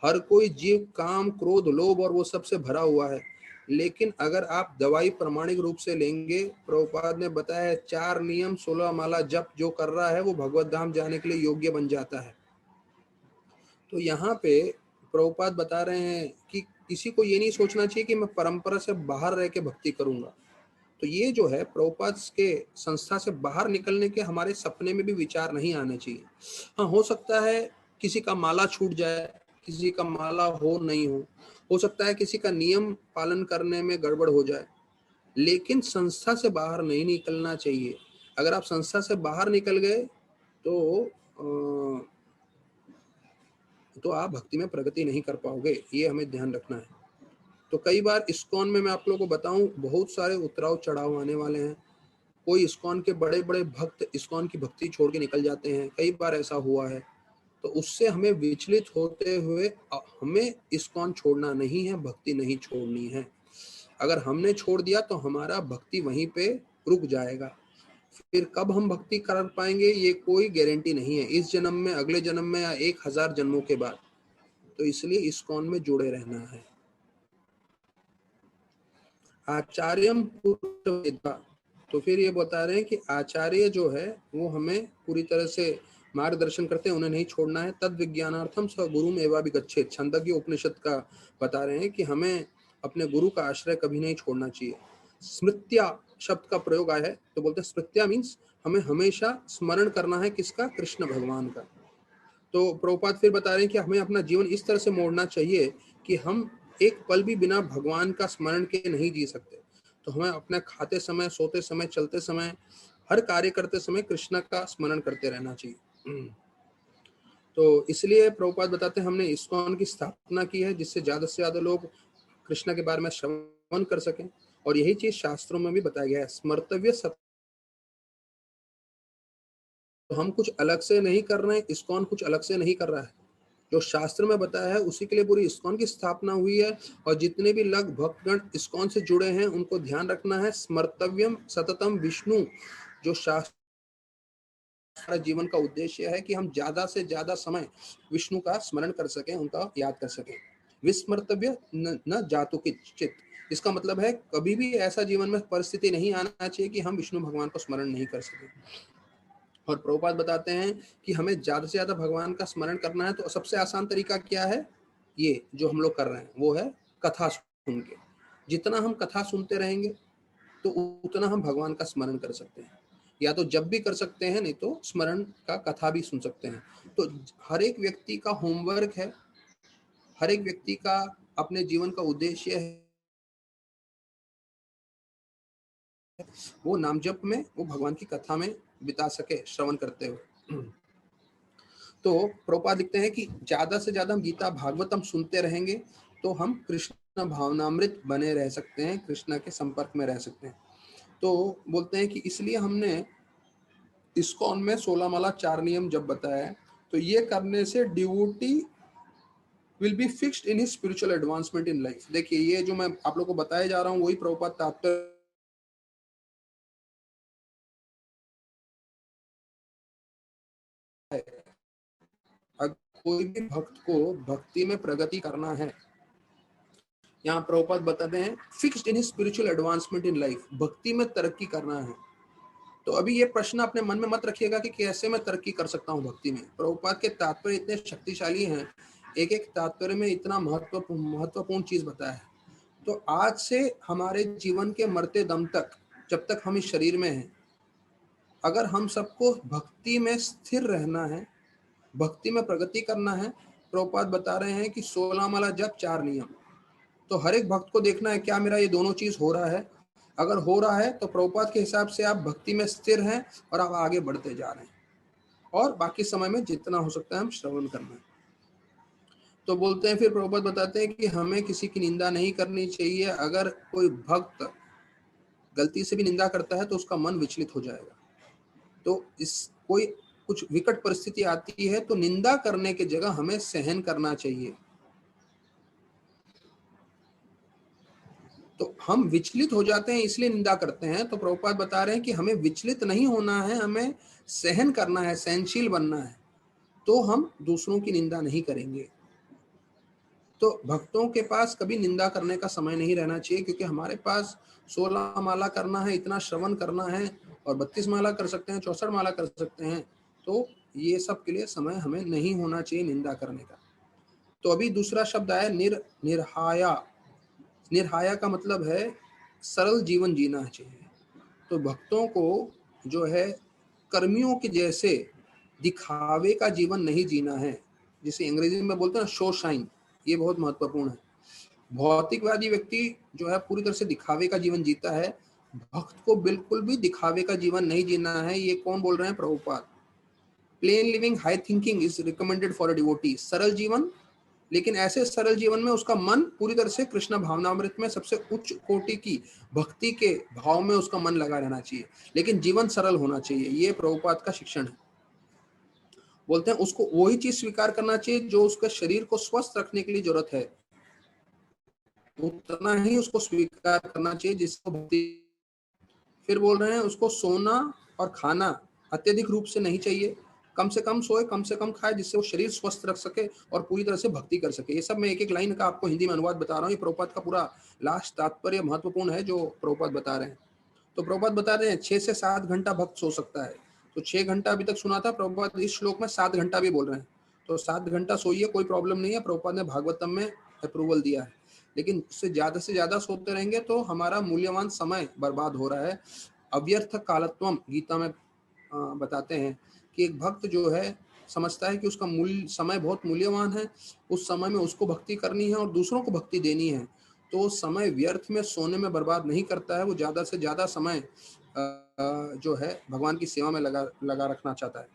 हर कोई जीव काम क्रोध लोभ और वो सब से भरा हुआ है। लेकिन अगर आप दवाई प्रामाणिक रूप से लेंगे, प्रभुपाद ने बताया है 4 नियम 16 माला जप जो कर रहा है वो भगवत धाम जाने के लिए योग्य बन जाता है। तो यहाँ पे प्रभुपाद बता रहे हैं कि किसी को ये नहीं सोचना चाहिए कि मैं परंपरा से बाहर रह के भक्ति करूंगा। तो ये जो है प्रभुपाद के संस्था से बाहर निकलने के हमारे सपने में भी विचार नहीं आने चाहिए। हाँ, हो सकता है किसी का माला छूट जाए, किसी का माला नहीं हो सकता है किसी का नियम पालन करने में गड़बड़ हो जाए, लेकिन संस्था से बाहर नहीं निकलना चाहिए। अगर आप संस्था से बाहर निकल गए तो आप भक्ति में प्रगति नहीं कर पाओगे, ये हमें ध्यान रखना है। तो कई बार इस्कॉन में मैं आप लोगों को बताऊं, बहुत सारे उतराव चढ़ाव आने वाले हैं। कोई इस्कॉन के बड़े बड़े भक्त इस्कॉन की भक्ति छोड़ के निकल जाते हैं, कई बार ऐसा हुआ है। तो उससे हमें विचलित होते हुए हमें इस्कॉन छोड़ना नहीं है, भक्ति नहीं छोड़नी है। अगर हमने छोड़ दिया तो हमारा भक्ति वहीं पे रुक जाएगा। फिर कब हम भक्ति कर पाएंगे ये कोई गारंटी नहीं है, इस जन्म में, अगले जन्म में, या 1000 जन्मों के बाद। तो इसलिए इस्कॉन में जुड़े रहना है। आचार्यम पुरुषवेदा, तो फिर ये बता रहे हैं कि आचार्य जो है वो हमें पूरी तरह से मार्गदर्शन करते हैं, उन्हें नहीं छोड़ना है। तद विज्ञानार्थम स गुरुम एवा विगच्छेत्, छांदोग्य उपनिषद का बता रहे हैं कि हमें अपने गुरु का आश्रय कभी नहीं छोड़ना चाहिए। स्मृत्या शब्द का प्रयोग आया है, तो बोलते हैं स्मृत्या मीन्स हमें हमेशा स्मरण करना है, किसका? कृष्ण भगवान का। तो प्रभुपाद फिर बता रहे हैं कि हमें अपना जीवन इस तरह से मोड़ना चाहिए कि हम एक पल भी बिना भगवान का स्मरण के नहीं जी सकते। तो हमें अपने खाते समय, सोते समय, चलते समय, हर कार्य करते समय कृष्ण का स्मरण करते रहना चाहिए। तो इसलिए प्रभुपाद बताते हैं हमने इस्कॉन की स्थापना की है जिससे ज्यादा से ज्यादा लोग कृष्ण के बारे में श्रवण कर सकें। और यही चीज शास्त्रों में भी बताया गया है, स्मर्तव्य सत्य। तो हम कुछ अलग से नहीं कर रहे हैं, इस्कॉन कुछ अलग से नहीं कर रहा है, जो शास्त्र में बताया है उसी के लिए पूरी इस्कॉन की स्थापना हुई है। और जितने भी लग भक्तगण इस्कॉन से जुड़े हैं उनको ध्यान रखना है, स्मर्तव्यम सततम विष्णु, जो शास्त्र जीवन का उद्देश्य है कि हम ज्यादा से ज्यादा समय विष्णु का स्मरण कर सकें, उनका याद कर सकें। विस्मर्तव्य न जातु किंचित, इसका मतलब है कभी भी ऐसा जीवन में परिस्थिति नहीं आना चाहिए कि हम विष्णु भगवान को स्मरण नहीं कर सकें। और प्रभुपाद बताते हैं कि हमें ज्यादा से ज्यादा भगवान का स्मरण करना है, तो सबसे आसान तरीका क्या है? ये जो हम लोग कर रहे हैं वो है कथा सुन के। जितना हम कथा सुनते रहेंगे तो उतना हम भगवान का स्मरण कर सकते हैं। या तो जब भी कर सकते हैं, नहीं तो स्मरण का कथा भी सुन सकते हैं। तो हर एक व्यक्ति का होमवर्क है, हर एक व्यक्ति का अपने जीवन का उद्देश्य है, वो नाम जप में, वो भगवान की कथा में बिता सके श्रवण करते हुए। तो प्रभुपाद लिखते हैं कि ज्यादा से ज्यादा हम गीता भागवतम सुनते रहेंगे तो हम कृष्ण भावनामृत बने रह सकते हैं, कृष्ण के संपर्क में रह सकते हैं। तो बोलते हैं कि इसलिए हमने इस्कॉन में 16 माला 4 नियम जब बताया है, तो ये करने से devotee will be fixed in his spiritual advancement in life. देखिए ये जो मैं आप लोगों को बताया जा रहा हूँ वही प्रभुपाद तात्पर्य है। अगर कोई भी भक्त को भक्ति में प्रगति करना है, यहाँ प्रभुपाद बताते हैं fixed in spiritual advancement in life, भक्ति में तरक्की करना है, तो अभी ये प्रश्न अपने मन में मत रखिएगा कि कैसे मैं तरक्की कर सकता हूँ भक्ति में। प्रभुपाद के तात्पर्य इतने शक्तिशाली हैं, एक एक तात्पर्य में इतना महत्वपूर्ण चीज बताया है। तो आज से हमारे जीवन के मरते दम तक, जब तक हम इस शरीर में हैं, अगर हम सबको भक्ति में स्थिर रहना है, भक्ति में प्रगति करना है, प्रभुपाद बता रहे हैं कि 16 माला जप 4 नियम। तो हर एक भक्त को देखना है क्या मेरा ये दोनों चीज हो रहा है। अगर हो रहा है तो प्रभुपाद के हिसाब से आप भक्ति में स्थिर हैं और आप आगे बढ़ते जा रहे हैं, और बाकी समय में जितना हो सकता है हम श्रवण करना है। तो बोलते हैं, फिर प्रभुपाद बताते हैं कि हमें किसी की निंदा नहीं करनी चाहिए। अगर कोई भक्त गलती से भी निंदा करता है तो उसका मन विचलित हो जाएगा। तो इस कोई कुछ विकट परिस्थिति आती है तो निंदा करने की जगह हमें सहन करना चाहिए। तो हम विचलित हो जाते हैं इसलिए निंदा करते हैं। तो प्रभुपाद बता रहे हैं कि हमें विचलित नहीं होना है, हमें सहन करना है, सहनशील बनना है, तो हम दूसरों की निंदा नहीं करेंगे। तो भक्तों के पास कभी निंदा करने का समय नहीं रहना चाहिए, क्योंकि हमारे पास 16 माला करना है, इतना श्रवण करना है, और 32 माला कर सकते हैं, 64 माला कर सकते हैं। तो ये सब के लिए समय हमें नहीं होना चाहिए निंदा करने का। तो अभी दूसरा शब्द आया निर्हाया। निर्हाया का मतलब है सरल जीवन जीना चाहिए। तो भक्तों को जो है कर्मियों के जैसे दिखावे का जीवन नहीं जीना है, जिसे अंग्रेजी में बोलते हैं शो शाइन। ये बहुत महत्वपूर्ण है। भौतिकवादी व्यक्ति जो है पूरी तरह से दिखावे का जीवन जीता है। भक्त को बिल्कुल भी दिखावे का जीवन नहीं जीना है। ये कौन बोल रहे हैं? Prabhupada. Plane living high thinking is recommended for a devotee. सरल जीवन, लेकिन ऐसे सरल जीवन में उसका मन पूरी तरह से कृष्ण भावनामृत में सबसे उच्च कोटि की भक्ति के भाव में उसका मन लगा रहना चाहिए, लेकिन जीवन सरल होना चाहिए। ये प्रभुपाद का शिक्षण है। बोलते हैं उसको वही चीज स्वीकार करना चाहिए जो उसके शरीर को स्वस्थ रखने के लिए जरूरत है, उतना ही उसको स्वीकार करना चाहिए जिसको भक्ति। फिर बोल रहे हैं उसको सोना और खाना अत्यधिक रूप से नहीं चाहिए, कम से कम सोए, कम से कम खाए, जिससे वो शरीर स्वस्थ रख सके और पूरी तरह से भक्ति कर सके। ये सब मैं एक एक लाइन का आपको हिंदी में अनुवाद बता रहा हूँ। ये प्रभुपाद का पूरा लास्ट तात्पर्य महत्वपूर्ण है जो प्रभुपाद बता रहे हैं। तो प्रभुपाद बता रहे हैं 6 से 7 घंटा भक्त सो सकता है। तो 6 घंटा अभी तक सुना था, प्रभुपाद इस श्लोक में 7 घंटा भी बोल रहे हैं। तो 7 घंटा सोइए, कोई प्रॉब्लम नहीं है, प्रभुपाद ने भागवतम में अप्रूवल दिया है। लेकिन उससे ज्यादा सोते रहेंगे तो हमारा मूल्यवान समय बर्बाद हो रहा है। अव्यर्थ कालत्वम गीता में बताते हैं कि एक भक्त जो है समझता है कि उसका समय बहुत मूल्यवान है, उस समय में उसको भक्ति करनी है और दूसरों को भक्ति देनी है, तो समय व्यर्थ में सोने में बर्बाद नहीं करता है। वो ज़्यादा से ज़्यादा समय जो है भगवान की सेवा में लगा रखना चाहता है।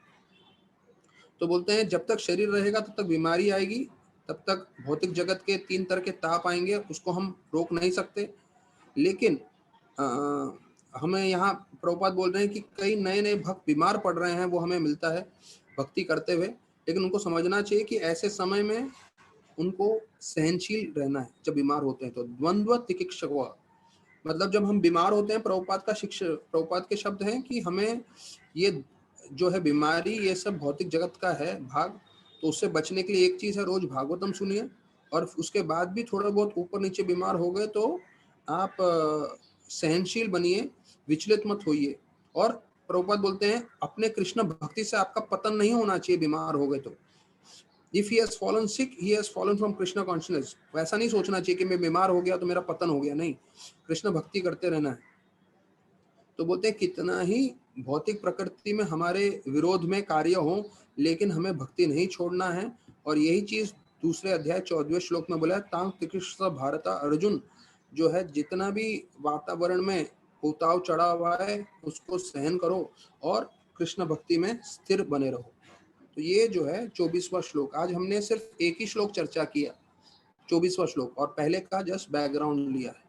तो बोलते हैं जब तक शरीर रहेगा तब तक बीमारी आएगी, तब तक भौतिक जगत के 3 तरह के ताप आएंगे, उसको हम रोक नहीं सकते। लेकिन हमें यहाँ प्रभुपाद बोल रहे हैं कि कई नए नए भक्त बीमार पड़ रहे हैं, वो हमें मिलता है भक्ति करते हुए। लेकिन उनको समझना चाहिए कि ऐसे समय में उनको सहनशील रहना है। जब बीमार होते हैं तो द्वंद्व तितिक्षव, मतलब जब हम बीमार होते हैं, प्रभुपाद के शब्द हैं कि हमें ये जो है बीमारी, ये सब भौतिक जगत का है भाग, तो उससे बचने के लिए एक चीज है, रोज भागवतम सुनिए। और उसके बाद भी थोड़ा बहुत ऊपर नीचे बीमार हो गए तो आप सहनशील बनिए, विचलित मत होइए। और प्रभुपाद बोलते हैं अपने कृष्ण भक्ति से आपका पतन नहीं होना चाहिए बीमार हो गए तो। If he has fallen sick he has fallen from Krishna consciousness. वैसा नहीं सोचना चाहिए कि मैं बीमार हो गया तो मेरा पतन हो गया, नहीं, कृष्ण भक्ति करते रहना है। तो बोलते हैं कितना ही भौतिक प्रकृति में हमारे विरोध में कार्य हो, लेकिन हमें भक्ति नहीं छोड़ना है। और यही चीज दूसरे अध्याय 14वें श्लोक में बोला है, तांग तिकृष्ण भारत अर्जुन, जो है जितना भी वातावरण में उताव चढ़ा हुआ है उसको सहन करो और कृष्ण भक्ति में स्थिर बने रहो। तो ये जो है 24वां श्लोक, आज हमने सिर्फ एक ही श्लोक चर्चा किया, 24वां श्लोक, और पहले का जस्ट बैकग्राउंड लिया है।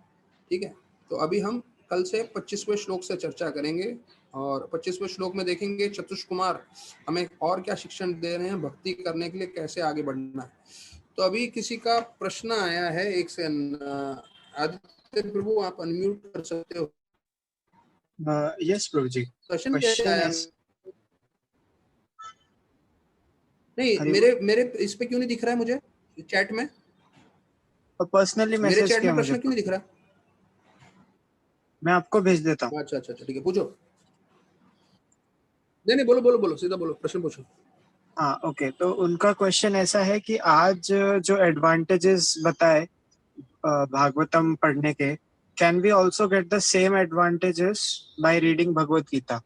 ठीक है, तो अभी हम कल से 25वें श्लोक से चर्चा करेंगे, और 25वें श्लोक में देखेंगे चतुष कुमार हमें और क्या शिक्षण दे रहे हैं भक्ति करने के लिए, कैसे आगे बढ़ना है। तो अभी किसी का प्रश्न आया है, एक से आदित्य प्रभु आप अनम्यूट कर सकते हो। यस प्रभु जी, क्वेश्चन कैसे आया? नहीं, मेरे इस पे क्यों नहीं दिख रहा है मुझे चैट में? पर्सनली मेरे मैसेज चैट किया में प्रश्न मुझे, क्यों नहीं दिख रहा? मैं आपको भेज देता हूँ। अच्छा, ठीक है, पूछो। नहीं नहीं, बोलो बोलो बोलो, सीधा बोलो, प्रश्न पूछो। हाँ ओके, तो उनका क्वेश्चन ऐसा है कि आज जो एडवांटेजेस बताए भागवतम पढ़ने के, can we also get the same advantages by reading Bhagavad Gita?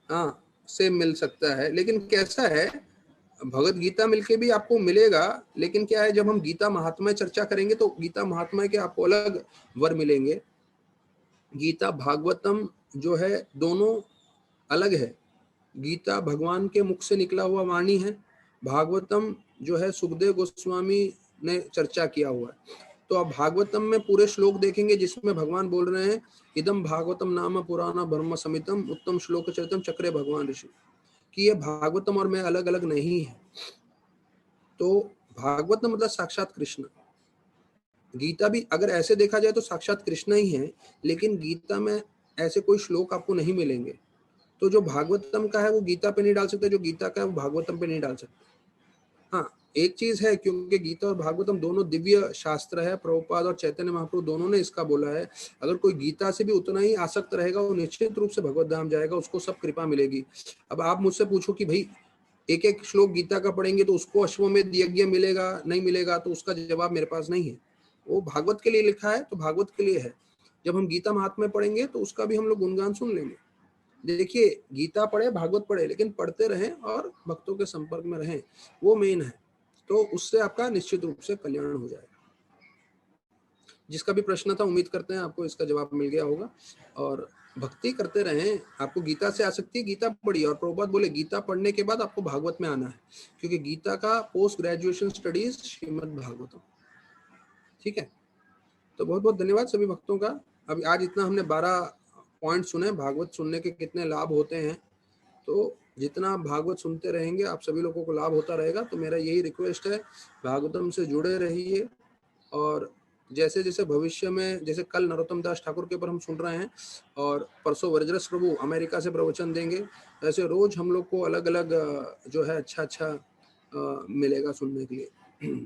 हाँ, से मिल सकता है, लेकिन कैसा है, भगवत गीता मिलके भी आपको मिलेगा, लेकिन क्या है, जब हम गीता महात्म्य चर्चा करेंगे तो गीता महात्म्य के आपको अलग वर मिलेंगे। गीता भागवतम जो है दोनों अलग है। गीता भगवान के मुख से निकला हुआ वाणी है, भागवतम जो है सुखदेव गोस्वामी ने चर्चा किया हुआ है। तो आप भागवतम में पूरे श्लोक देखेंगे जिसमें भगवान बोल रहे हैं, इदम भागवतम नाम पुराना ब्रह्म समितम उत्तम श्लोक चरितम चक्रे भगवान ऋषि, कि ये भागवतम और मैं अलग अलग नहीं है। तो भागवतम मतलब साक्षात कृष्ण। गीता भी अगर ऐसे देखा जाए तो साक्षात कृष्ण ही है, लेकिन गीता में ऐसे कोई श्लोक आपको नहीं मिलेंगे। तो जो भागवतम का है वो गीता पे नहीं डाल सकते, जो गीता का है वो भागवतम पे नहीं डाल सकते। हाँ, एक चीज है, क्योंकि गीता और भागवतम दोनों दिव्य शास्त्र है, प्रभुपाद और चैतन्य महाप्रभु दोनों ने इसका बोला है। अगर कोई गीता से भी उतना ही आसक्त रहेगा वो निश्चित रूप से भगवत धाम जाएगा, उसको सब कृपा मिलेगी। अब आप मुझसे पूछो कि भाई एक एक श्लोक गीता का पढ़ेंगे तो उसको अश्वमेध यज्ञ मिलेगा नहीं मिलेगा, तो उसका जवाब मेरे पास नहीं है। वो भागवत के लिए लिखा है तो भागवत के लिए है। जब हम गीता महात्म्य पढ़ेंगे तो उसका भी हम लोग गुणगान सुन लेंगे। देखिए, गीता पढ़े भागवत पढ़े, लेकिन पढ़ते रहें और भक्तों के संपर्क में रहें, वो मेन है। तो उससे आपका निश्चित रूप से कल्याण हो जाएगा। जिसका भी प्रश्न था, उम्मीद करते हैं आपको इसका जवाब मिल गया होगा। और भक्ति करते रहें। आपको गीता से आसक्ति, गीता पढ़िए, और प्रभुपाद बोले गीता पढ़ने के बाद आपको भागवत में आना है, क्योंकि गीता का post graduation studies Shrimad Bhagavatam. ठीक है, तो बहुत बहुत धन्यवाद सभी भक्तों का। अब आज इतना हमने 12 पॉइंट सुने, भागवत सुनने के कितने लाभ होते हैं। तो जितना आप भागवत सुनते रहेंगे आप सभी लोगों को लाभ होता रहेगा। तो मेरा यही रिक्वेस्ट है, भागवतम से जुड़े रहिए। और जैसे जैसे भविष्य में, जैसे कल नरोत्तम दास ठाकुर के ऊपर हम सुन रहे हैं और परसों वज्रस प्रभु अमेरिका से प्रवचन देंगे, ऐसे रोज हम लोग को अलग अलग जो है अच्छा अच्छा मिलेगा सुनने के लिए।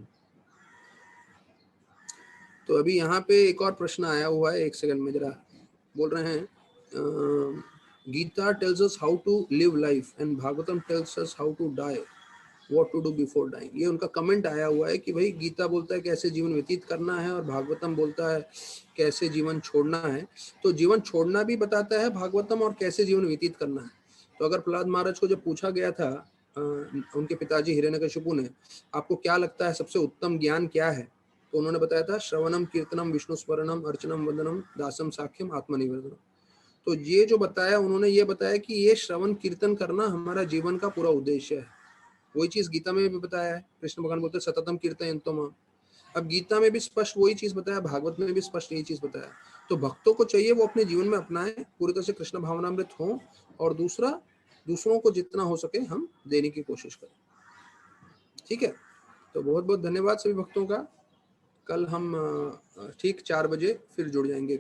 तो अभी यहाँ पे एक और प्रश्न आया हुआ है, एक सेकंड में जरा बोल रहे हैं, Gita tells us how to live life and Bhagavatam tells us how to die, what to do before dying. ये उनका कमेंट आया हुआ है कि भाई गीता बोलता है कैसे जीवन व्यतीत करना है और भागवतम बोलता है कैसे जीवन छोड़ना है। तो जीवन छोड़ना भी बताता है भागवतम और कैसे जीवन व्यतीत करना है। तो अगर प्रहलाद महाराज को जब पूछा गया था उनके पिताजी हिरण्यकशिपु ने, आपको क्या लगता है सबसे उत्तम ज्ञान क्या है, तो उन्होंने बताया था श्रवणम कीर्तनम विष्णु स्मरणम अर्चनम वंदनम दासम साख्यम आत्मनिवेदनम। तो ये जो बताया उन्होंने, ये बताया कि ये श्रवण कीर्तन करना हमारा जीवन का पूरा उद्देश्य है। वही चीज गीता में भी बताया है, कृष्ण भगवान बोलते हैं सततम कीर्तयन्तो माम। अब गीता में भी स्पष्ट वही चीज बताया, भागवत में भी स्पष्ट यही चीज बताया। तो भक्तों को चाहिए वो अपने जीवन में अपनाएं, पूरी तरह से कृष्ण भावनामृत हों, और दूसरा दूसरों को जितना हो सके हम देने की कोशिश करें। ठीक है, तो बहुत बहुत धन्यवाद सभी भक्तों का। कल हम ठीक 4 बजे फिर जुड़ जाएंगे।